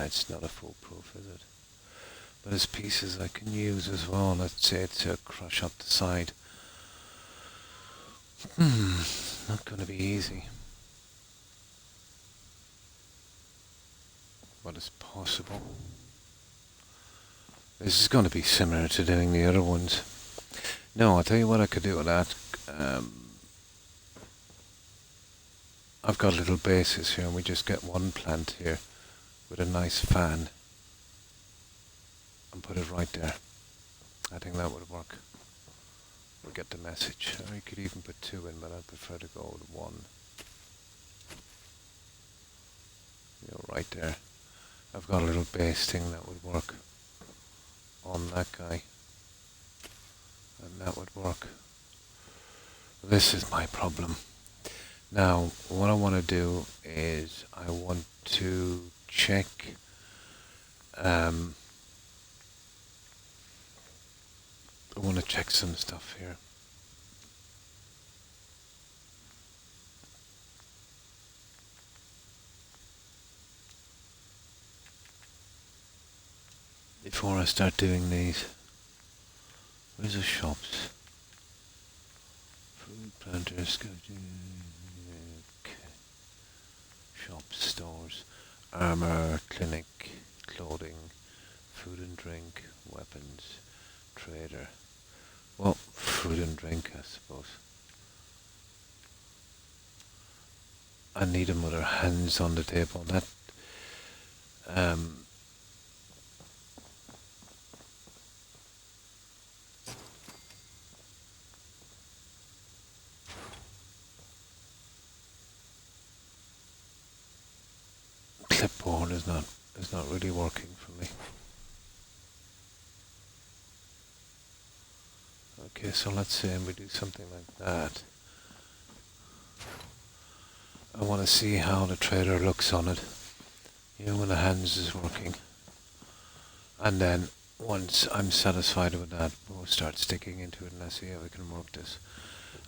It's not a foolproof, is it? But there's pieces I can use as well, let's say, to crush up the side. Not going to be easy. But it's possible. This is going to be similar to doing the other ones. No, I'll tell you what I could do with that. I've got little bases here and we just get one plant here with a nice fan and put it right there. I think that would work. We'll get the message. Or you could even put two in, but I'd prefer to go with one. You know, right there. I've got a little base thing that would work on that guy. And that would work. This is my problem. Now, what I want to do is I want to check I want to check some stuff here. If before I start doing these. Where's the shops? Food planters, okay. Shops, stores, armor, clinic, clothing, food and drink, weapons, trader. Well, food and drink, I suppose. I need them with their hands on the table. That clipboard is not really working for me. Okay, so let's say we do something like that. I want to see how the trader looks on it. You know, when the hands is working. And then once I'm satisfied with that, we'll start sticking into it and let's see how we can work this.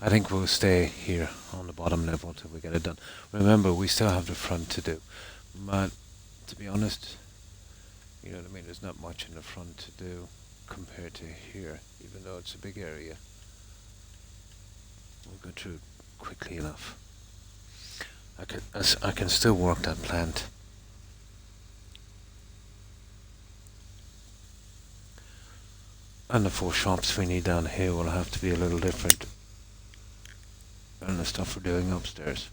I think we'll stay here on the bottom level till we get it done. Remember, we still have the front to do. But to be honest, you know what I mean, there's not much in the front to do compared to here, even though it's a big area. We'll go through it quickly enough. I can still work that plant. And the 4 shops we need down here will have to be a little different than the stuff we're doing upstairs.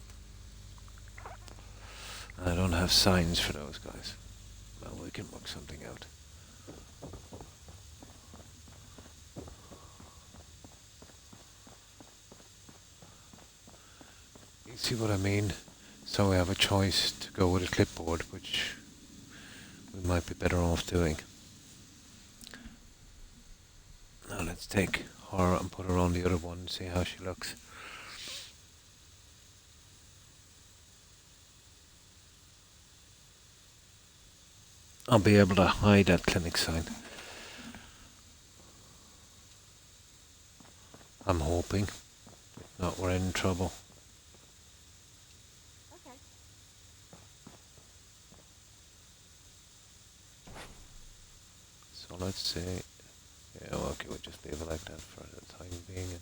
And I don't have signs for those guys. Well, we can work something out. You see what I mean? So we have a choice to go with a clipboard, which we might be better off doing. Now let's take her and put her on the other one and see how she looks. I'll be able to hide that clinic sign. I'm hoping. If not, we're in trouble. Okay. So let's say, yeah, well, okay, we'll just leave it like that for the time being. And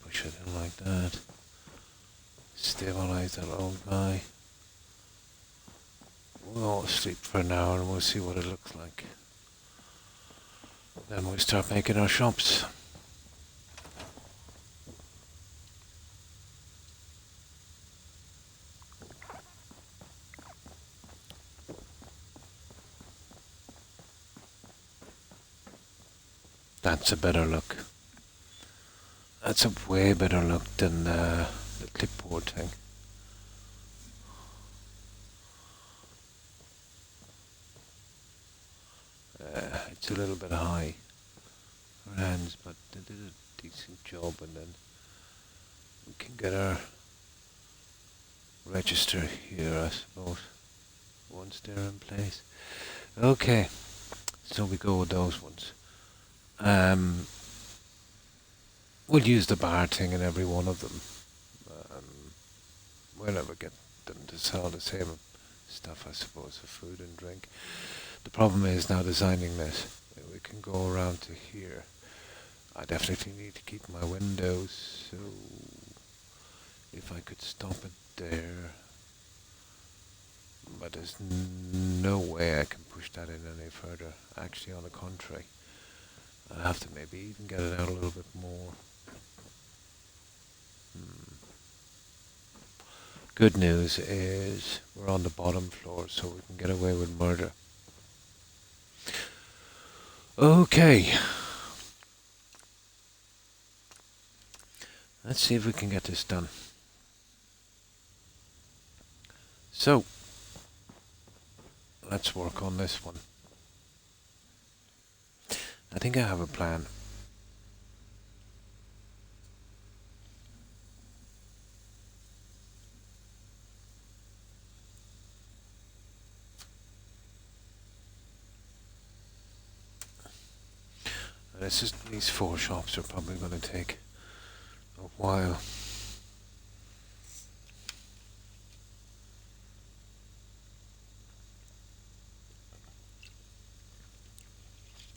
push it in like that. Stabilize that old guy. We'll all sleep for an hour and we'll see what it looks like. Then we'll start making our shops. That's a better look. That's a way better look than the clipboard thing. It's a little bit high for hands, but they did a decent job, and then we can get our register here, I suppose, once they're in place. Okay, so we go with those ones. We'll use the bar thing in every one of them. We'll never get them to sell the same stuff, I suppose, for food and drink. The problem is now designing this. We can go around to here. I definitely need to keep my windows, so if I could stop it there. But there's no way I can push that in any further. Actually, on the contrary, I have to maybe even get it out a little bit more. Good news is we're on the bottom floor, so we can get away with murder. Okay. Let's see if we can get this done. So, let's work on this one. I think I have a plan. These 4 shops are probably going to take a while.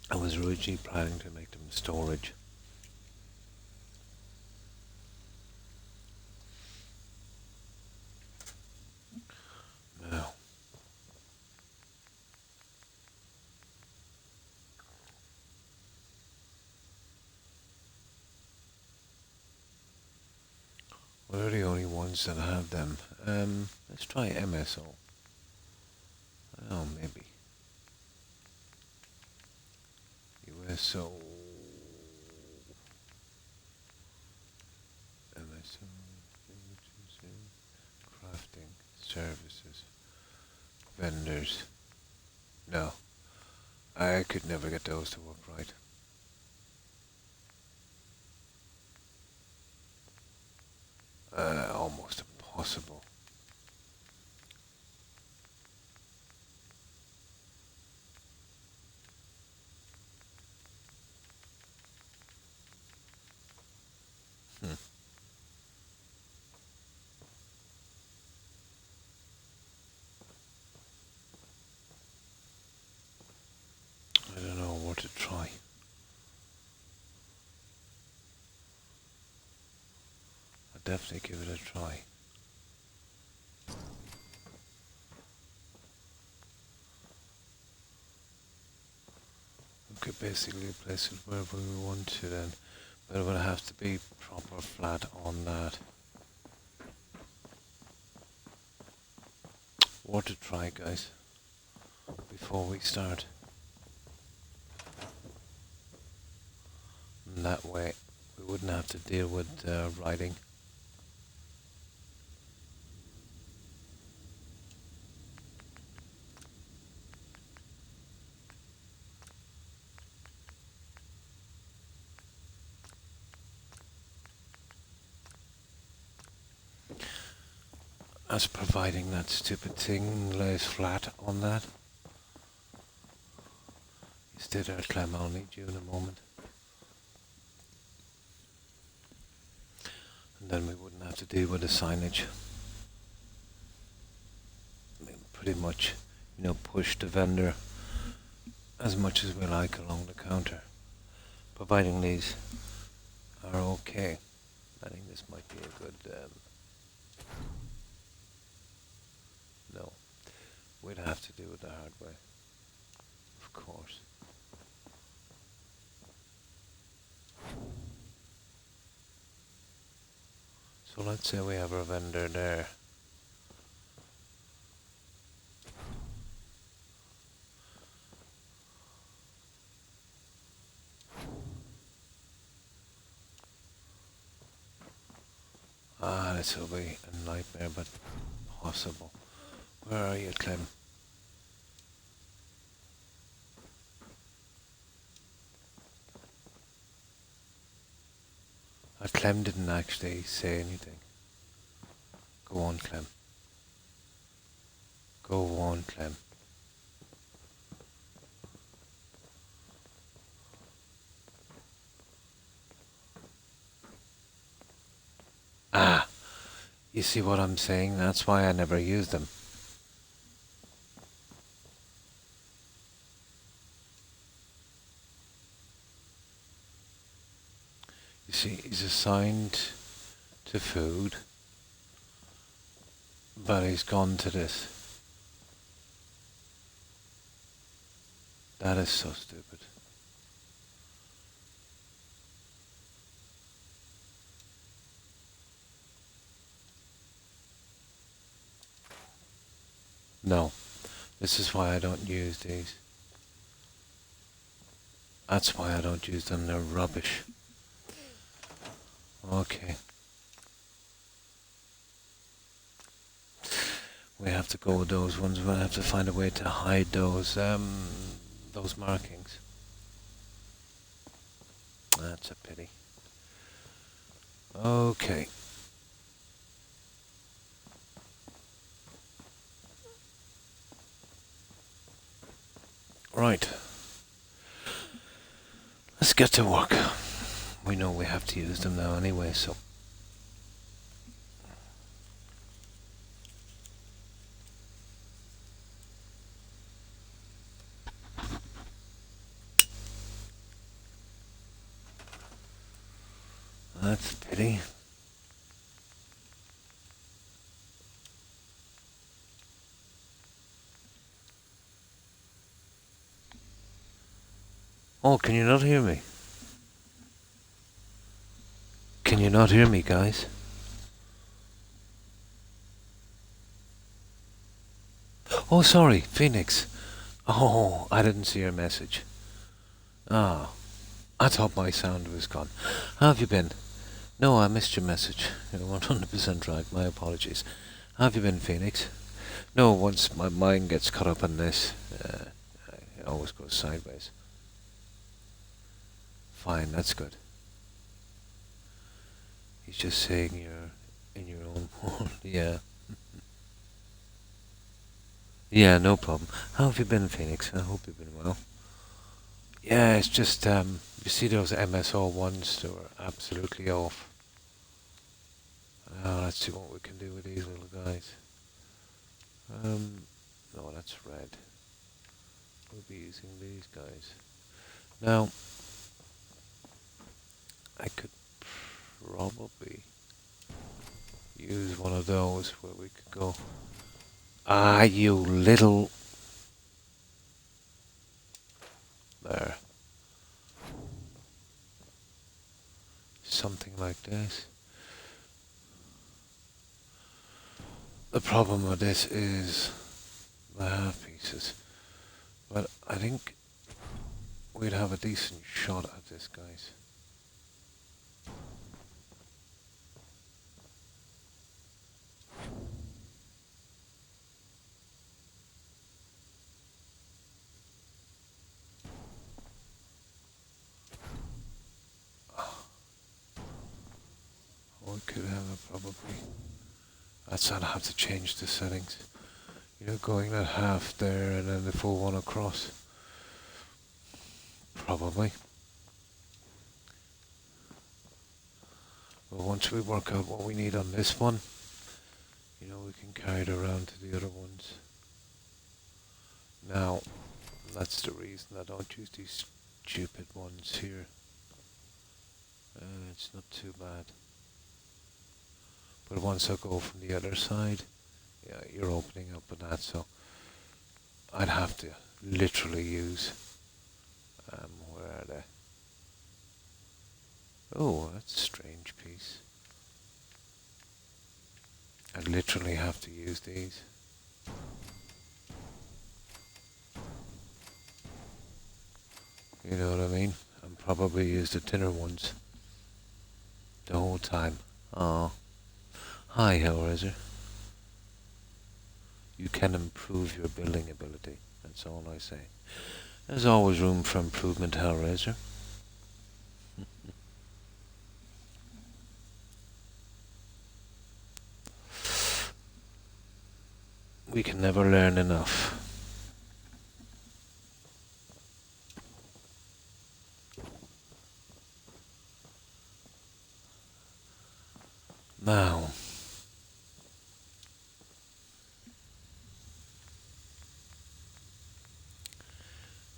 I was originally planning to make them storage. Now, we're the only ones that have them. Let's try MSO. Oh, maybe. USO. MSO. Crafting. Services. Vendors. No. I could never get those to work right. Almost impossible. Hmm. I don't know what to try. I'll definitely give it a try. We could basically place it wherever we want to then, but it would have to be proper flat on that. What to try, guys, before we start. And that way we wouldn't have to deal with writing. As providing that stupid thing lays flat on that. You stay there, Clem, I'll need you in a moment. And then we wouldn't have to deal with the signage. Pretty much, push the vendor as much as we like along the counter, providing these are okay. I think this might be a good, no, we'd have to do it the hard way, of course. So let's say we have our vendor there. This will be a nightmare, but possible. Where are you, Clem? Clem didn't actually say anything. Go on, Clem. Go on, Clem. Ah, you see what I'm saying? That's why I never use them. You see, he's assigned to food, but he's gone to this. That is so stupid. No, this is why I don't use these. That's why I don't use them, they're rubbish. Okay. We have to go with those ones. We'll have to find a way to hide those markings. That's a pity. Okay. Right. Let's get to work. We know we have to use them now anyway, so. that's a pity. Oh, can you not hear me? Can you not hear me, guys? Oh, sorry, Phoenix. Oh, I didn't see your message. Ah, I thought my sound was gone. How have you been? No, I missed your message. You're 100% right. My apologies. How have you been, Phoenix? No, once my mind gets caught up in this, it always goes sideways. Fine, that's good. He's just saying you're in your own world. Yeah. Yeah, no problem. How have you been, Phoenix? I hope you've been well. Yeah, it's just, you see those MSO ones, they were absolutely off. Let's see what we can do with these little guys. No, that's red. We'll be using these guys. Now, I could probably use one of those where we could go. Ah, you little... There. Something like this. The problem with this is the half pieces. But I think we'd have a decent shot at this, guys. We could have a probably... That's I'd have to change the settings. You know, going that half there and then the full one across. Probably. But once we work out what we need on this one, you know, we can carry it around to the other ones. Now, that's the reason I don't use these stupid ones here. It's not too bad. But once I go from the other side, yeah, you're opening up with that, so I'd have to literally use, where are they? Oh, that's a strange piece. I'd literally have to use these. You know what I mean? And probably use the thinner ones the whole time. Oh. Hi, Hellraiser. You can improve your building ability. That's all I say. There's always room for improvement, Hellraiser. We can never learn enough. Now,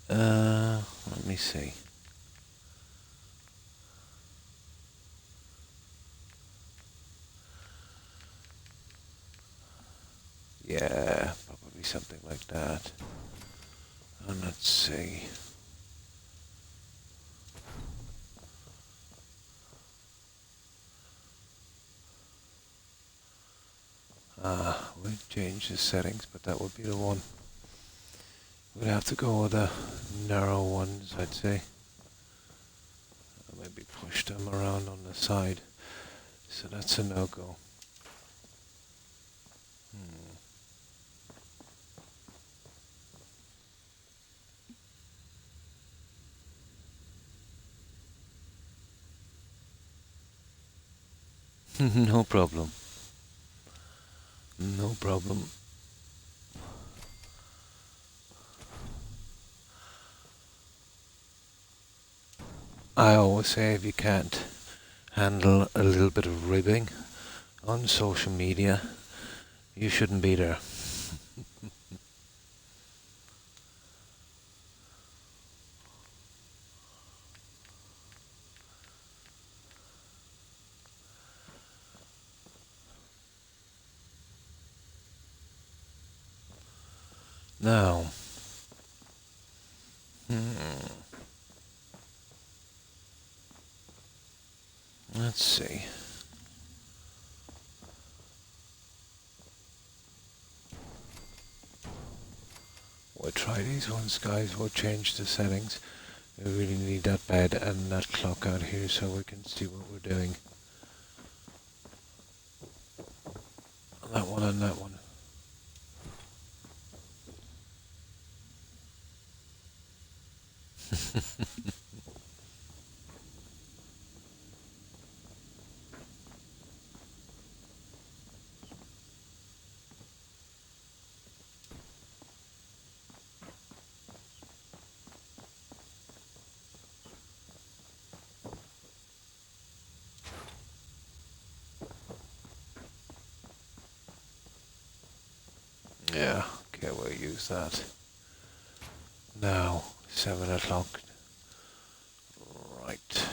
let me see. Yeah, probably something like that. And let's see. We'll change the settings, but that would be the one. We'd have to go with the narrow ones, I'd say. Maybe push them around on the side. So that's a no-go. No problem. No problem. I always say if you can't handle a little bit of ribbing on social media, you shouldn't be there. Now, let's see. We'll try these ones, guys. We'll change the settings. We really need that bed and that clock out here so we can see what we're doing. That one and that one. Yeah, okay, we'll use that. Now, 7 o'clock. Right.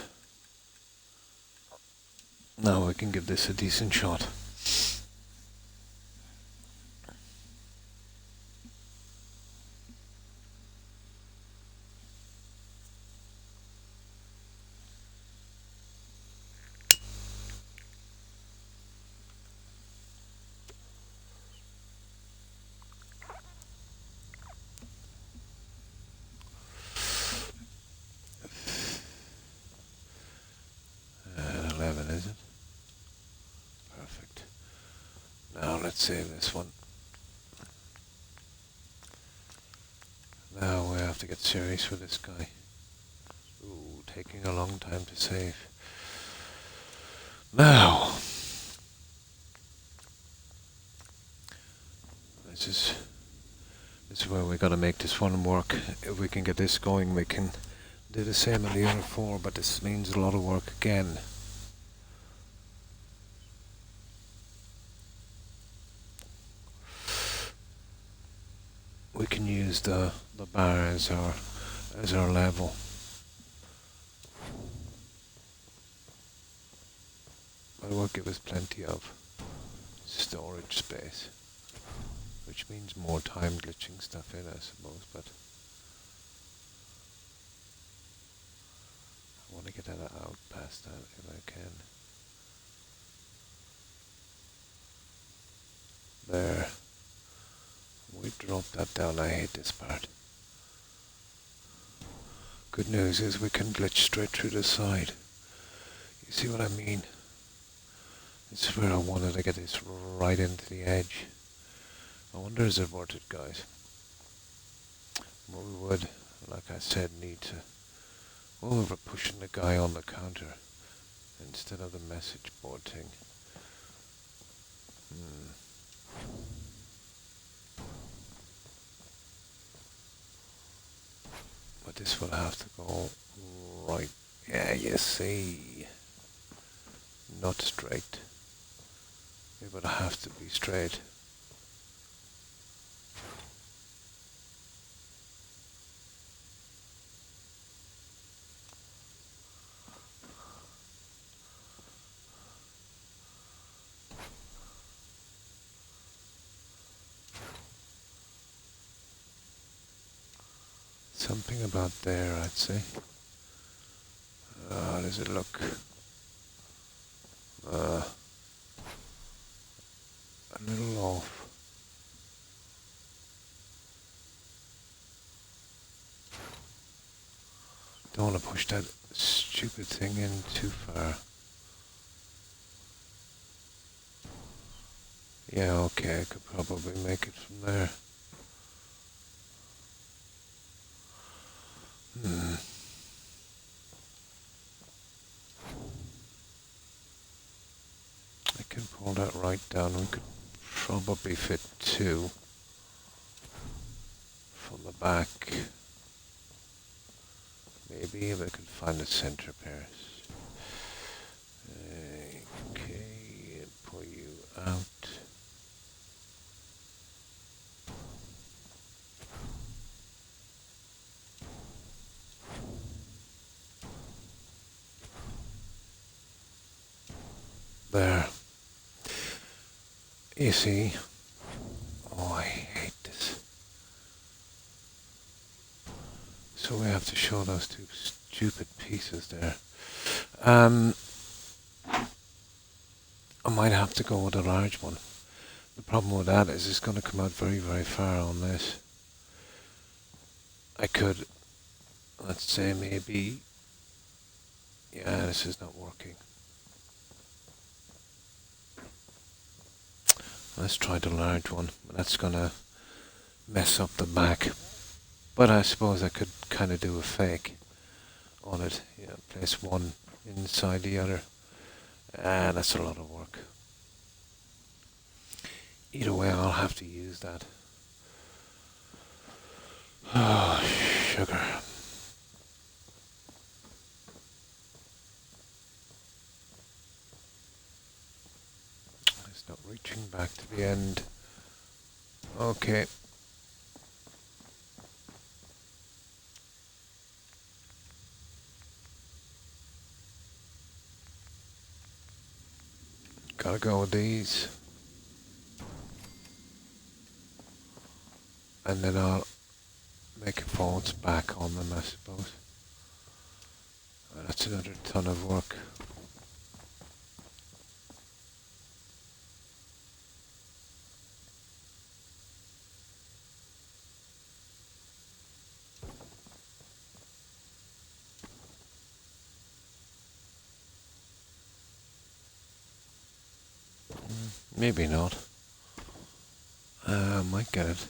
Now we can give this a decent shot. And 11, is it? Perfect. Now let's save this one. Now we have to get serious with this guy. Ooh, taking a long time to save. Now, this is where we gotta make this one work. If we can get this going, we can do the same on the other 4, but this means a lot of work again. We can use the bar as our level. But it will give us plenty of storage space, which means more time glitching stuff in, I suppose, but I want to get that out past that if I can. There. We drop that down. I hate this part. Good news is we can glitch straight through the side. You see what I mean? This is where I wanted to get this right into the edge. I wonder is it worth it, guys? Well, we would, like I said, need to... Well, we're pushing the guy on the counter instead of the message board thing. But this will have to go right. Yeah, you see. Not straight. It would have to be straight. Something about there, I'd say. How does it look? A little off. Don't want to push that stupid thing in too far. Yeah, okay, I could probably make it from there. I can pull that right down. We could probably fit 2 from the back. Maybe if I could find a center pairs. Okay, pull you out. There. You see? Oh, I hate this. have to show those two stupid pieces there. I might have to go with a large one. The problem with that is it's going to come out very, very far on this. I could, let's say maybe, yeah, this is not working. Let's try the large one. That's going to mess up the back. But I suppose I could kind of do a fake on it. Yeah, place one inside the other. That's a lot of work. Either way, I'll have to use that. Oh, sugar. It's not reaching back to the end. Okay. Gotta go with these. And then I'll make folds back on them, I suppose. That's another ton of work. Maybe not. I might get it.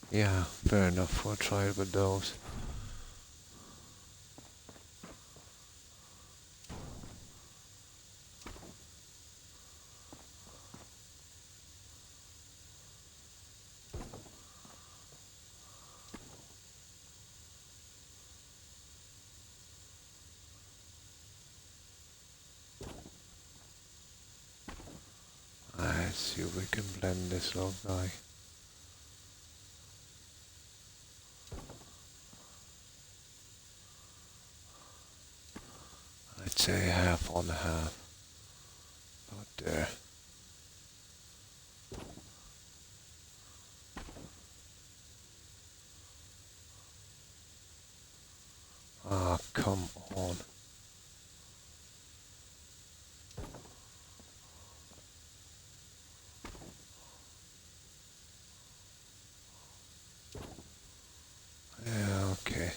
Yeah, fair enough. We'll try it with those. Let's see if we can blend this little guy. I'd say half on half. About there. Ah, come on. Yeah, okay.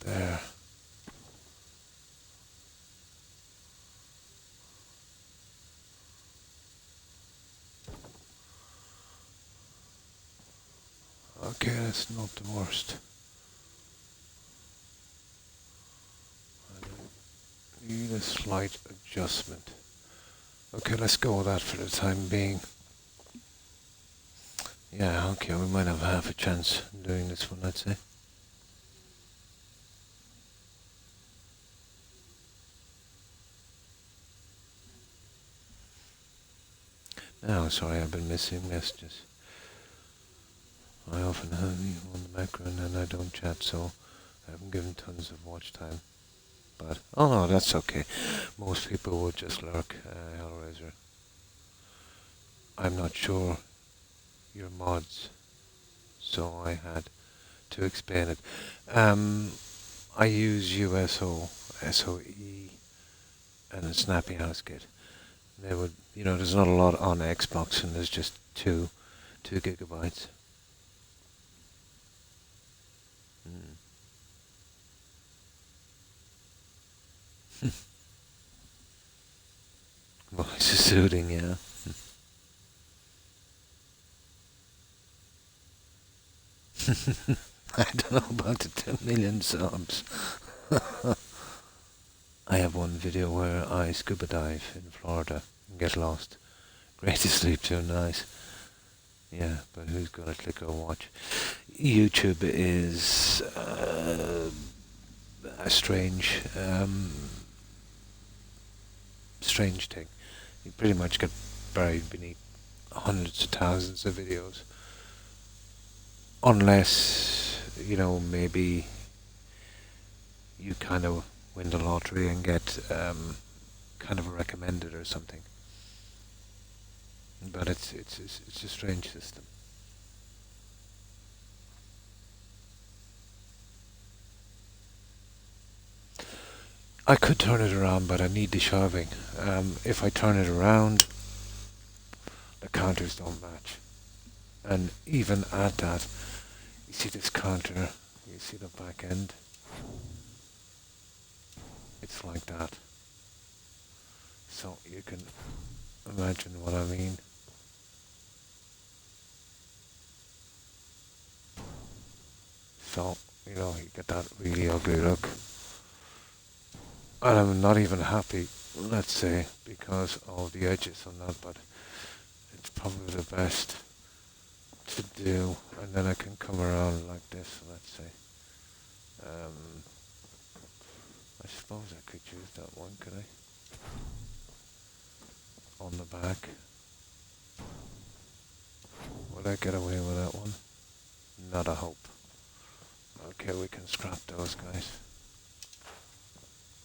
There. Okay, that's not the worst. I need a slight adjustment. Okay, let's go with that for the time being. Yeah, okay, we might have half a chance doing this one, I'd say. No, sorry, I've been missing messages. I often have you on the background and I don't chat, so I haven't given tons of watch time. But, oh no, that's okay. Most people would just lurk, Hellraiser. I'm not sure your mods, so I had to explain it. I use USO, SOE, and a Snappy House Kit. They would, there's not a lot on Xbox, and there's just 2 gigabytes. Voice is soothing, yeah. I don't know about the 10 million subs. I have one video where I scuba dive in Florida and get lost. Great to sleep too, nice. Yeah, but who's gonna click or watch? YouTube is a strange thing. You pretty much get buried beneath hundreds of thousands of videos. Unless, maybe you kind of win the lottery and get kind of a recommended or something. But it's a strange system. I could turn it around, but I need the shelving. If I turn it around, the counters don't match. And even at that, you see this counter, you see the back end, it's like that. So you can imagine what I mean. So, you get that really ugly look. And I'm not even happy, let's say, because of the edges on that, but it's probably the best to do. And then I can come around like this, let's say. I suppose I could use that one, could I? On the back. Would I get away with that one? Not a hope. Okay, we can scrap those guys.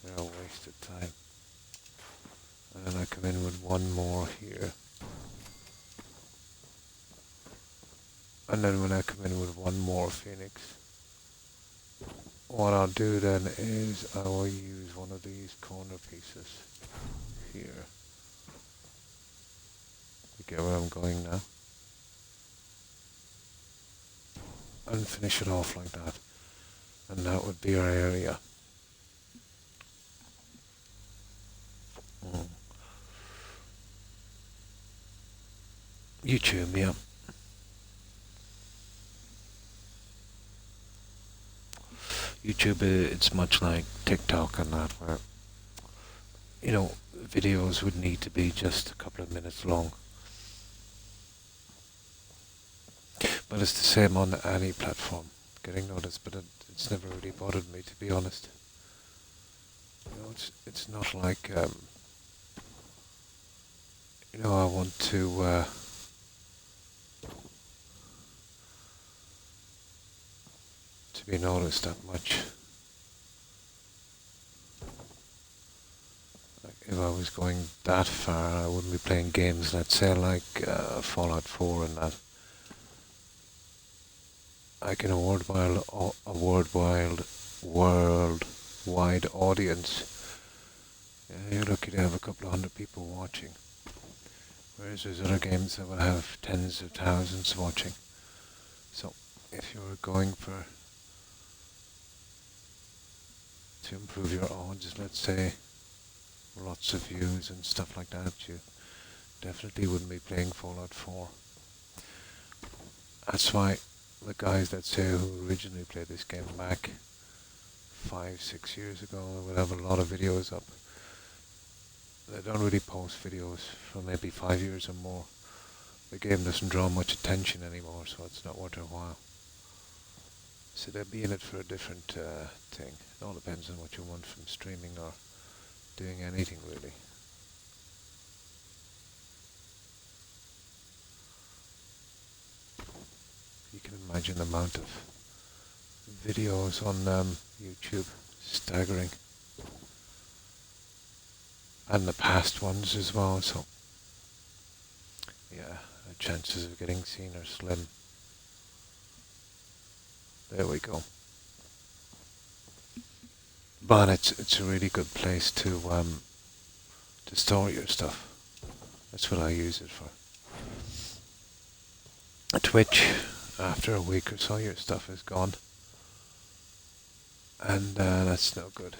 They're a waste of time. And then I come in with one more here. And then when I come in with one more Phoenix, what I'll do then is I will use one of these corner pieces here. You get where I'm going now? And finish it off like that. And that would be our area. YouTube, yeah. YouTube, it's much like TikTok and that, where, videos would need to be just a couple of minutes long. But it's the same on any platform, getting noticed, but it's never really bothered me, to be honest. It's not like, I want to be noticed that much. Like if I was going that far, I wouldn't be playing games, let's say, like Fallout 4 and that. Like in a worldwide audience, you're lucky to have a couple of hundred people watching. Whereas there's other games that will have tens of thousands watching. So if you're going to improve your odds, let's say, lots of views and stuff like that, you definitely wouldn't be playing Fallout 4. That's why the guys that say who originally played this game back 5-6 years ago would have a lot of videos up. They don't really post videos for maybe 5 years or more. The game doesn't draw much attention anymore, so it's not worth their while. So they'll be in it for a different thing. It all depends on what you want from streaming or doing anything really. You can imagine the amount of videos on YouTube, staggering. And the past ones as well, so yeah, the chances of getting seen are slim. There we go. But it's a really good place to store your stuff. That's what I use it for. Twitch, after a week or so, your stuff is gone, and that's no good.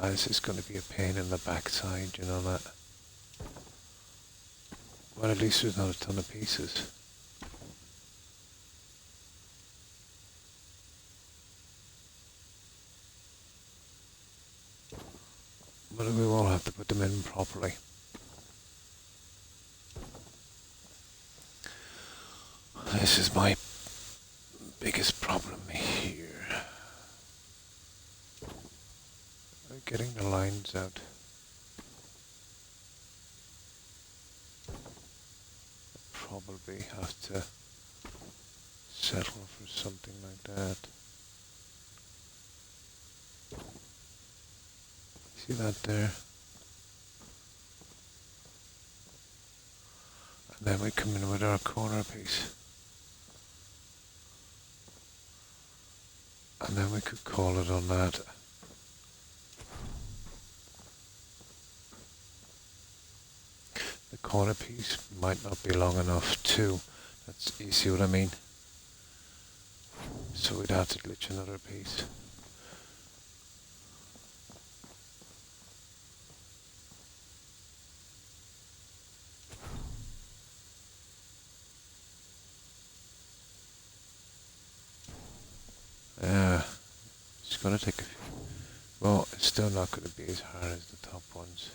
This is going to be a pain in the backside, you know that. But at least there's not a ton of pieces. But we will have to put them in properly. This is my biggest problem here. Getting the lines out. Probably have to settle for something like that. See that there? And then we come in with our corner piece. And then we could call it on that. The corner piece might not be long enough too. You see what I mean? So we'd have to glitch another piece. Yeah, it's gonna take a few. Well, it's still not gonna be as hard as the top ones.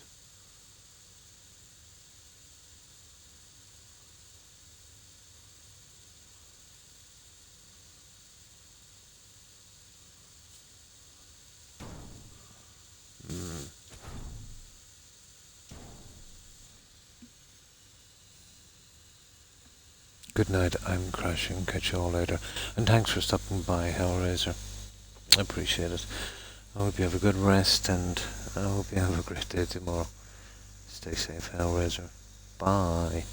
Good night, I'm crashing, catch you all later. And thanks for stopping by, Hellraiser. I appreciate it. I hope you have a good rest, and I hope you have a great day tomorrow. Stay safe, Hellraiser. Bye.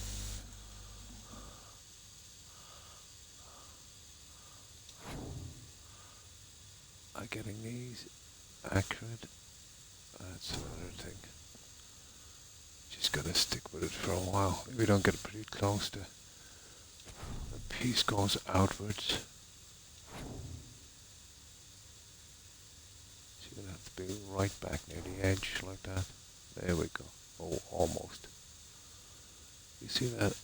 Are getting these accurate? That's another thing. Just gotta stick with it for a while. If we don't get pretty close to the piece goes outwards. So you're gonna have to be right back near the edge like that. There we go. Oh, almost. You see that?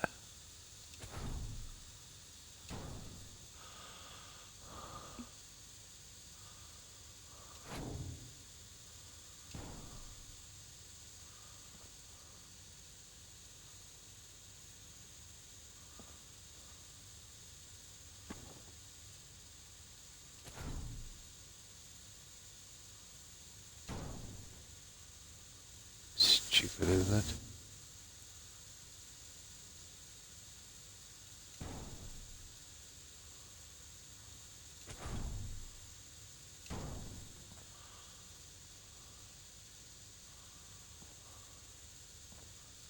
Stupid, isn't it?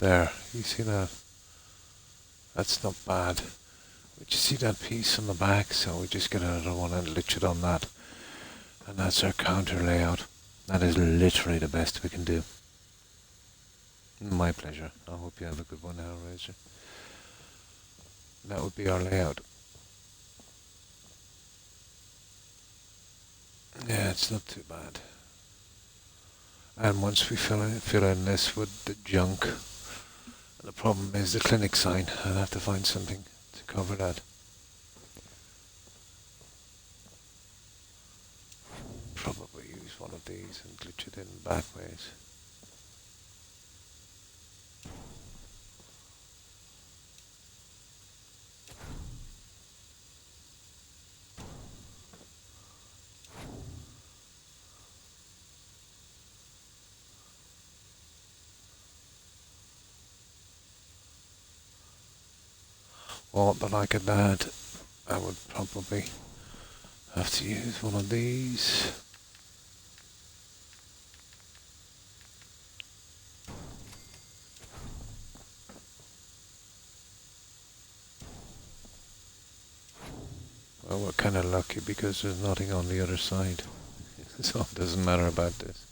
There, you see that? That's not bad. But you see that piece on the back, so we just get another one and lich it on that. And that's our counter layout. That is literally the best we can do. My pleasure. I hope you have a good one, Hellraiser. That would be our layout. Yeah, it's not too bad. And once we fill in this with the junk, the problem is the clinic sign. I'll have to find something to cover that. Probably use one of these and glitch it in back ways. Well, but like at that, I would probably have to use one of these. Well, we're kind of lucky because there's nothing on the other side. So it doesn't matter about this.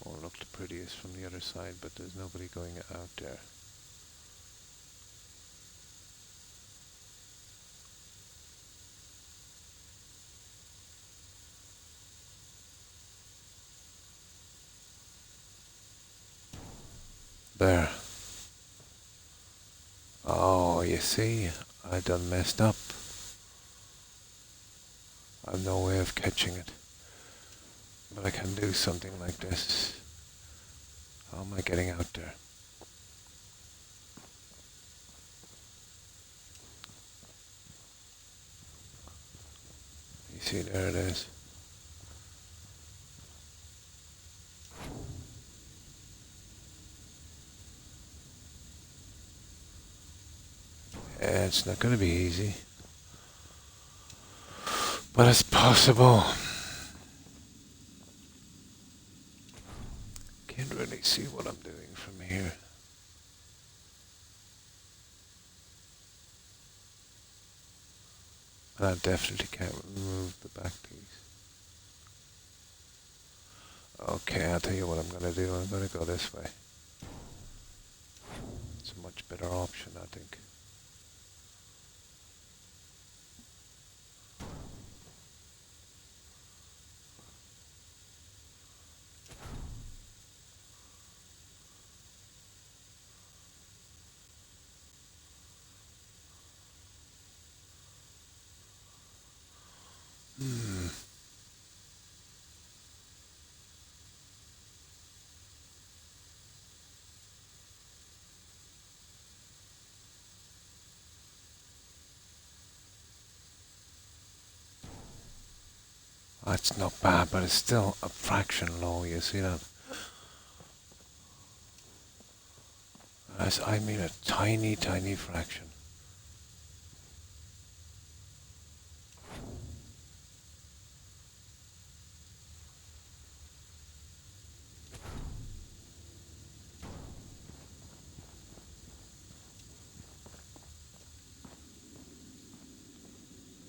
Or look the prettiest from the other side, but there's nobody going out there. There. Oh, you see, I done messed up. I've no way of catching it. But I can do something like this. How am I getting out there? see, there it is. It's not going to be easy, but it's possible. Can't really see what I'm doing from here. And I definitely can't remove the back piece. Okay, I'll tell you what I'm going to do. I'm going to go this way. It's a much better option, I think. That's not bad, but it's still a fraction low, you see that? I mean a tiny, tiny fraction.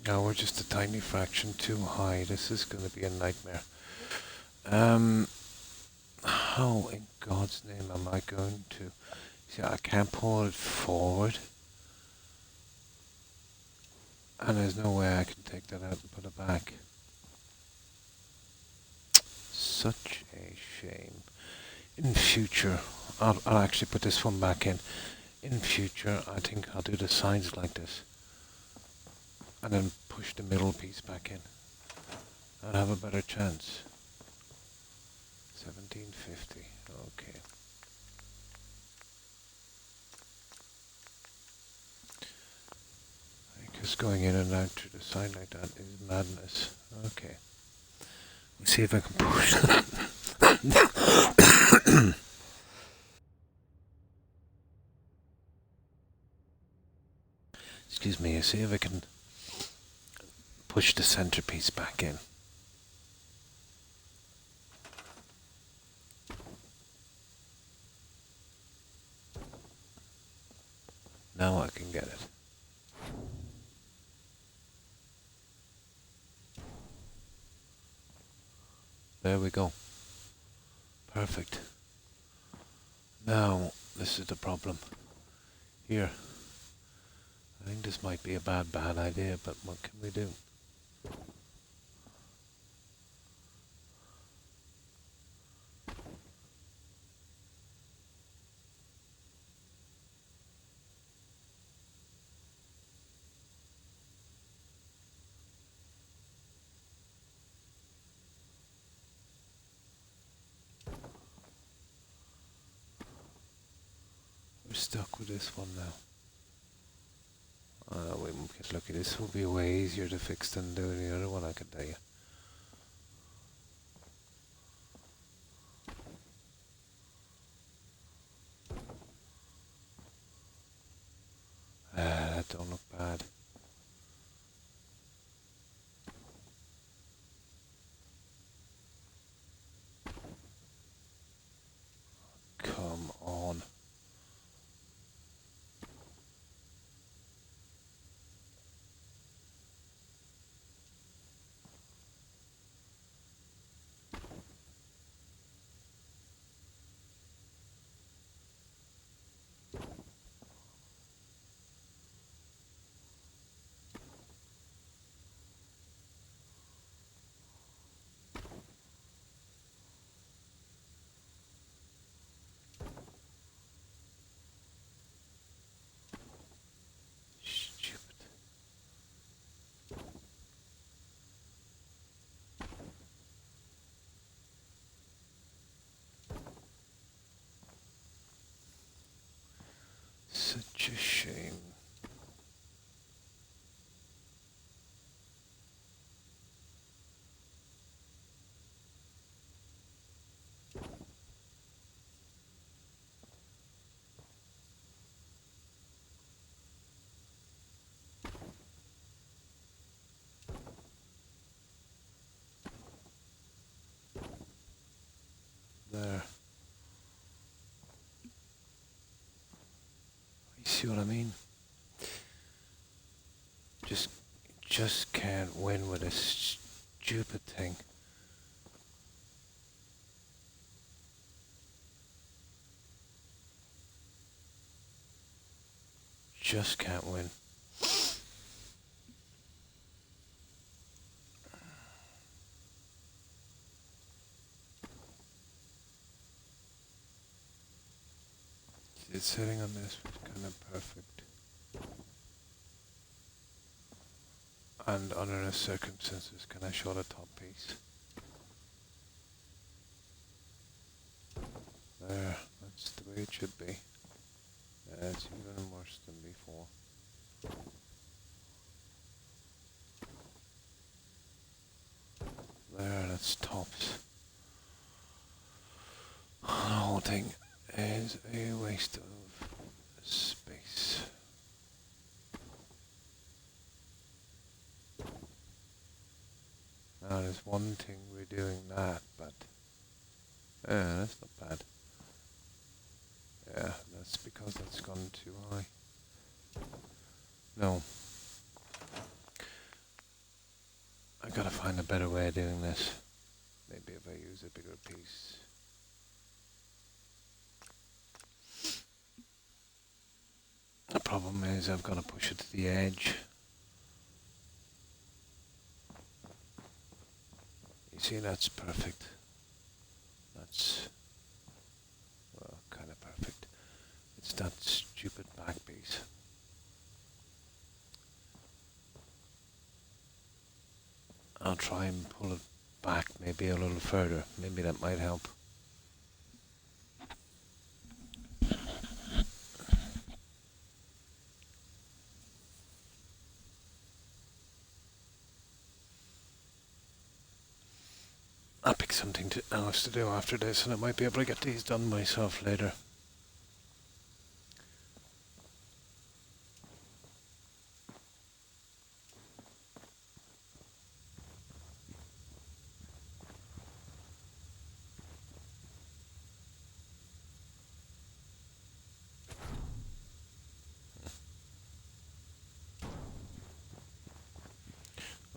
Now we're just a tiny fraction too high. This is going to be a nightmare. How in God's name am I going to... See, I can't pull it forward. And there's no way I can take that out and put it back. Such a shame. In future, I'll actually put this one back in. In future, I think I'll do the sides like this. And then push the middle piece back in. I'll have a better chance. 1750, okay. Because going in and out through the side like that is madness. Okay. Let's see if I can push. Excuse me, see if I can push the centerpiece back in. Now I can get it. There we go. Perfect. Now, this is the problem. Here. I think this might be a bad idea, but what can we do? We're stuck with this one now. We won't get lucky. This will be way easier to fix than doing the other one, I can tell you. That don't look bad. Come on. see what I mean? Just can't win with a stupid thing. Just can't win. It's sitting on this was kind of perfect. And under the circumstances, can I show the top piece? There, that's the way it should be. It's even worse than before. There, that's tops. The whole thing is a waste of space. Now there's one thing we're doing that, but that's not bad. Yeah, that's because that's gone too high. No. I gotta find a better way of doing this. Maybe if I use a bigger piece. The problem is I've got to push it to the edge. You see, that's perfect. That's, well, kind of perfect. It's that stupid back piece. I'll try and pull it back maybe a little further. Maybe that might help. I'll pick something else to do after this, and I might be able to get these done myself later.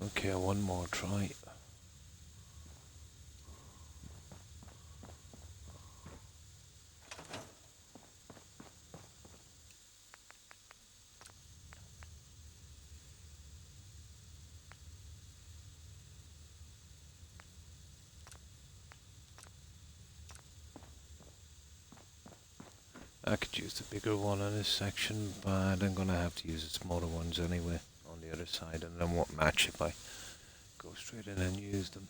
Okay, one more try. I could use the bigger one on this section, but I'm gonna have to use the smaller ones anyway on the other side, and they won't match if I go straight in and use them.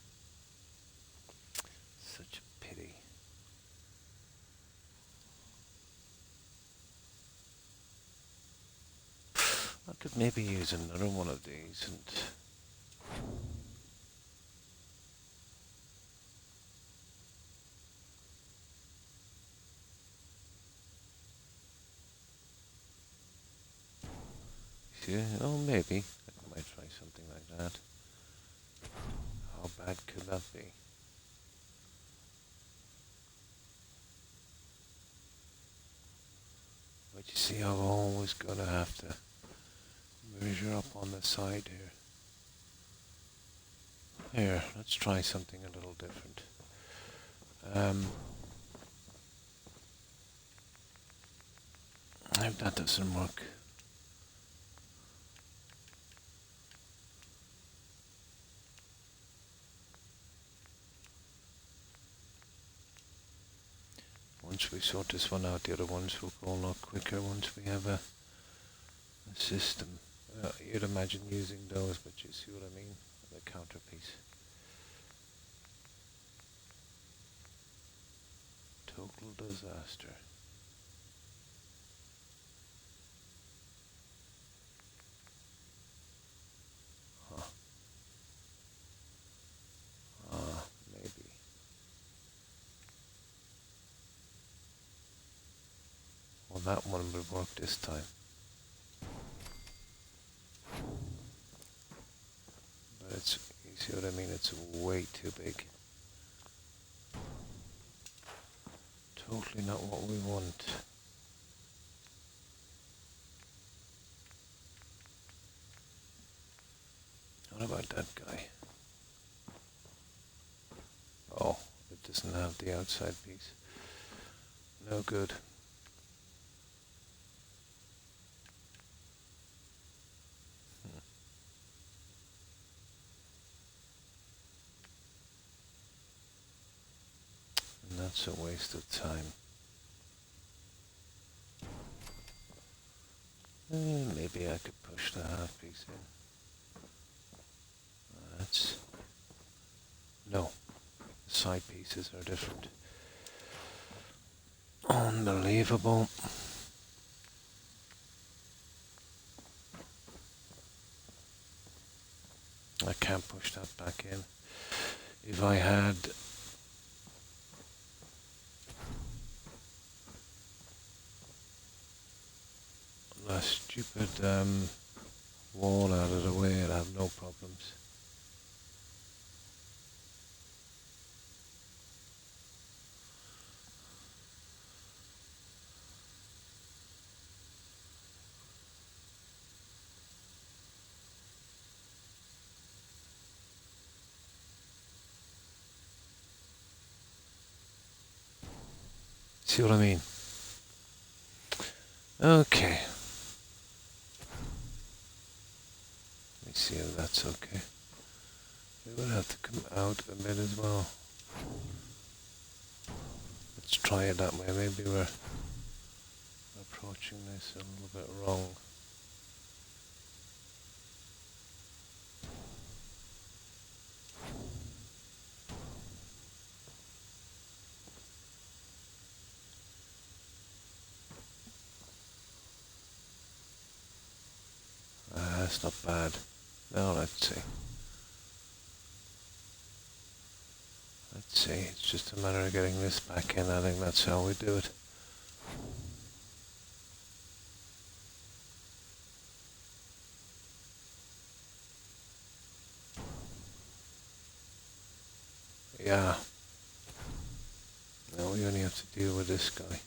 Such a pity. I could maybe use another one of these and see, oh maybe I might try something like that. How bad could that be? But you see, I've always got to have to measure up on the side here. Here, let's try something a little different. If that doesn't work, once we sort this one out, the other ones will go a lot quicker once we have a system. You'd imagine using those, but you see what I mean? The counterpiece. Total disaster. Huh. Maybe. Well, that one will work this time. But it's, you see what I mean? It's way too big. Totally not what we want. What about that guy? Oh, it doesn't have the outside piece. No good. And that's a waste of time. Maybe I could push the half piece in. That's... No. The side pieces are different. Unbelievable. I can't push that back in. If I had a stupid wall out of the way, I'd have no problems. See what I mean? Okay. Let me see if that's okay. It would have to come out a bit as well. Let's try it that way. Maybe we're approaching this a little bit wrong. That's not bad. Now let's see. Let's see. It's just a matter of getting this back in. I think that's how we do it. Yeah. Now we only have to deal with this guy.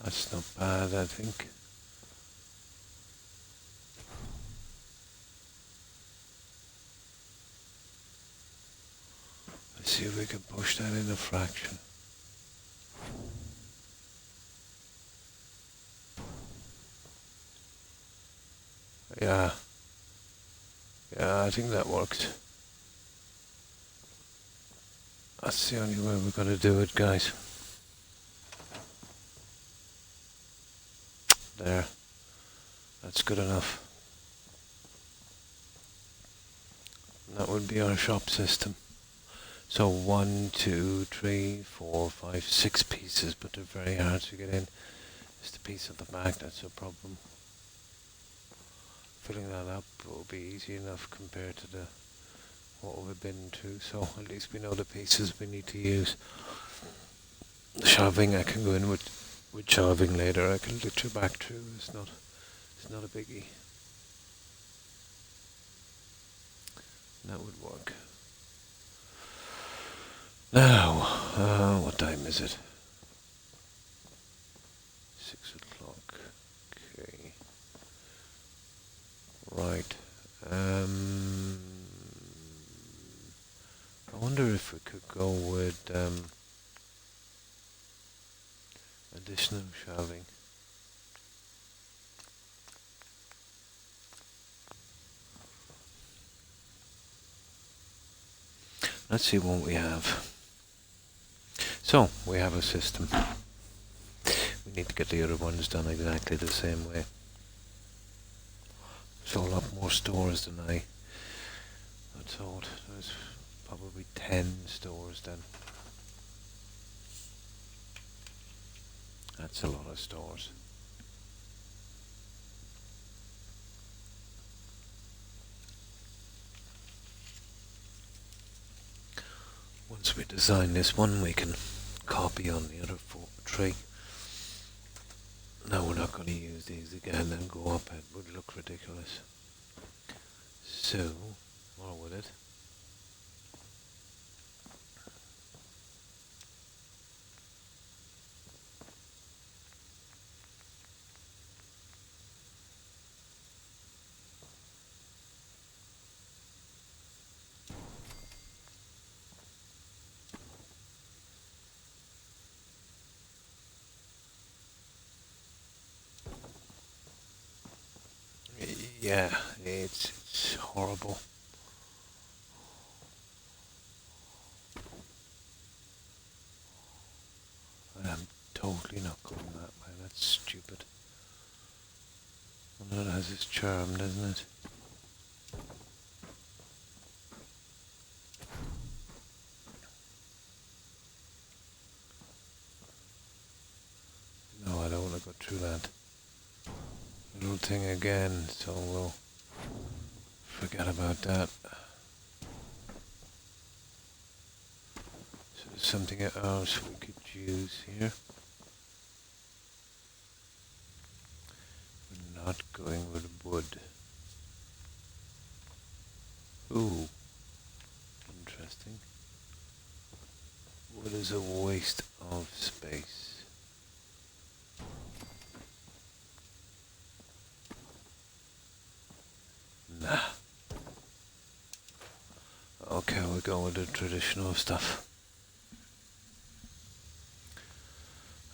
That's not bad, I think. Let's see if we can push that in a fraction. Yeah. Yeah, I think that works. That's the only way we're going to do it, guys. There. That's good enough. And that would be our shop system. So 1, 2, 3, 4, 5, 6 pieces, but they're very hard to get in. It's the piece at the back that's a problem. Filling that up will be easy enough compared to what we've been to, so at least we know the pieces we need to use. The shelving I can go in with shelving later. I can lift it back through. It's not a biggie. That would work. Now, what time is it? 6 o'clock. Okay. Right. I wonder if we could go with additional shelving. Let's see what we have. So, we have a system. We need to get the other ones done exactly the same way. There's a lot more stores than I thought. There's probably 10 stores then. That's a lot of stores. Once we design this one, we can copy on the other three. No, we're not going to use these again and go up. It would look ridiculous. So, more with it. Yeah, it's horrible. I'm totally not going that way. That's stupid. Well, that has its charm, doesn't it? No, I don't want to go through that little thing again, so we'll forget about that. So there's something else we could use here. We're not going with wood. Ooh, interesting. Wood is a waste of space. Nah. Okay, we'll go with the traditional stuff.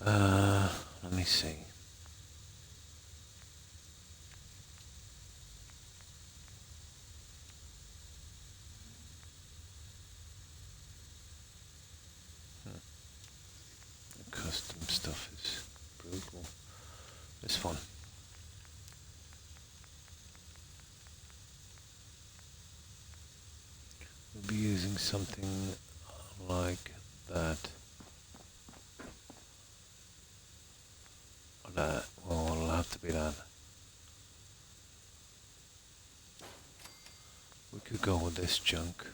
Let me see. The custom stuff is brutal. It's fun. We'll be using something like that. Or that. Well, it'll have to be that. We could go with this junk.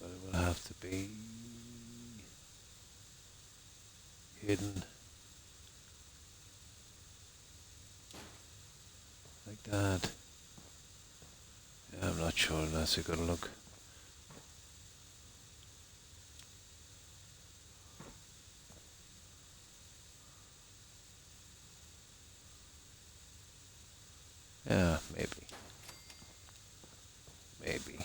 But it will have to be hidden. Like that. Yeah, I'm not sure that's a good look. Yeah, maybe. Maybe.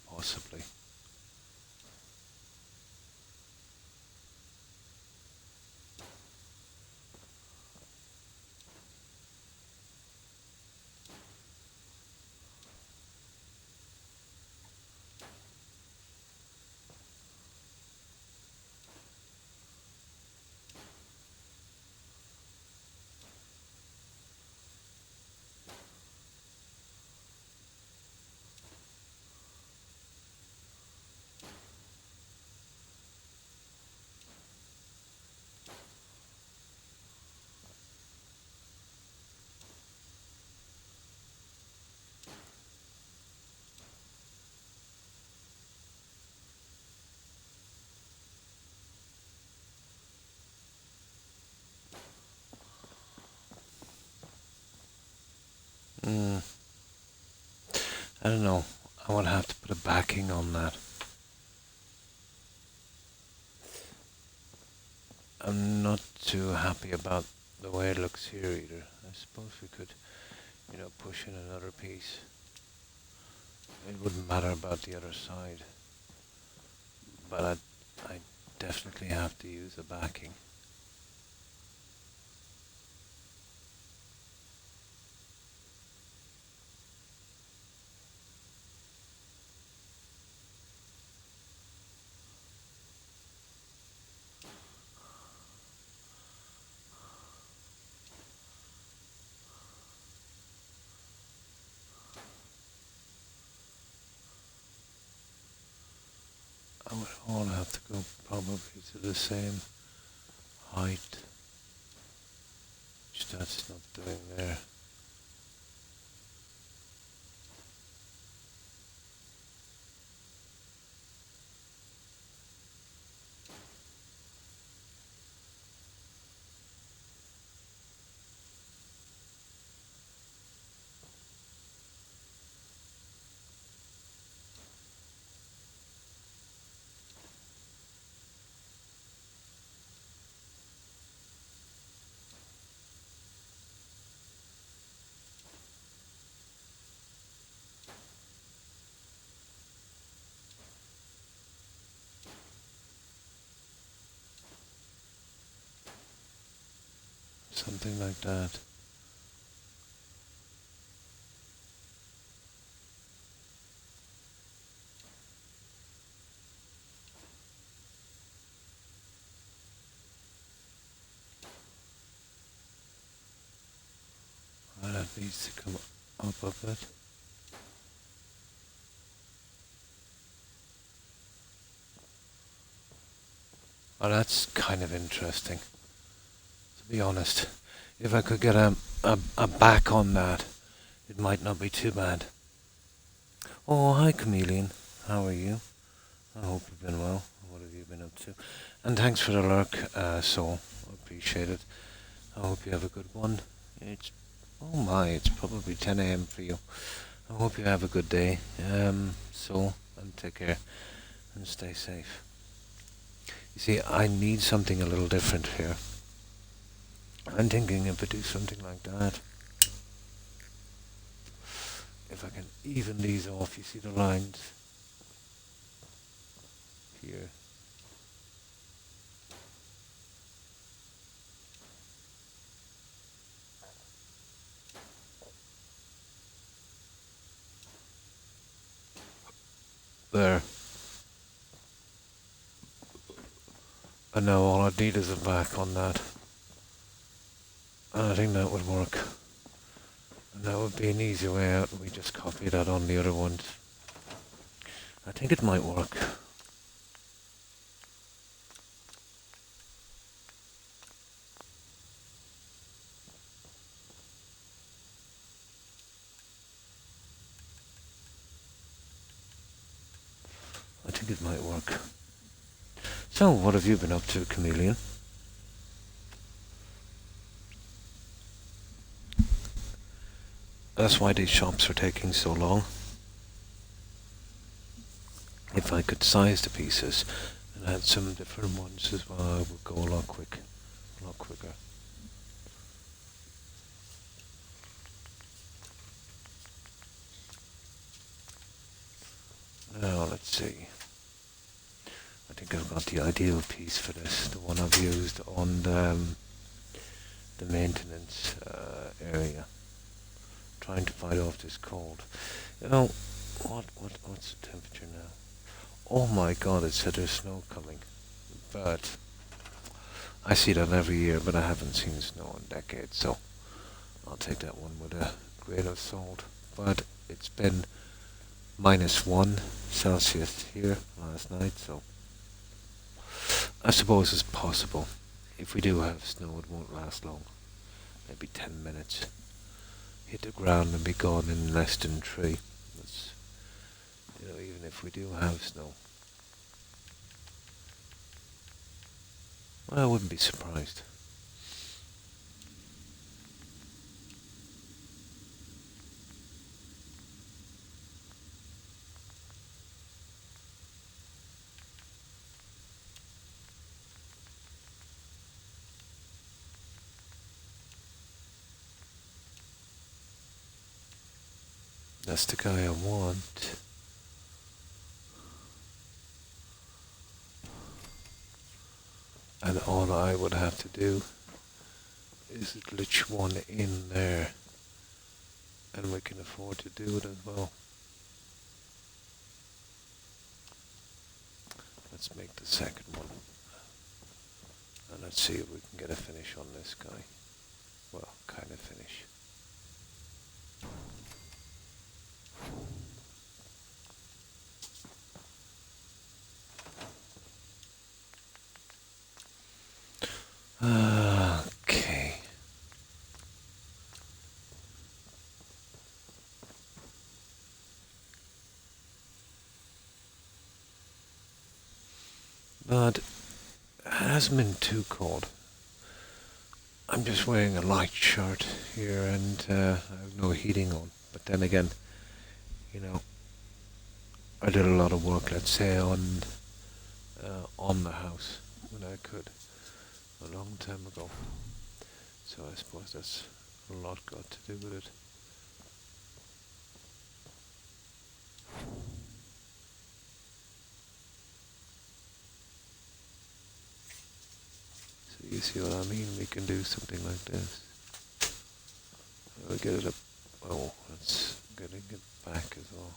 Possibly. I don't know. I would have to put a backing on that. I'm not too happy about the way it looks here either. I suppose we could, push in another piece. It wouldn't matter about the other side. But I definitely have to use a backing. I would all have to go probably to the same height, which that's not doing there. Something like that. Well, that needs to come up a bit. Oh, that's kind of interesting, to be honest. If I could get a back on that, it might not be too bad. Oh, hi, Chameleon. How are you? I hope you've been well. What have you been up to? And thanks for the lurk, Soul. I appreciate it. I hope you have a good one. It's, oh my, it's probably 10 a.m. for you. I hope you have a good day, Soul, and take care and stay safe. You see, I need something a little different here. I'm thinking if I do something like that, if I can even these off, you see the lines here. There. And now all I need is a back on that. And I think that would work. And that would be an easy way out, and we just copy that on the other ones. I think it might work. I think it might work. So, what have you been up to, Chameleon? That's why these shops are taking so long. If I could size the pieces and add some different ones as well, I would go a lot quicker. Now, let's see. I think I've got the ideal piece for this, the one I've used on the maintenance area. Trying to fight off this cold. You know, what's the temperature now? Oh my god, it said there's snow coming. But I see that every year, but I haven't seen snow in decades, so I'll take that one with a grain of salt. But it's been -1 Celsius here last night, so I suppose it's possible. If we do have snow, it won't last long. Maybe 10 minutes. Hit the ground and be gone in less than 3. That's, even if we do have snow. Well, I wouldn't be surprised. That's the guy I want. And all I would have to do is glitch one in there. And we can afford to do it as well. Let's make the second one. And let's see if we can get a finish on this guy. Well, kind of finish. but it hasn't been too cold. I'm just wearing a light shirt here and I have no heating on. But then again, you know, I did a lot of work, let's say, on the house when I could a long time ago. So I suppose that's a lot got to do with it. So you see what I mean? We can do something like this. We'll get it up. Oh, that's getting it back as well.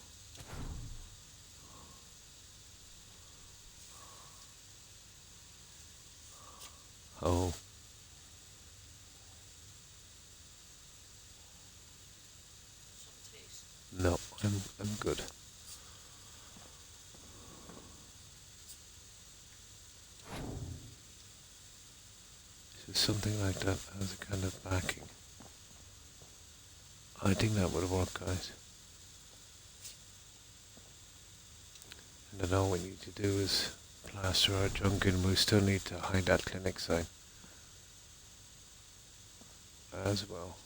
Oh. No, I'm good. So something like that has a kind of backing. I think that would work, guys. And then all we need to do is plaster our junk in. We still need to hide that clinic sign as well.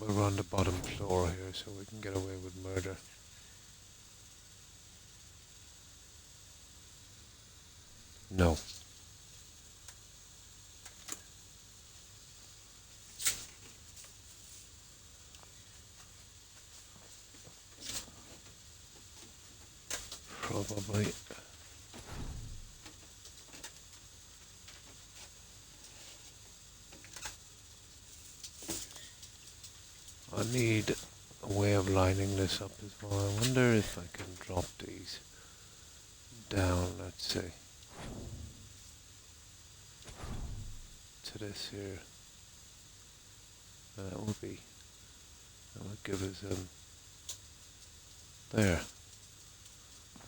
We're on the bottom floor here, so we can get away with murder. No. Probably. I need a way of lining this up as well. I wonder if I can drop these down, let's say, to this here. That will give us there.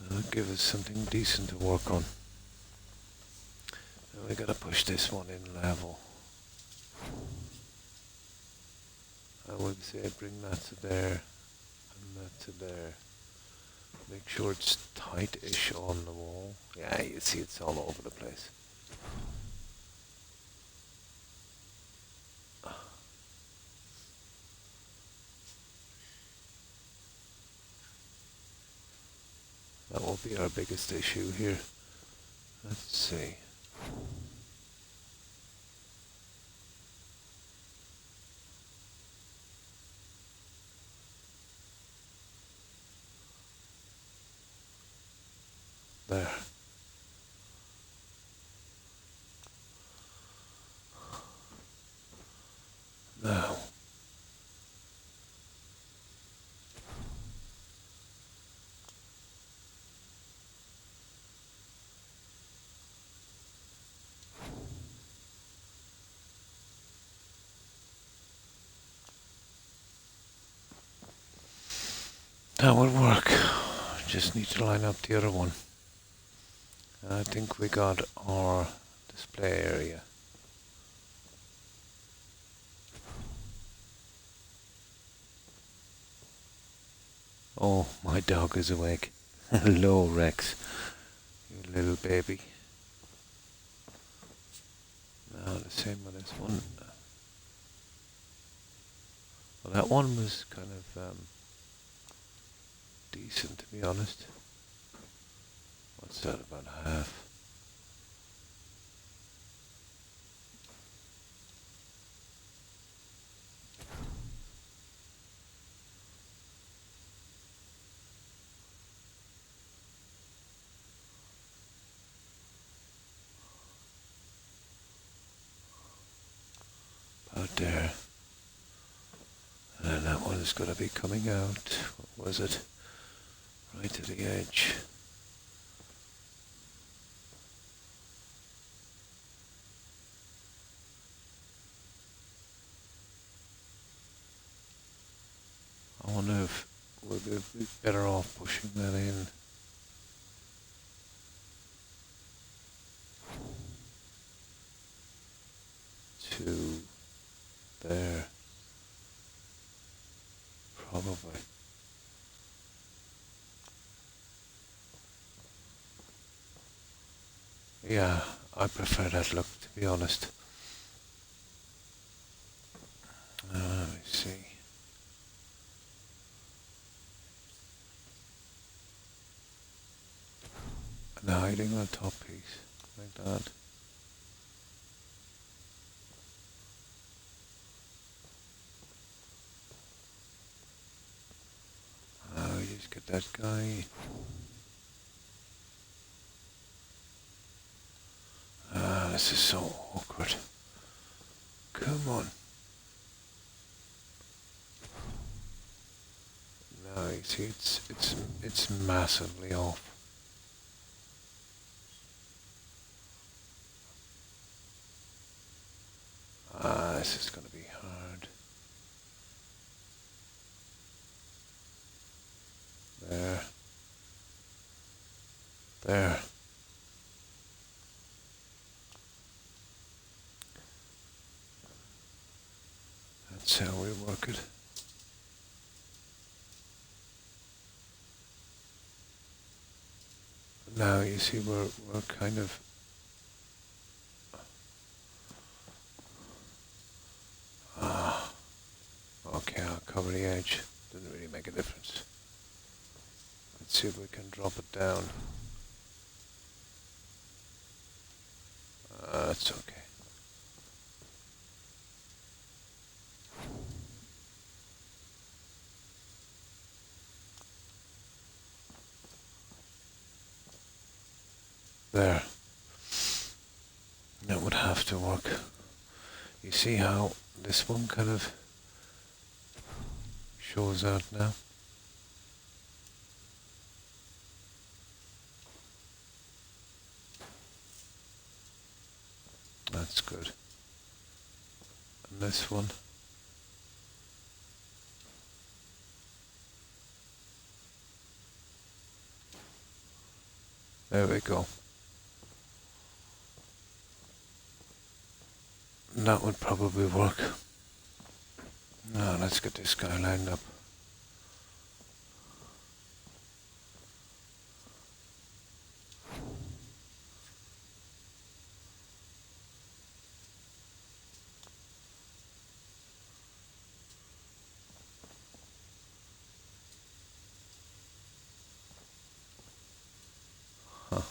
That will give us something decent to work on. And we gotta push this one in level. I would say bring that to there and that to there. Make sure it's tight-ish on the wall. Yeah, you see it's all over the place. That will be our biggest issue here. Let's see. There. Now. That would work. Just need to line up the other one. I think we got our display area. Oh, my dog is awake. Hello, Rex. You little baby. Now the same with this one. Well, that one was kind of decent, to be honest. What's that, about half? About there. And then that one is going to be coming out. What was it? Right to the edge. I wonder if we'll be better off pushing that in. To there. Probably. Yeah, I prefer that look, to be honest. Let me see. And hiding on the top piece, like that. We just get that guy. This is so awkward. Come on. No, you see, it's massively off. This is gonna be hard. There. There. That's how we work it. Now you see we're kind of okay, I'll cover the edge. Doesn't really make a difference. Let's see if we can drop it down. That's okay. There. That would have to work. You see how this one kind of shows out now? That's good. And this one. There we go. That would probably work. Now let's get this guy lined up. Huh.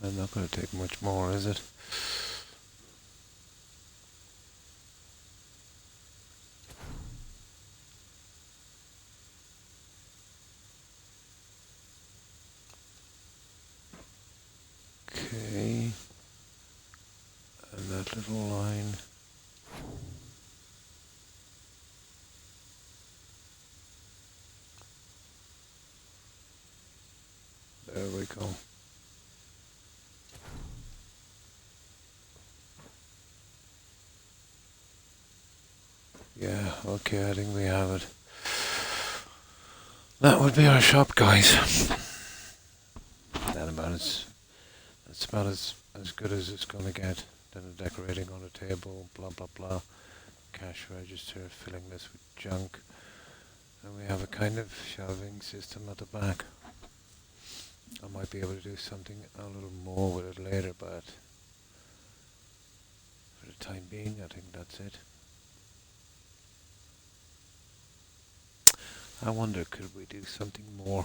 I'm not going to take much more, is it? Okay. And that little line. There we go. Yeah, okay, I think we have it. That would be our shop, guys. That's about as good as it's gonna get. Then the decorating on the table, blah blah blah. Cash register, filling this with junk. And we have a kind of shelving system at the back. I might be able to do something a little more with it later, but for the time being, I think that's it. I wonder, could we do something more?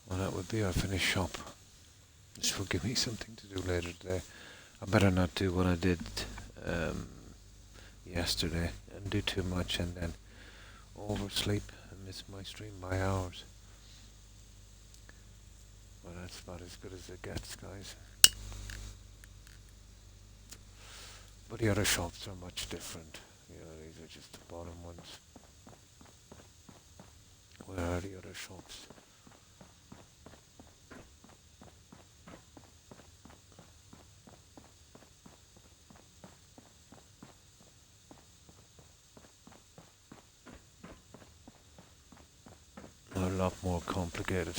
Well, that would be our finished shop. This will give me something to do later today. I better not do what I did yesterday and do too much and then oversleep and miss my stream by hours. Well, that's about as good as it gets, guys. But the other shops are much different. You know, these are just the bottom ones. Where are the other shops? lot more complicated.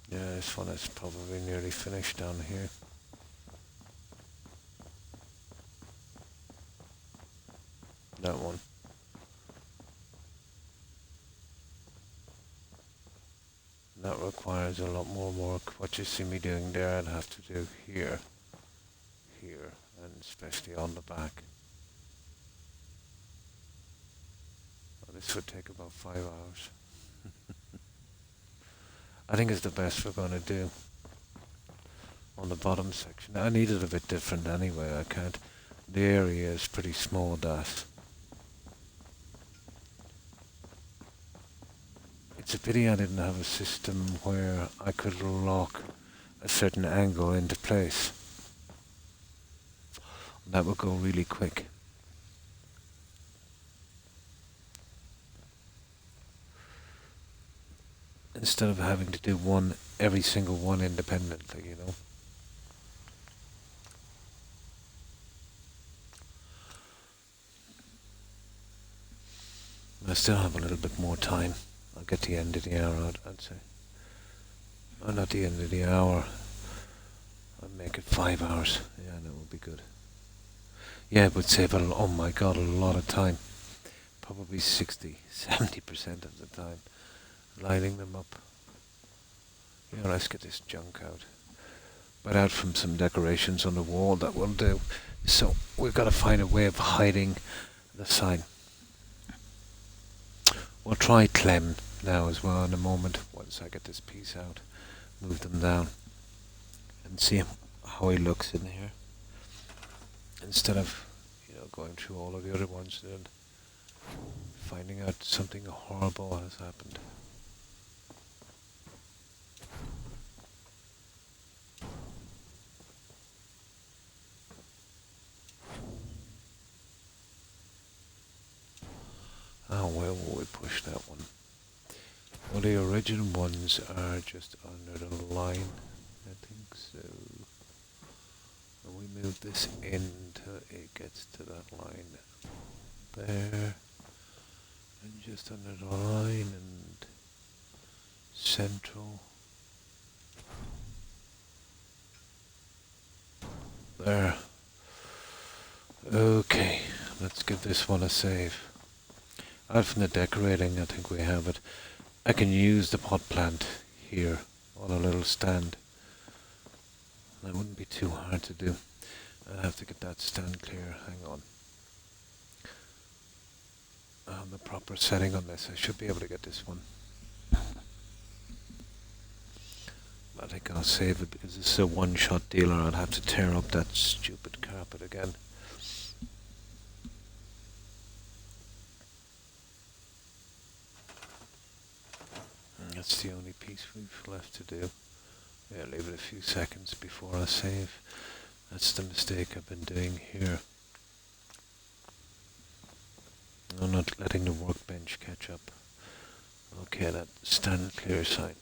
Yeah, this one is probably nearly finished down here. That one. That requires a lot more work. What you see me doing there, I'd have to do here, here, and especially on the back. Well, this would take about 5 hours. I think it's the best we're going to do on the bottom section. I need it a bit different anyway. I can't. The area is pretty small, that. It's a pity I didn't have a system where I could lock a certain angle into place. That would go really quick. Instead of having to do every single one independently, you know. I still have a little bit more time. I'll get the end of the hour, I'd say. Oh, not the end of the hour. I'll make it 5 hours. Yeah, that would be good. Yeah, it would save oh my god, a lot of time. Probably 60-70% of the time. Lighting them up. Yeah, let's get this junk out. But out from some decorations on the wall, that will do. So we've got to find a way of hiding the sign. We'll try Clem now as well in a moment, once I get this piece out. Move them down and see how he looks in here. Instead of, going through all of the other ones and finding out something horrible has happened. Oh, where will we push that one? Well, the original ones are just under the line, I think so. And we move this in till it gets to that line there. And just under the line and central. There. Okay, let's give this one a save. Out from the decorating, I think we have it. I can use the pot plant here on a little stand. That wouldn't be too hard to do. I have to get that stand clear. Hang on. The proper setting on this. I should be able to get this one. I think I'll save it because this is a one-shot deal, or I'll have to tear up that stupid carpet again. That's the only piece we've left to do. Yeah, leave it a few seconds before I save. That's the mistake I've been doing here. I'm not letting the workbench catch up. Okay, that stand clear sign.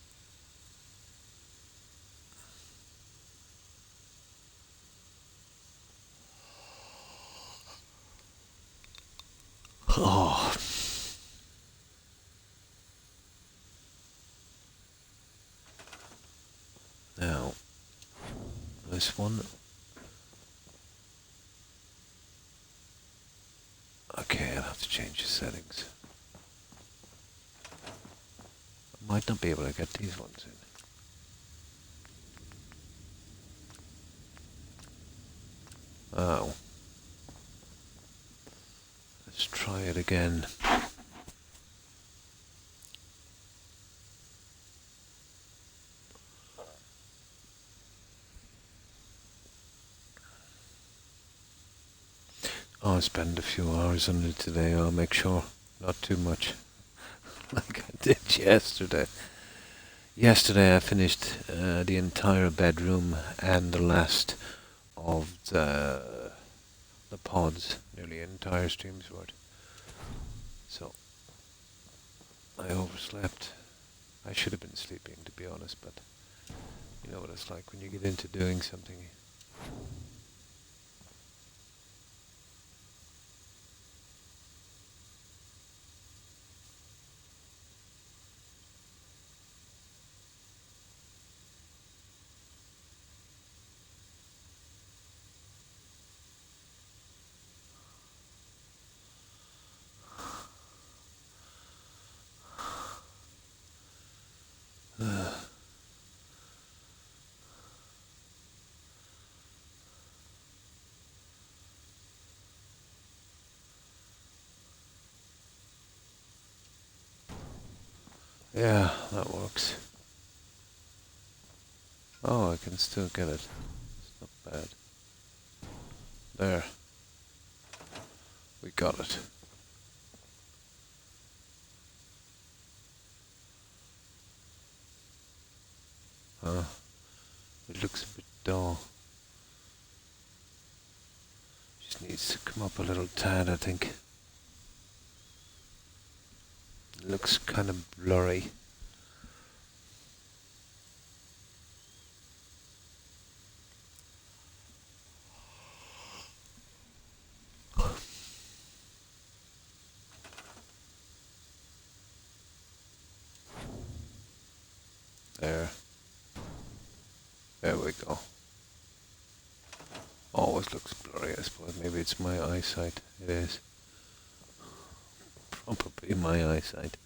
Oh. Now, this one. Okay, I'll have to change the settings. I might not be able to get these ones in. Oh. Let's try it again. I'll spend a few hours on it today, I'll make sure. Not too much. Like I did yesterday. Yesterday I finished the entire bedroom and the last of the pods, nearly an entire stream's worth. So I overslept. I should have been sleeping, to be honest, but it's like when you get into doing something. Yeah, that works. Oh, I can still get it. It's not bad. There. We got it. Huh? It looks a bit dull. Just needs to come up a little tad, I think. It looks kind of blurry. There. There we go. Always looks blurry, I suppose. Maybe it's my eyesight. It is. Probably my eyesight.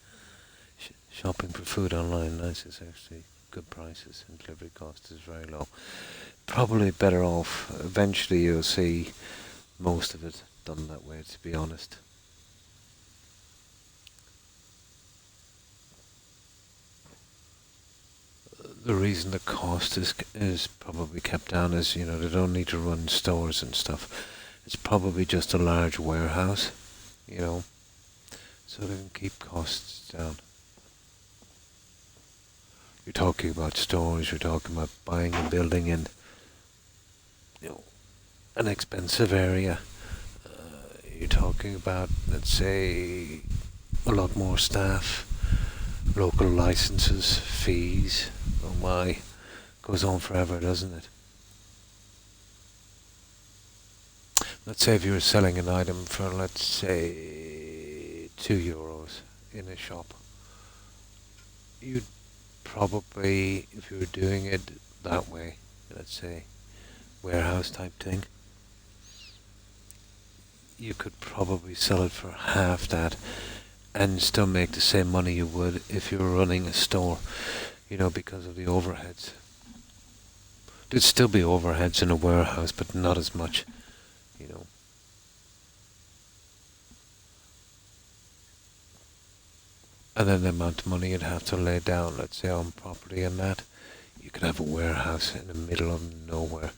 Shopping for food online, nice is actually good prices and delivery cost is very low. Probably better off. Eventually you'll see most of it done that way, to be honest. The reason the cost is probably kept down is, you know, they don't need to run stores and stuff. It's probably just a large warehouse, you know, so they can keep costs down. You're talking about stores, you're talking about buying a building in, you know, an expensive area. You're talking about, let's say, a lot more staff, local licenses, fees. Oh my, goes on forever, doesn't it? Let's say if you were selling an item for, let's say, €2 in a shop, you'd probably, if you were doing it that way, let's say, warehouse type thing, you could probably sell it for half that and still make the same money you would if you were running a store, you know, because of the overheads. There'd still be overheads in a warehouse, but not as much, you know. And then the amount of money you'd have to lay down, let's say, on property and that, you could have a warehouse in the middle of nowhere,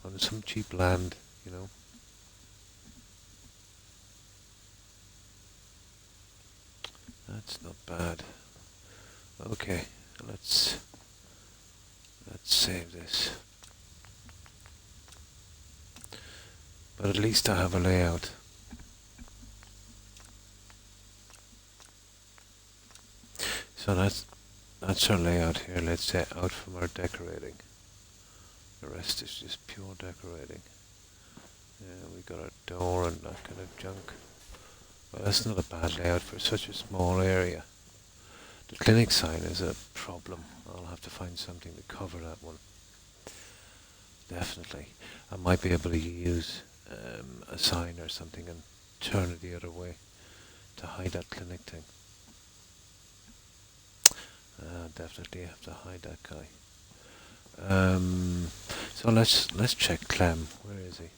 on some cheap land, you know. That's not bad. Okay, let's save this. But at least I have a layout. So that's our layout here. Let's say out from our decorating. The rest is just pure decorating. We got our door and that kind of junk. Well, that's not a bad layout for such a small area. The clinic sign is a problem. I'll have to find something to cover that one. Definitely. I might be able to use a sign or something and turn it the other way to hide that clinic thing. Definitely have to hide that guy. So let's check Clem. Where is he?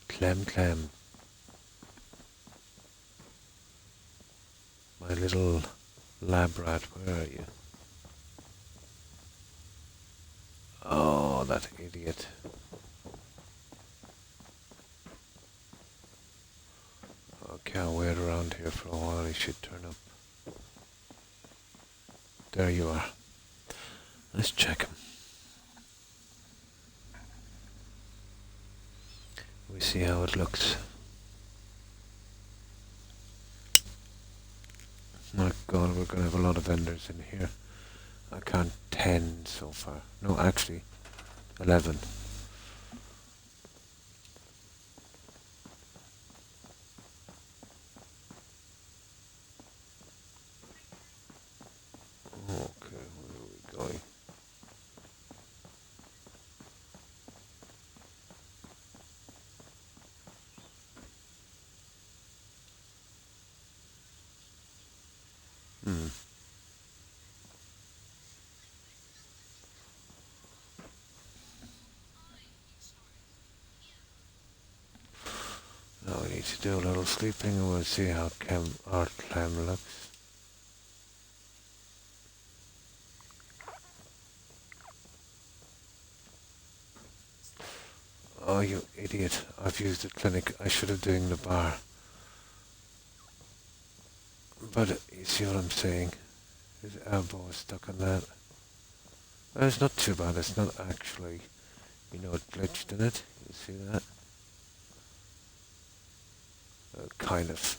Clem. My little lab rat, where are you? Oh, that idiot. Okay, I'll wait around here for a while. He should turn up. There you are. Let's check him. We see how it looks. My God, we're going to have a lot of vendors in here. I count 10 so far. No, actually, 11. Okay, where are we going? Hmm. Now we need to do a little sleeping and we'll see how our clam looks. Oh, you idiot. I've used the clinic. I should have doing the bar. But you see what I'm saying? His elbow is stuck on that. Well, it's not too bad. It's not actually, it glitched in it. You see that? Kind of.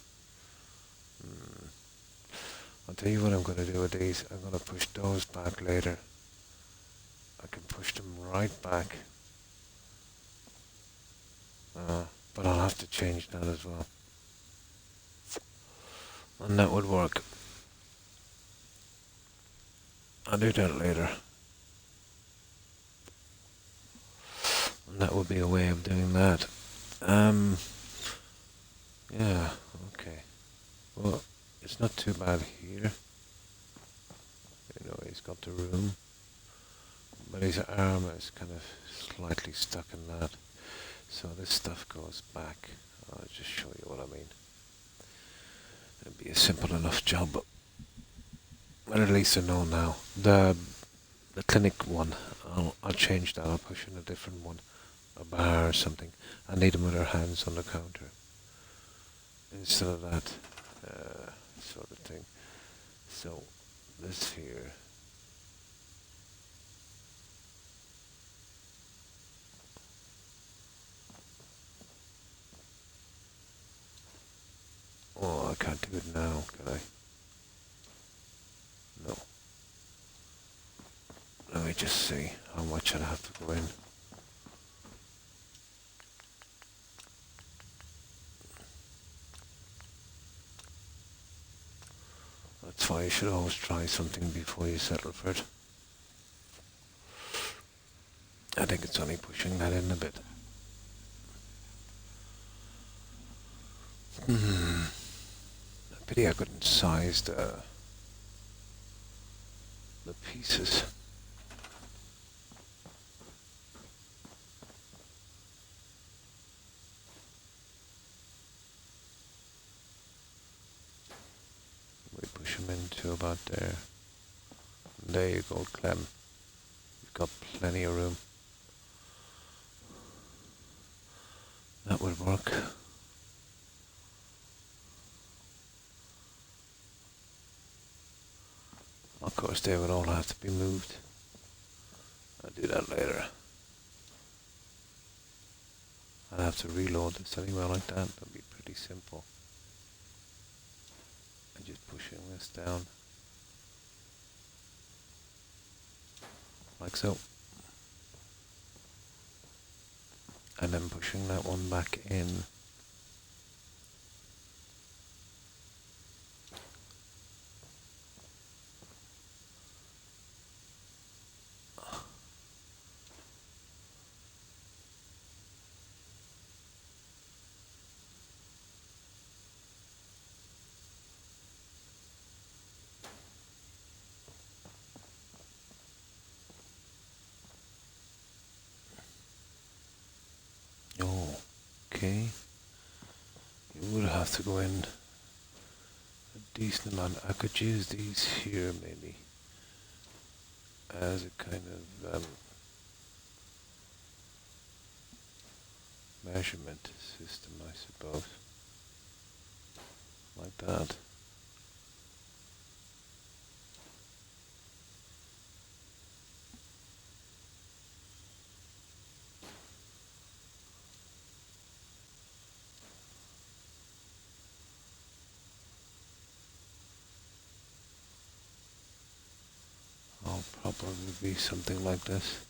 Hmm. I'll tell you what I'm going to do with these. I'm going to push those back later. I can push them right back. But I'll have to change that as well. And that would work. I'll do that later. And that would be a way of doing that. Yeah, okay. Well, it's not too bad here. He's got the room. But his arm is kind of slightly stuck in that. So this stuff goes back. I'll just show you what I mean. It'd be a simple enough job. But at least I know now. The clinic one, I'll change that. I'll push in a different one. A bar or something. I need them with their hands on the counter. Instead of that sort of thing. So this here. Oh, I can't do it now, can I? No. Let me just see how much I'd have to go in. That's why you should always try something before you settle for it. I think it's only pushing that in a bit. Pity I couldn't size the pieces. We push them into about there. And there you go, Clem. You've got plenty of room. That would work. Of course, they would all have to be moved. I'll do that later. I'd have to reload this anyway like that. That'd be pretty simple. And just pushing this down. Like so. And then pushing that one back in. Oh, okay. You would have to go in a decent amount. I could use these here maybe as a kind of measurement system, I suppose. Like that. probably be something like this.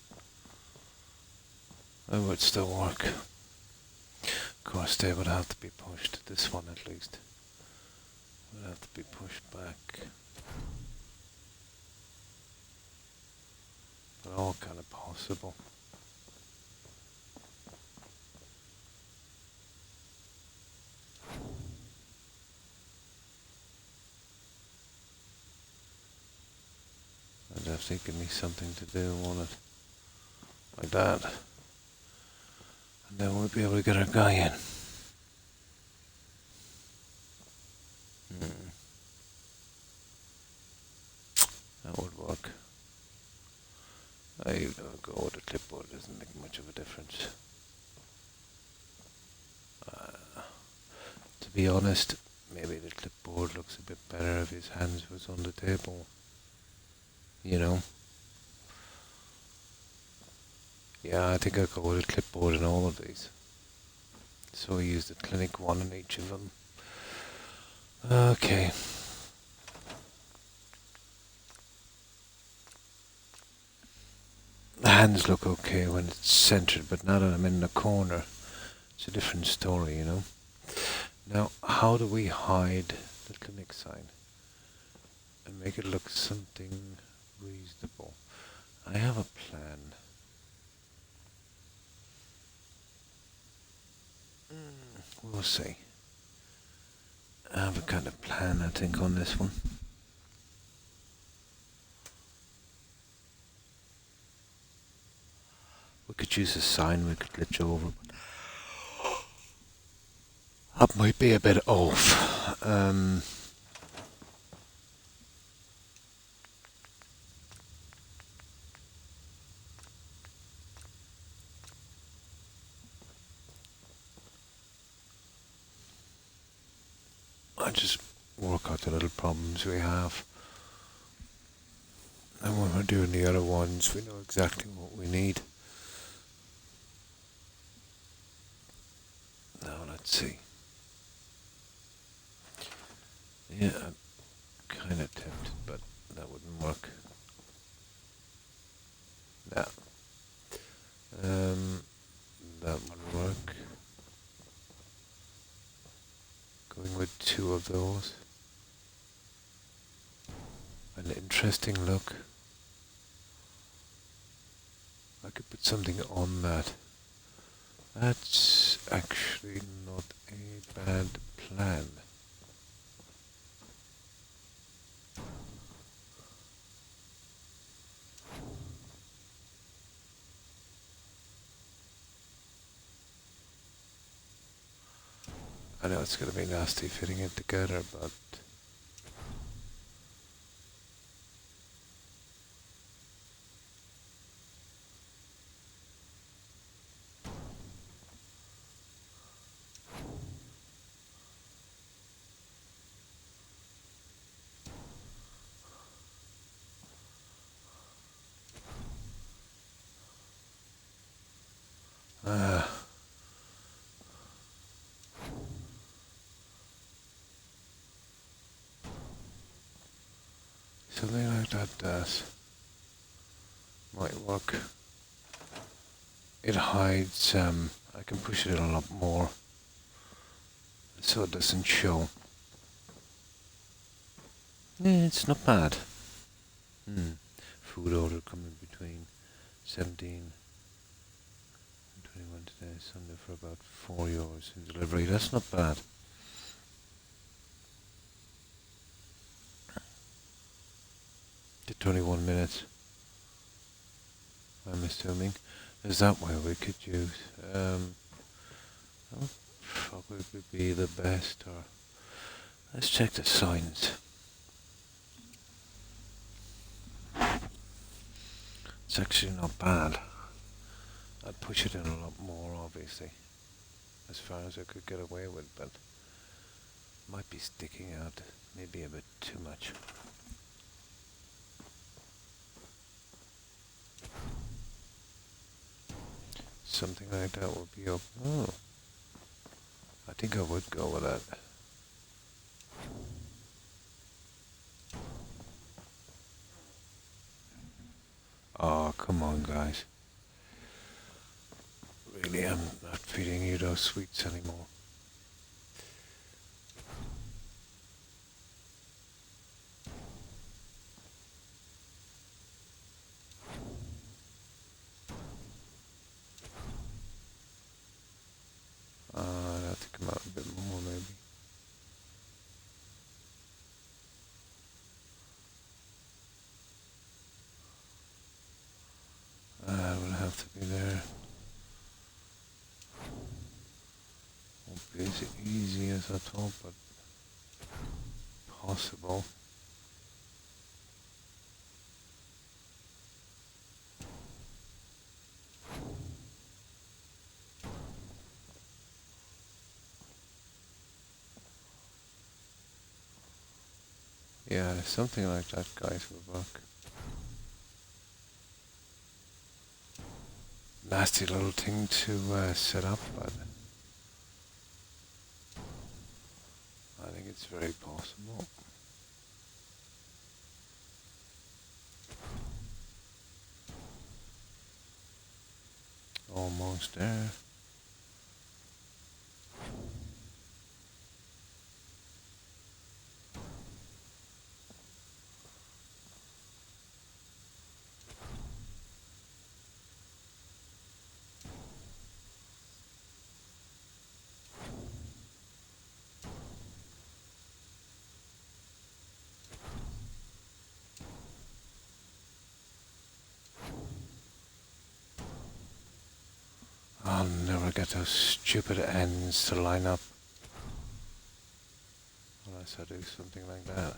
It would still work. Of course, they would have to be pushed. This one, at least, would have to be pushed back. But all kind of possible. I'd have to give me something to do on it. Like that. And then we'll be able to get our guy in. That would work. I go with the clipboard, doesn't make much of a difference. To be honest, maybe the clipboard looks a bit better if his hands was on the table. You know? Yeah, I think I'll go with a clipboard in all of these. So I use the clinic one in each of them. Okay. The hands look okay when it's centered, but now that I'm in the corner, it's a different story, you know? Now, how do we hide the clinic sign and make it look something reasonable? I have a plan. We'll see. I have a kind of plan, I think, on this one. We could use a sign we could glitch over, but that might be a bit off. I just work out the little problems we have. And when we're doing the other ones, we know exactly what we need. Now, let's see. Yeah, I'm kind of tempted, but that wouldn't work. No. That would work. Going with two of those. An interesting look. I could put something on that. That's actually not a bad plan. I know it's going to be nasty fitting it together, but something like that does. Might work. It hides, I can push it in a lot more so it doesn't show. Yeah, it's not bad. Food order coming between 17 and 21 today, Sunday, for about €4 in delivery. That's not bad. The 21 minutes, I'm assuming. Is that where we could use? That would probably be the best. Or let's check the signs. It's actually not bad. I'd push it in a lot more, obviously, as far as I could get away with, but might be sticking out maybe a bit too much. Something like that would be up. Oh, I think I would go with that. come on, guys. Really, I'm not feeding you those sweets anymore. I'd have to come out a bit more, maybe. Will have to be there. Won't be as easy as I thought, but possible. Yeah, something like that, guys, would work. Nasty little thing to set up, but I think it's very possible. Almost there. I'll never get those stupid ends to line up unless I do something like that.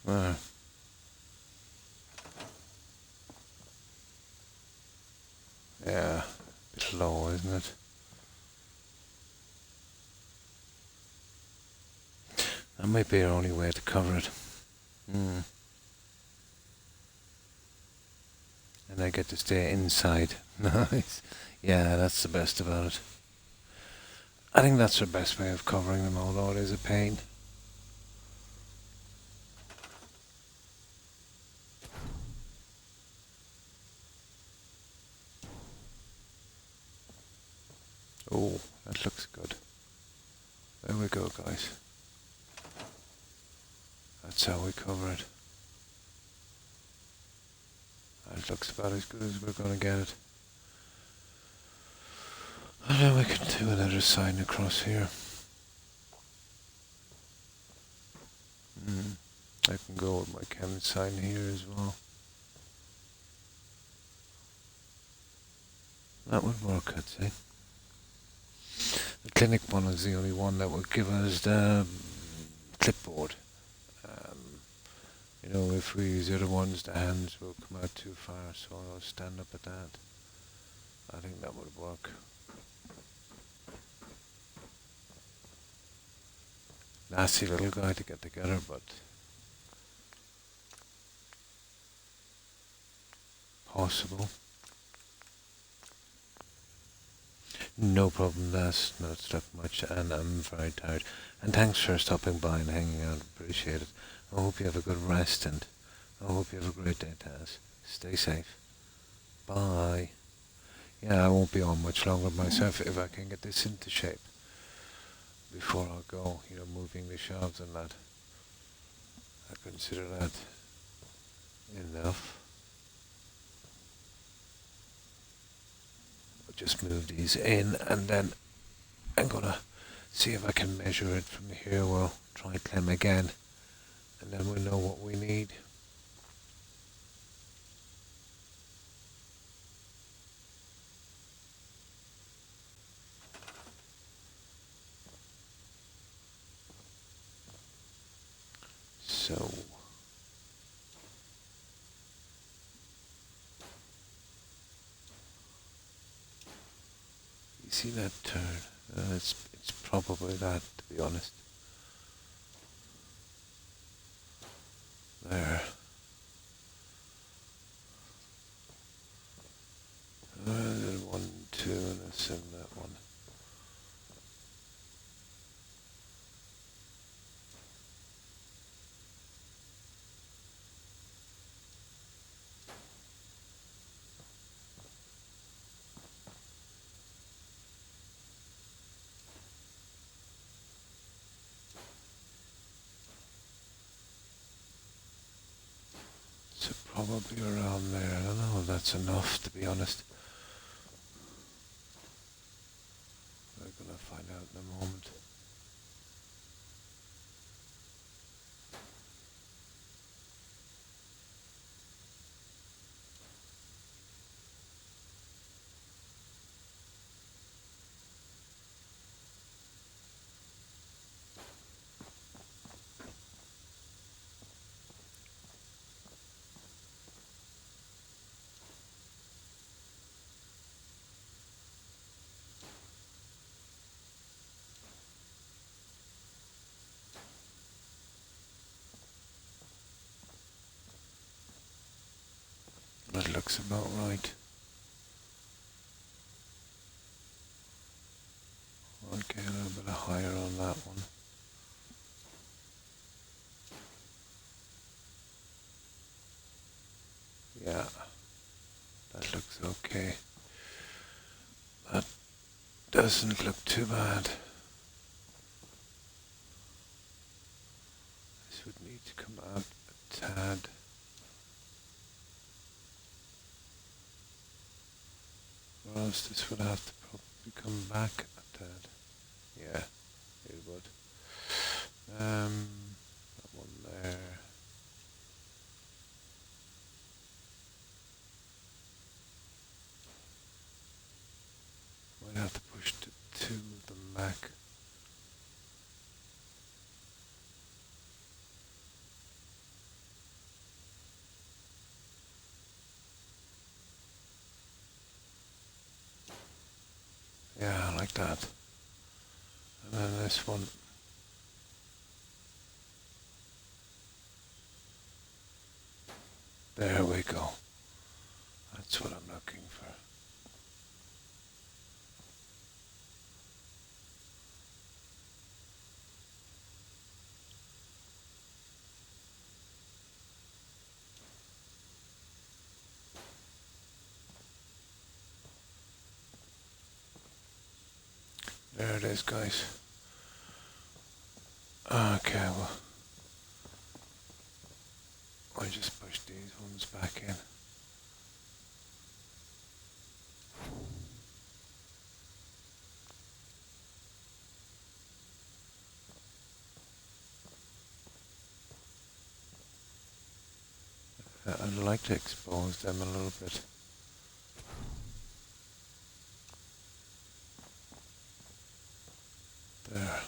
There. Yeah, a bit low, isn't it? That might be our only way to cover it. And I get to stay inside. Nice. Yeah, that's the best about it. I think that's the best way of covering them, although it is a pain. Oh, that looks good. There we go, guys. That's how we cover it. That looks about as good as we're going to get it. And then we can do another sign across here. I can go with my chem sign here as well. That would work, I'd say. The clinic one is the only one that will give us the clipboard. You know, if we use the other ones, the hands will come out too far, so I'll stand up at that. I think that would work. Nasty little guy to get together, but possible. No problem, that's not stuck much, and I'm very tired. And thanks for stopping by and hanging out, appreciate it. I hope you have a good rest, and I hope you have a great day, Taz. Stay safe. Bye. Yeah, I won't be on much longer myself if I can get this into shape before I go, you know, moving the shelves and that. I consider that enough. I'll just move these in, and then I'm gonna see if I can measure it from here. We'll try climb again, and then we'll know what we need. So see that turn? It's probably that, to be honest. There. There's 1, 2, and a 7, that one. So probably around there. I don't know if that's enough, to be honest. We're gonna find out in a moment. That looks about right. Okay, a little bit higher on that one. Yeah, that looks okay. That doesn't look too bad. This would need to come out a tad. Or else this would have to probably come back a tad. Yeah, it would. That one there. Might have to push the 2 of them back. Yeah, like that. And then this one. There we go. That's what I'm looking for. There it is, guys. Okay, well, I just push these ones back in. I'd like to expose them a little bit. There.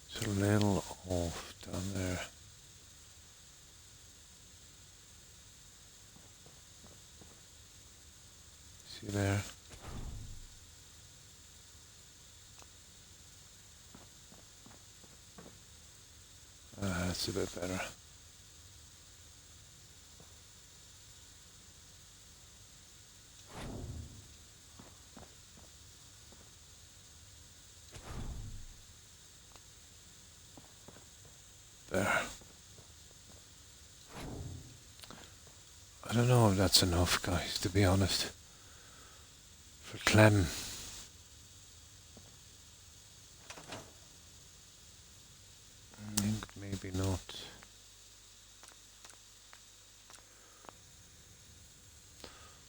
It's a little off down there. See there? That's a bit better. There. I don't know if that's enough, guys, to be honest. For Clem. I think maybe not.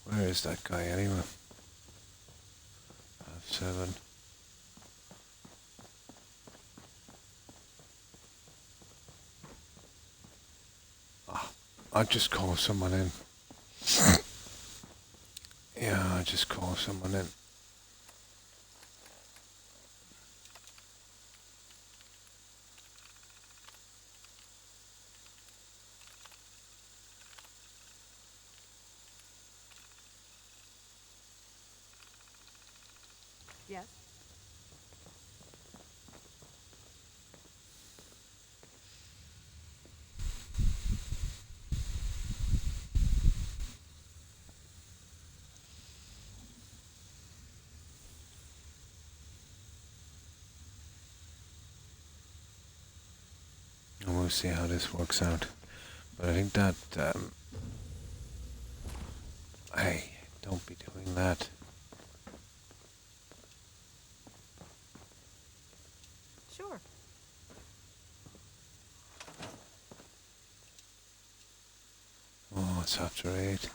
Where is that guy anyway? 7. I'll just call someone in. Yeah, I'll just call someone in. Yes? And we'll see how this works out. But I think that, hey, don't be doing that. Sure. Oh, it's after 8.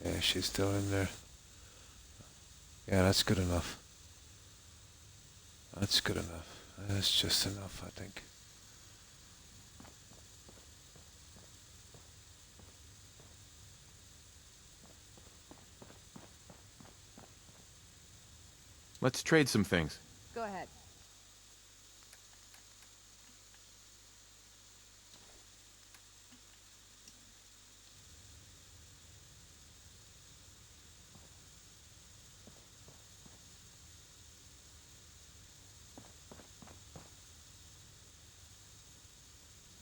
Yeah, she's still in there. Yeah, that's good enough. That's good enough. That's just enough, I think. Let's trade some things. Go ahead.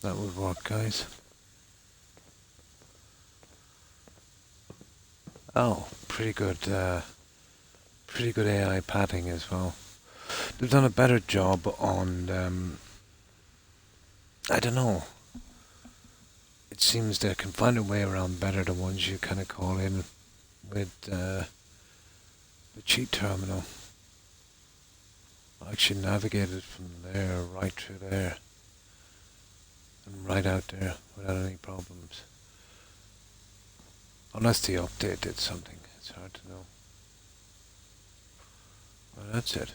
That would work, guys. Oh, pretty good AI padding as well. They've done a better job on, I don't know. It seems they can find a way around better the ones you kind of call in with the cheat terminal. I actually navigated from there right through there and right out there without any problems. Unless the update did something, it's hard to know. Well, that's it.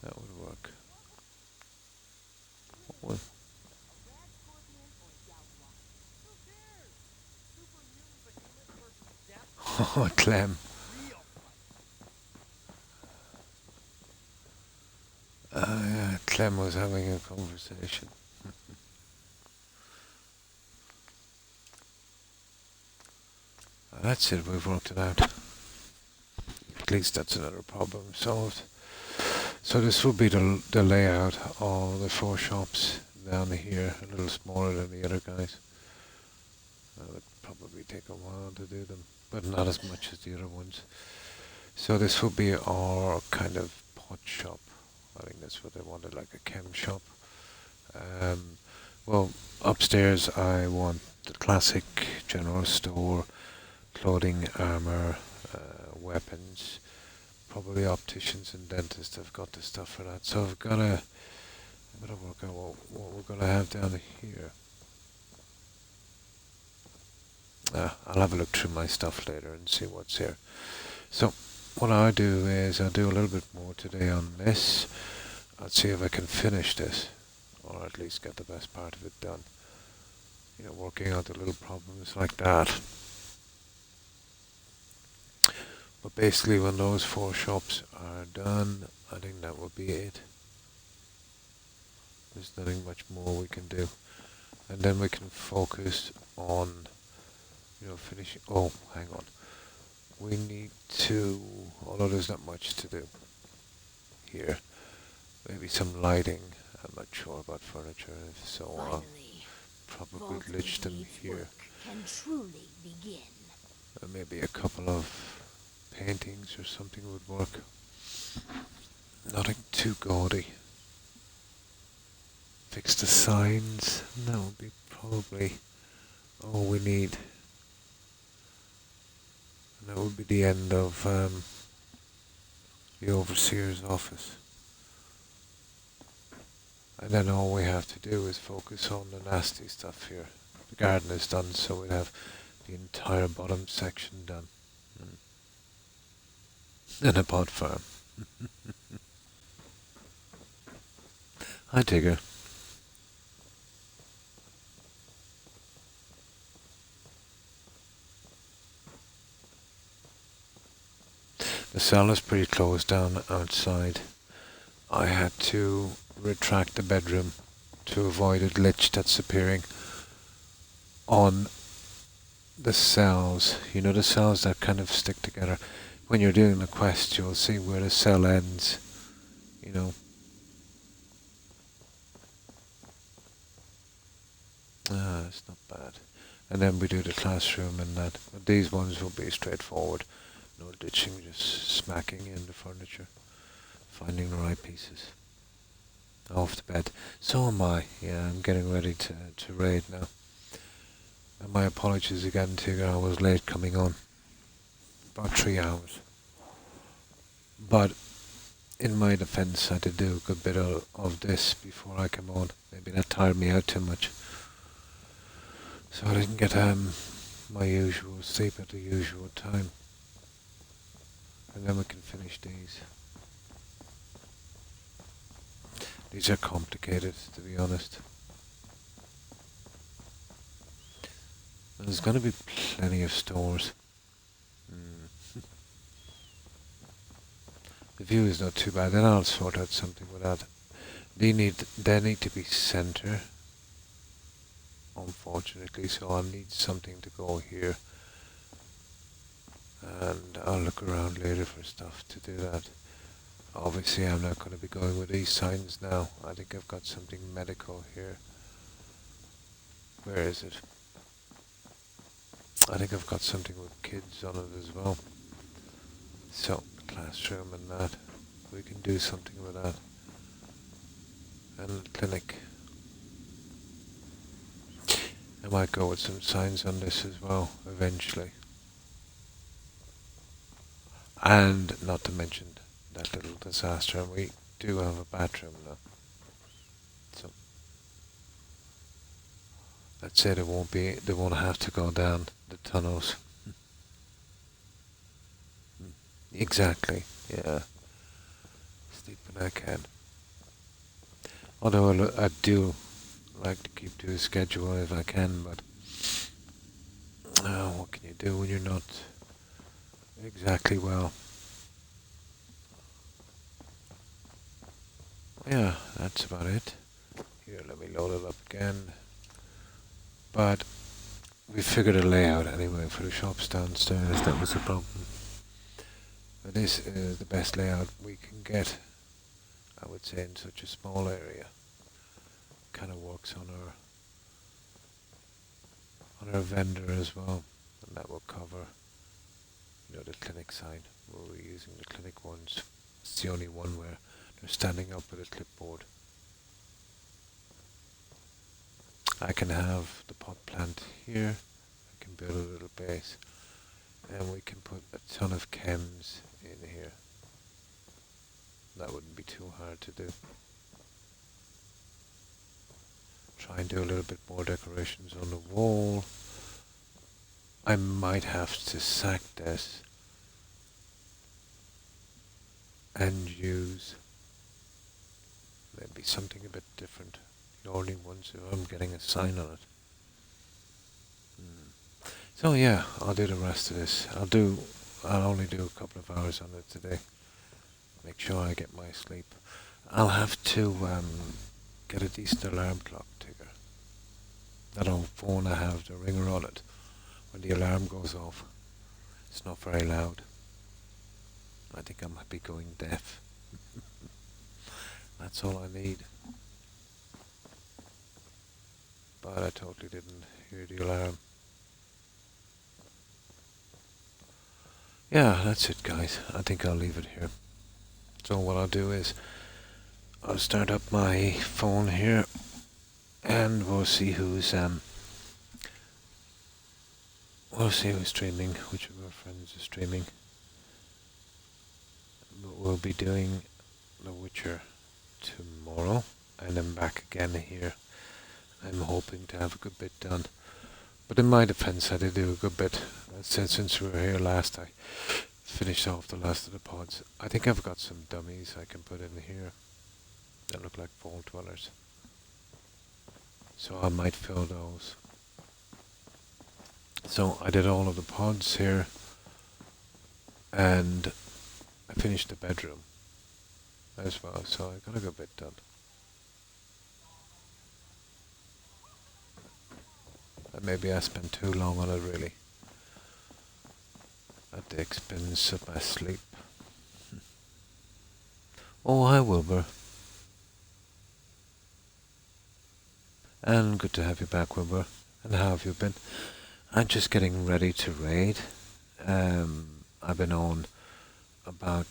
That would work. What would- Rat scorpion or Yowza? Who cares? Super mutant behemoth versus death Oh, Clem. real fight. Yeah, Clem was having a conversation. That's it, we've worked it out. At least that's another problem solved. So this will be the layout of the 4 shops down here, a little smaller than the other guys. That would probably take a while to do them, but not as much as the other ones. So this will be our kind of pot shop. I think that's what they wanted, like a chem shop. Well, upstairs I want the classic general store, clothing, armor, weapons. Probably opticians and dentists have got the stuff for that. So I've got to work out what we're going to have down here. I'll have a look through my stuff later and see what's here. So what I'll do is I'll do a little bit more today on this. I'll see if I can finish this, or at least get the best part of it done. You know, working out the little problems like that. But basically when those 4 shops are done, I think that will be it. There's nothing much more we can do. And then we can focus on, you know, finishing. Oh, hang on. We need to, although there's not much to do here, maybe some lighting. I'm not sure about furniture, if so Finally, probably Vault glitch them Brigade's here. work can truly begin. Maybe a couple of paintings or something would work. Nothing too gaudy. Fix the signs. That would be probably all we need. And that would be the end of the overseer's office. And then all we have to do is focus on the nasty stuff here. The garden is done, so we'll have the entire bottom section done. And a pot farm. Hi, Tigger. The cell is pretty closed down outside. I had to retract the bedroom to avoid a glitch that's appearing on the cells. You know, the cells that kind of stick together. When you're doing the quest, you'll see where the cell ends. You know. It's not bad. And then we do the classroom and that. But these ones will be straightforward. No ditching, just smacking in the furniture. Finding the right pieces. Off to bed. So am I. Yeah, I'm getting ready to raid now. And my apologies again, Tigger. I was late coming on. About 3 hours. But in my defense, I did do a good bit of this before I came on. Maybe that tired me out too much. So I didn't get my usual sleep at the usual time. And then we can finish these. These are complicated, to be honest. There's going to be plenty of stores. The view is not too bad. Then I'll sort out something with that. They need to be center. Unfortunately, so I'll need something to go here. And I'll look around later for stuff to do that. Obviously, I'm not going to be going with these signs now. I think I've got something medical here. Where is it? I think I've got something with kids on it as well. So, classroom and that. We can do something with that. And clinic. I might go with some signs on this as well, eventually. And not to mention that little disaster, and we do have a bathroom now. So let's say they won't have to go down the tunnels. Exactly, yeah. Sleep when I can. Although I do like to keep to a schedule if I can, but what can you do when you're not exactly well? Yeah, that's about it. Here, let me load it up again. But we figured a layout anyway for the shops downstairs. That was the problem. But this is the best layout we can get, I would say, in such a small area. Kind of works on our vendor as well, and that will cover, you know, the clinic sign. We're using the clinic ones. It's the only one where they're standing up with a clipboard. I can have the pot plant here. I can build a little base, and we can put a ton of chems in here. That wouldn't be too hard to do. Try and do a little bit more decorations on the wall. I might have to sack this and use maybe something a bit different. The only ones if I'm getting a sign on it. So yeah, I'll do the rest of this. I'll only do a couple of hours on it today. Make sure I get my sleep. I'll have to get a decent alarm clock ticker. That old phone I have, the ringer on it. When the alarm goes off, it's not very loud. I think I might be going deaf. That's all I need. But I totally didn't hear the alarm. Yeah, that's it, guys. I think I'll leave it here. So what I'll do is I'll start up my phone here and we'll see who's streaming, which of our friends is streaming. But we'll be doing The Witcher tomorrow and then back again here. I'm hoping to have a good bit done. But in my defense, I did do a good bit. Since we were here last, I finished off the last of the pods. I think I've got some dummies I can put in here that look like vault dwellers. So I might fill those. So I did all of the pods here, and I finished the bedroom as well, so I got a good bit done. And maybe I spent too long on it, really. the expense of my sleep. Oh, hi, Wilbur. And good to have you back, Wilbur. And how have you been? I'm just getting ready to raid. I've been on about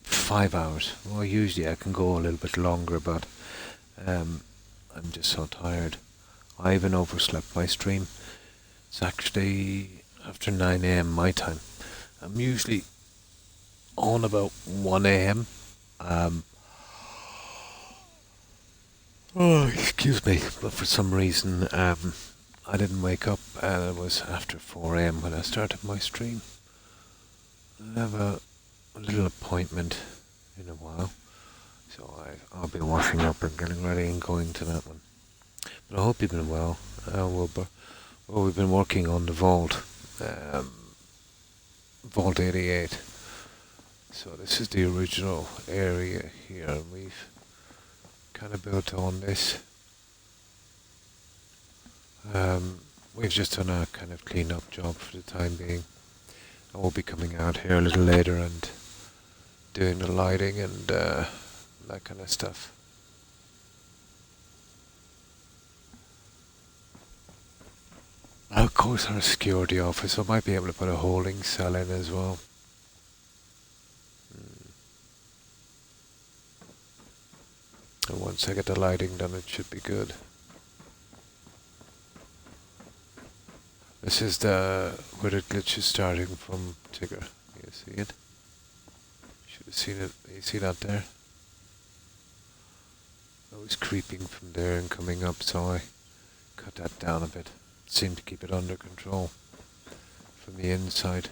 5 hours. Well, usually I can go a little bit longer, but I'm just so tired. I even overslept my stream. It's actually after 9 a.m. my time. I'm usually on about 1 a.m. Oh, excuse me, but for some reason I didn't wake up, and it was after 4 a.m. when I started my stream. I have a little appointment in a while, so I'll be washing up and getting ready and going to that one. But I hope you've been well, Wilbur. Well, we've been working on the vault, Vault 88. So this is the original area here, and we've kind of built on this. We've just done a kind of clean up job for the time being. I will be coming out here a little later and doing the lighting and that kind of stuff. Of course, our security office, I might be able to put a holding cell in as well. And once I get the lighting done, it should be good. This is where the glitch is starting from, Tigger. You see it? Should have seen it. You see that there? I was creeping from there and coming up, so I cut that down a bit. It seemed to keep it under control from the inside.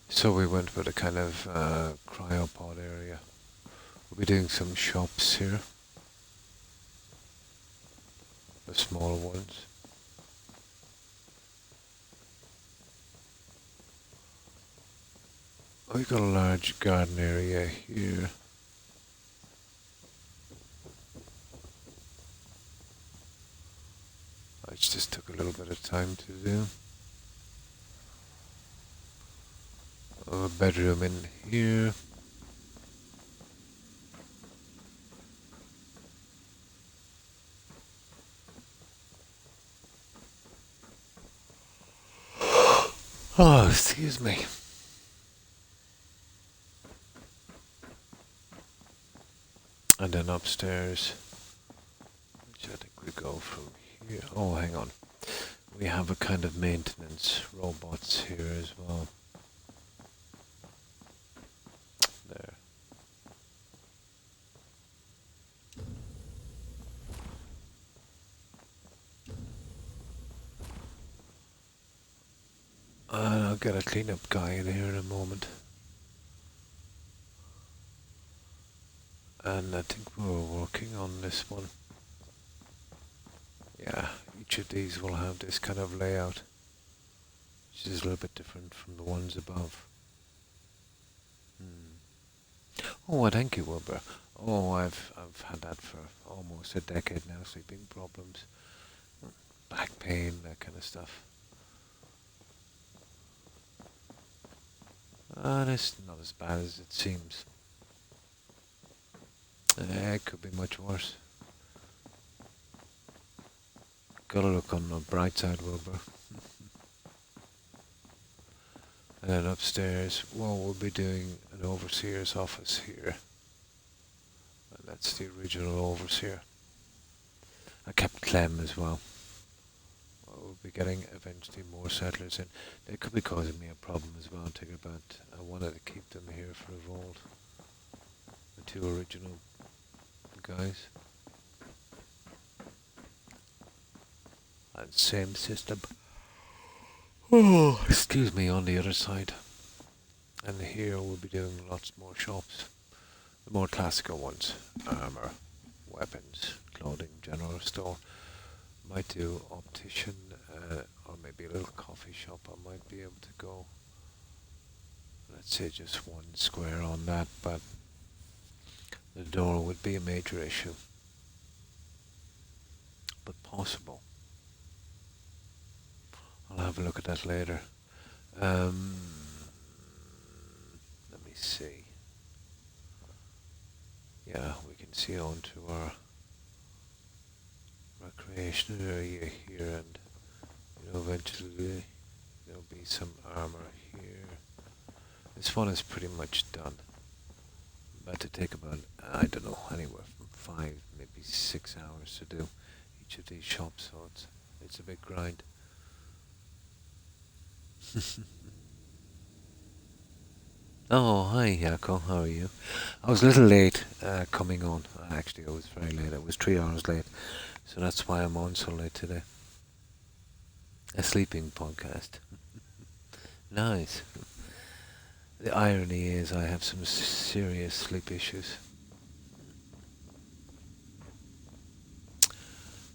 So we went with a kind of cryopod area. We'll be doing some shops here. The small ones. We've got a large garden area here. It just took a little bit of time to do. A bedroom in here. Oh, excuse me. And then upstairs, which I think we go from here. Oh, hang on. We have a kind of maintenance robots here as well. There. I'll get a cleanup guy in here in a moment. And I think we were working on this one. Yeah, each of these will have this kind of layout, which is a little bit different from the ones above. Oh, thank you, Wilbur. Oh, I've had that for almost a decade now, sleeping problems, back pain, that kind of stuff. It's not as bad as it seems. It could be much worse. Gotta look on the bright side, Wilbur. And then upstairs, well, we'll be doing an overseer's office here. And that's the original overseer. I kept Clem as well. We'll be getting eventually more settlers in. They could be causing me a problem as well, Tigger, but I wanted to keep them here for a vault. The two original guys. And same system. Oh, excuse me, on the other side. And here we'll be doing lots more shops. The more classical ones. Armor, weapons, clothing, general store. Might do optician, or maybe a little coffee shop. I might be able to go, let's say, just one square on that, but the door would be a major issue. But possible. I'll have a look at that later. Um, let me see. Yeah, we can see onto our recreation area here, and eventually there'll be some armor here. This one is pretty much done. About to take about, I don't know, anywhere from 5, maybe 6 hours to do each of these shops, so it's a big grind. Oh, hi, Yako. How are you? I was a little late coming on. Actually, I was very late. I was 3 hours late. So that's why I'm on so late today. A sleeping podcast. Nice. The irony is I have some serious sleep issues.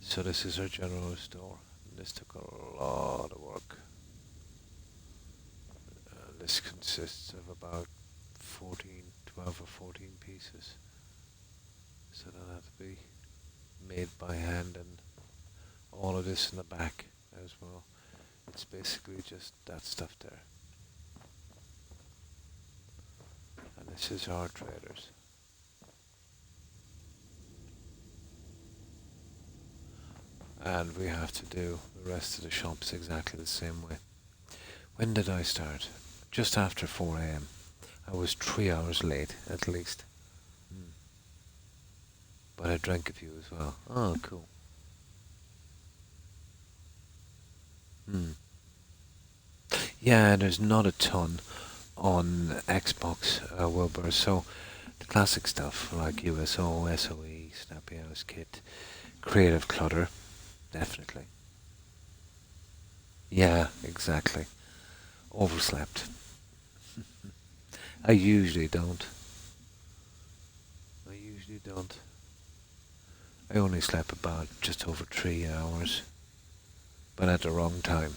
So this is our general store. This took a lot of work. This consists of about 12 or 14 pieces. So that'll have to be made by hand, and all of this in the back as well. It's basically just that stuff there. And this is our traders. And we have to do the rest of the shops exactly the same way. When did I start? Just after 4 a.m. I was 3 hours late, at least. But I drank a few as well. Oh, cool. Yeah, there's not a ton on Xbox, Wilbur. So the classic stuff like USO, SOE, Snappy House Kit, Creative Clutter, definitely. Yeah, exactly. Overslept. I usually don't. I usually don't. I only slept about just over 3 hours, but at the wrong time.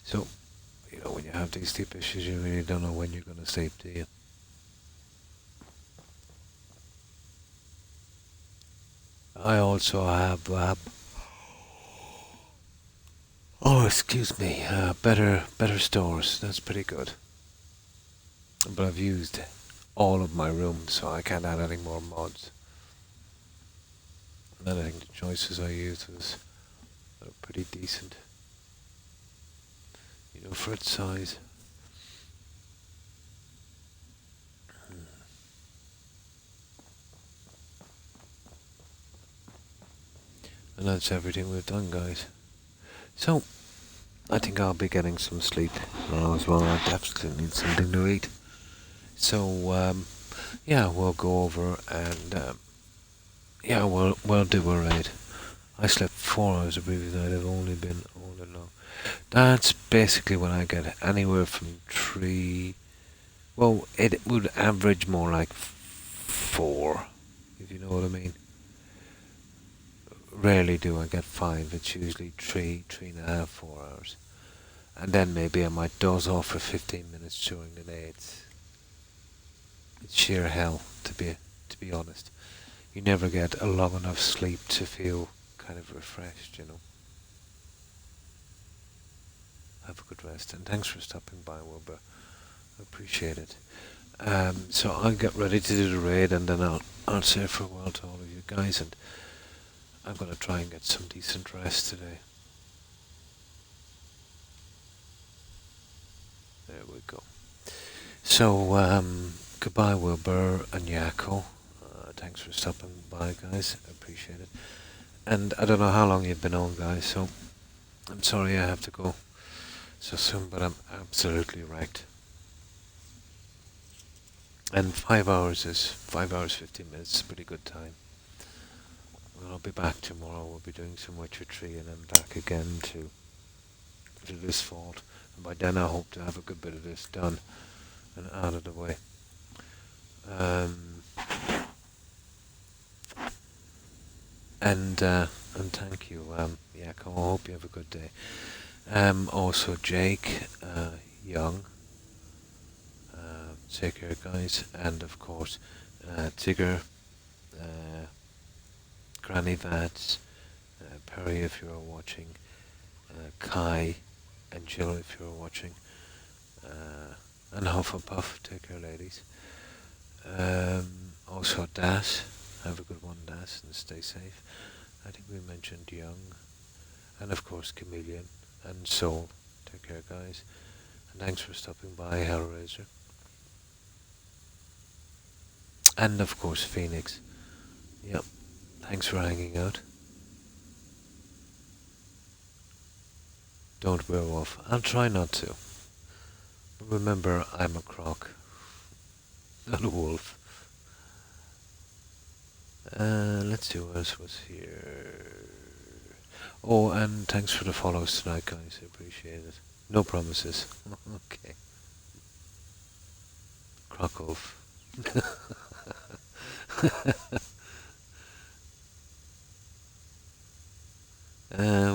So, when you have these sleep issues, you really don't know when you're going to sleep, do you? I also have, oh, excuse me, better stores. That's pretty good. But I've used all of my rooms, so I can't add any more mods. And I think the choices I used was pretty decent, for its size. And that's everything we've done, guys. So, I think I'll be getting some sleep now as well. I definitely need something to eat. So, yeah, we'll go over and, yeah, we'll do a raid. I slept 4 hours the previous night. I've only been all along. That's basically when I get anywhere from 3. Well, it would average more like 4, if you know what I mean. Rarely do I get 5. It's usually 3.5, 4 hours. And then maybe I might doze off for 15 minutes during the day. It's sheer hell, to be honest. You never get a long enough sleep to feel kind of refreshed, Have a good rest, and thanks for stopping by, Wilbur. I appreciate it. So I'll get ready to do the raid, and then I'll say farewell to all of you guys, and I'm gonna try and get some decent rest today. There we go. So, goodbye, Wilbur and Yako. Thanks for stopping by, guys. I appreciate it. And I don't know how long you've been on, guys, so I'm sorry I have to go so soon, but I'm absolutely wrecked. And 5 hours 15 minutes is a pretty good time. Well, I'll be back tomorrow. We'll be doing some Witcher 3 and then back again to this vault. And by then I hope to have a good bit of this done and out of the way. And thank you, Yako. I hope you have a good day. Also Jake, Young, take care, guys, and of course, Tigger, Granny Vats, Perry if you are watching, Kai, and Jill if you are watching. and Hufflepuff, take care, ladies. Also, Das, have a good one, Das, and stay safe. I think we mentioned Young, and of course Chameleon, and Soul. Take care, guys. And thanks for stopping by, Hellraiser. And of course, Phoenix. Yep, thanks for hanging out. Don't wear off. I'll try not to. But remember, I'm a croc, not a wolf. Let's see what else was here. Oh, and thanks for the follows tonight, guys. I appreciate it. No promises. Okay. Croc wolf.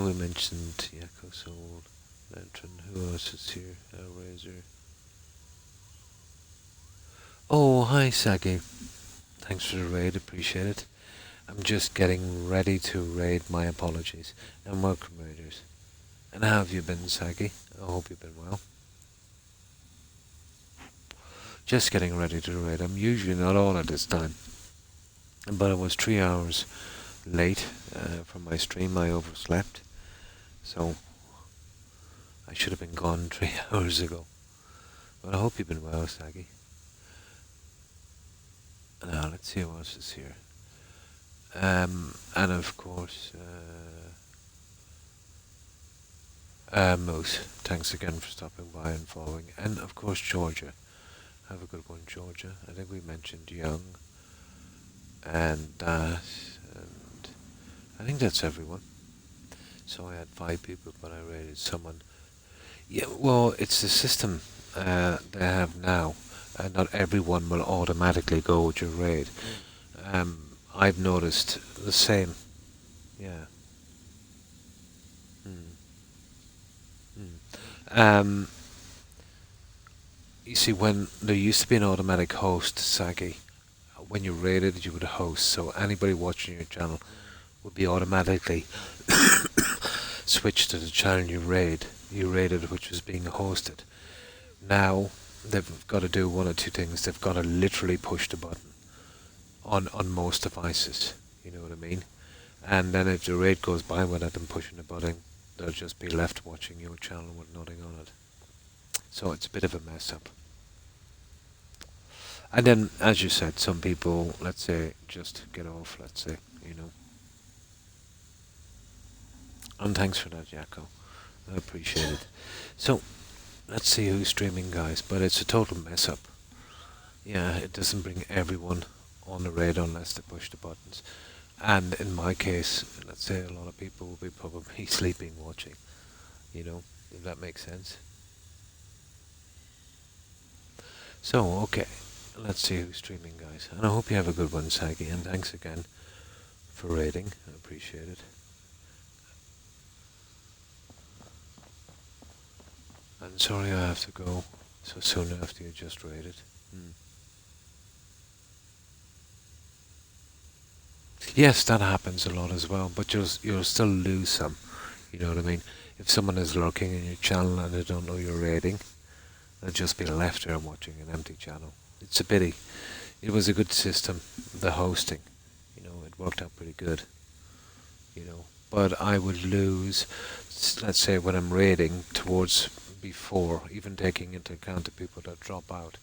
We mentioned Yakko Soul, Lantern. Who else is here? Hellraiser. Oh, hi, Sagi. Thanks for the raid, appreciate it. I'm just getting ready to raid, my apologies. And welcome, raiders. And how have you been, Sagi? I hope you've been well. Just getting ready to raid. I'm usually not on at this time. But I was 3 hours late from my stream. I overslept. So I should have been gone 3 hours ago. But I hope you've been well, Sagi. Now, let's see what else is here. And of course, Moose, thanks again for stopping by and following. And of course, Georgia. Have a good one, Georgia. I think we mentioned Young and that, and I think that's everyone. So I had 5 people, but I rated someone. Yeah, well, it's the system they have now. Not everyone will automatically go with your raid. I've noticed the same. Yeah. You see, when there used to be an automatic host, Sagi, when you raided, you would host, so anybody watching your channel would be automatically switched to the channel you raided, which was being hosted. Now they've got to do one or two things. They've got to literally push the button on most devices. You know what I mean? And then if the raid goes by without them pushing the button, they'll just be left watching your channel with nothing on it. So it's a bit of a mess up. And then, as you said, some people, let's say, just get off, let's say, you know. And thanks for that, Yakko. I appreciate it. So, let's see who's streaming, guys. But it's a total mess up. Yeah, it doesn't bring everyone on the raid unless they push the buttons. And in my case, let's say a lot of people will be probably sleeping watching. You know, if that makes sense. So, okay. Let's see who's streaming, guys. And I hope you have a good one, Sagi. And thanks again for raiding. I appreciate it. And sorry I have to go so soon after you just raided. Yes, that happens a lot as well, but you'll still lose some. You know what I mean? If someone is lurking in your channel and they don't know you're raiding, they'll just be left there watching an empty channel. It's a pity. It was a good system, the hosting. You know, it worked out pretty good. You know, but I would lose, let's say when I'm raiding towards before, even taking into account the people that drop out,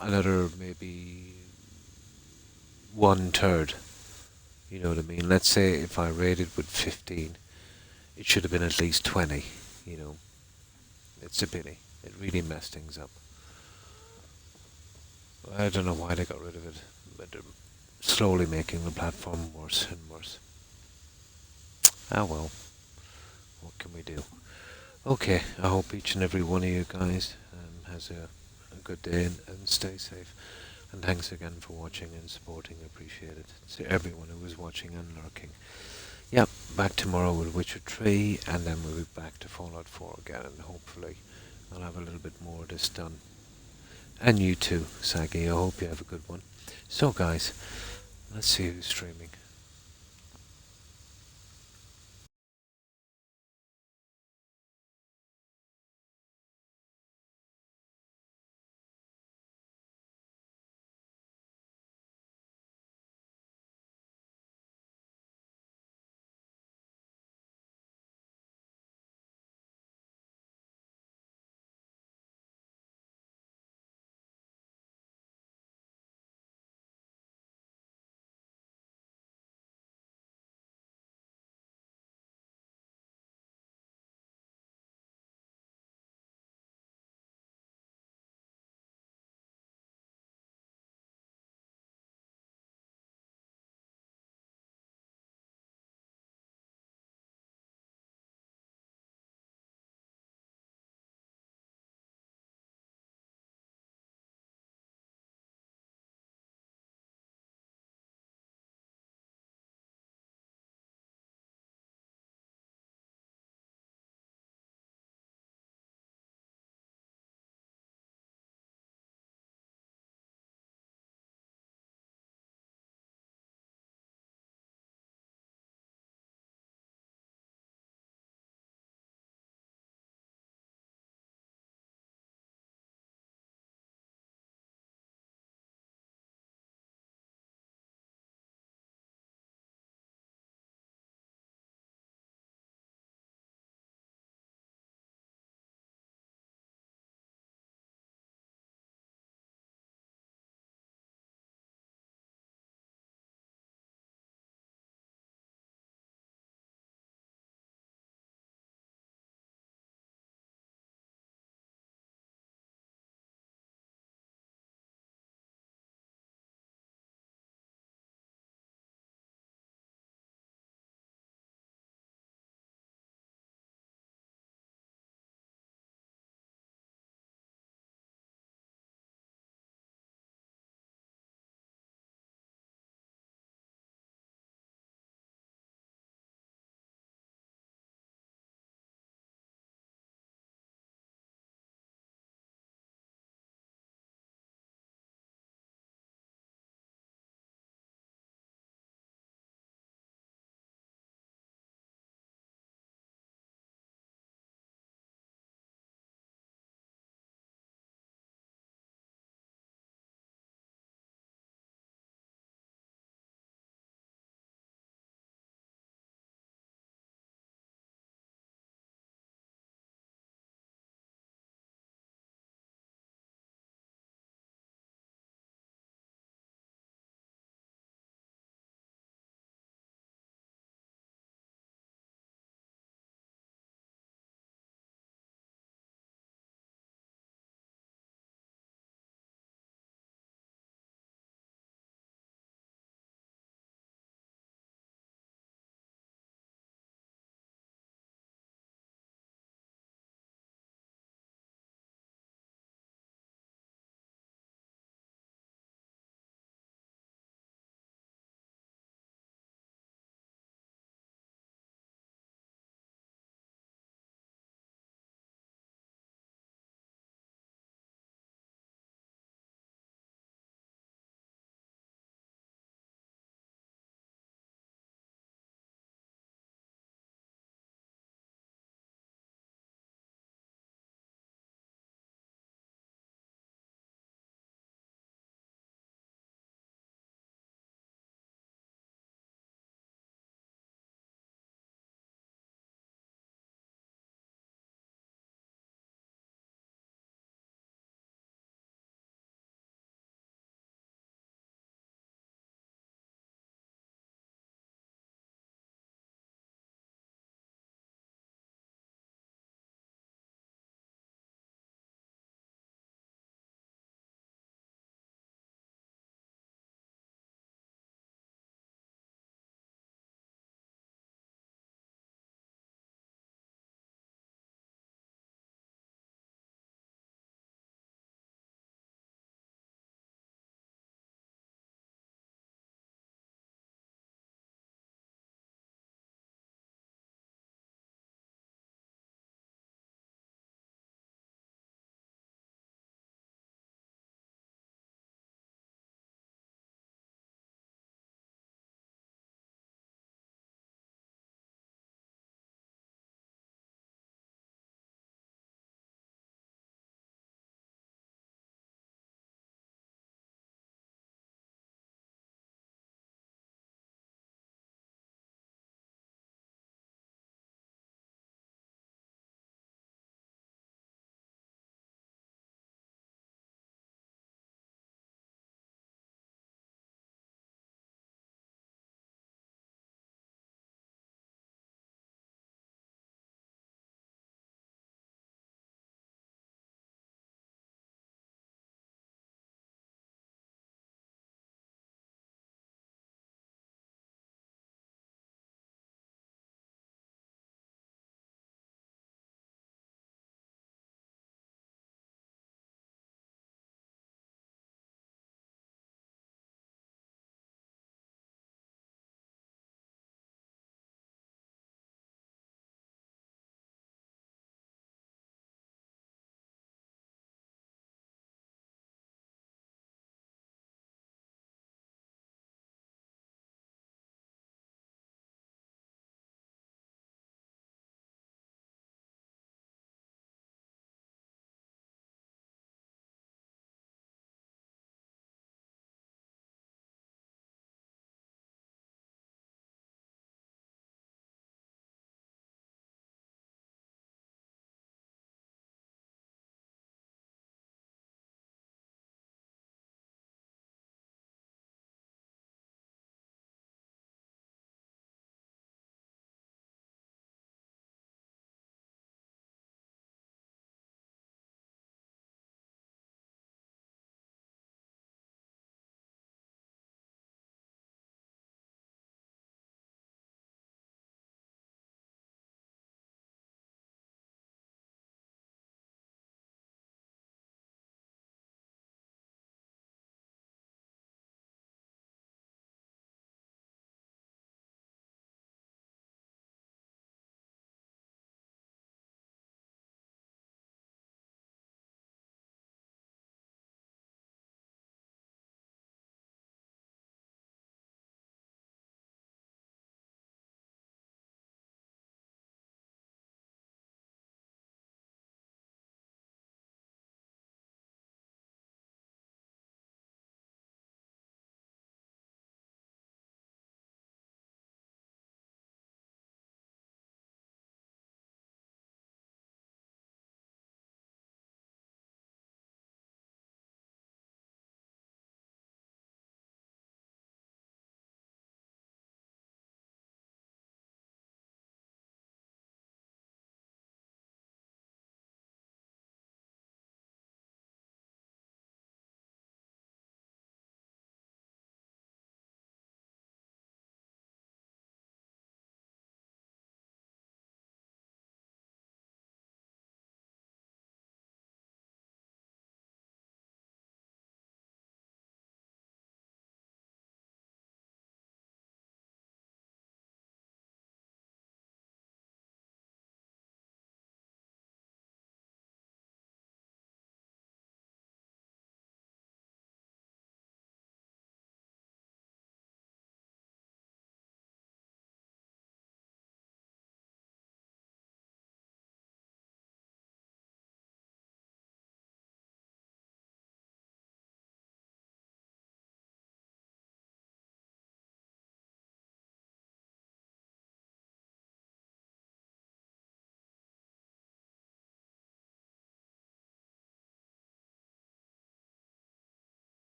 another maybe 1/3. You know what I mean? Let's say if I raided with 15, it should have been at least 20. You know, it's a pity. It really messed things up. I don't know why they got rid of it, but they're slowly making the platform worse and worse. Ah well, what can we do? Okay, I hope each and every one of you guys has a good day and stay safe. And thanks again for watching and supporting, I appreciate it. To everyone who was watching and lurking. Yep, back tomorrow with Witcher 3, and then we'll be back to Fallout 4 again, and hopefully I'll have a little bit more of this done. And you too, Sagi, I hope you have a good one. So guys, let's see who's streaming.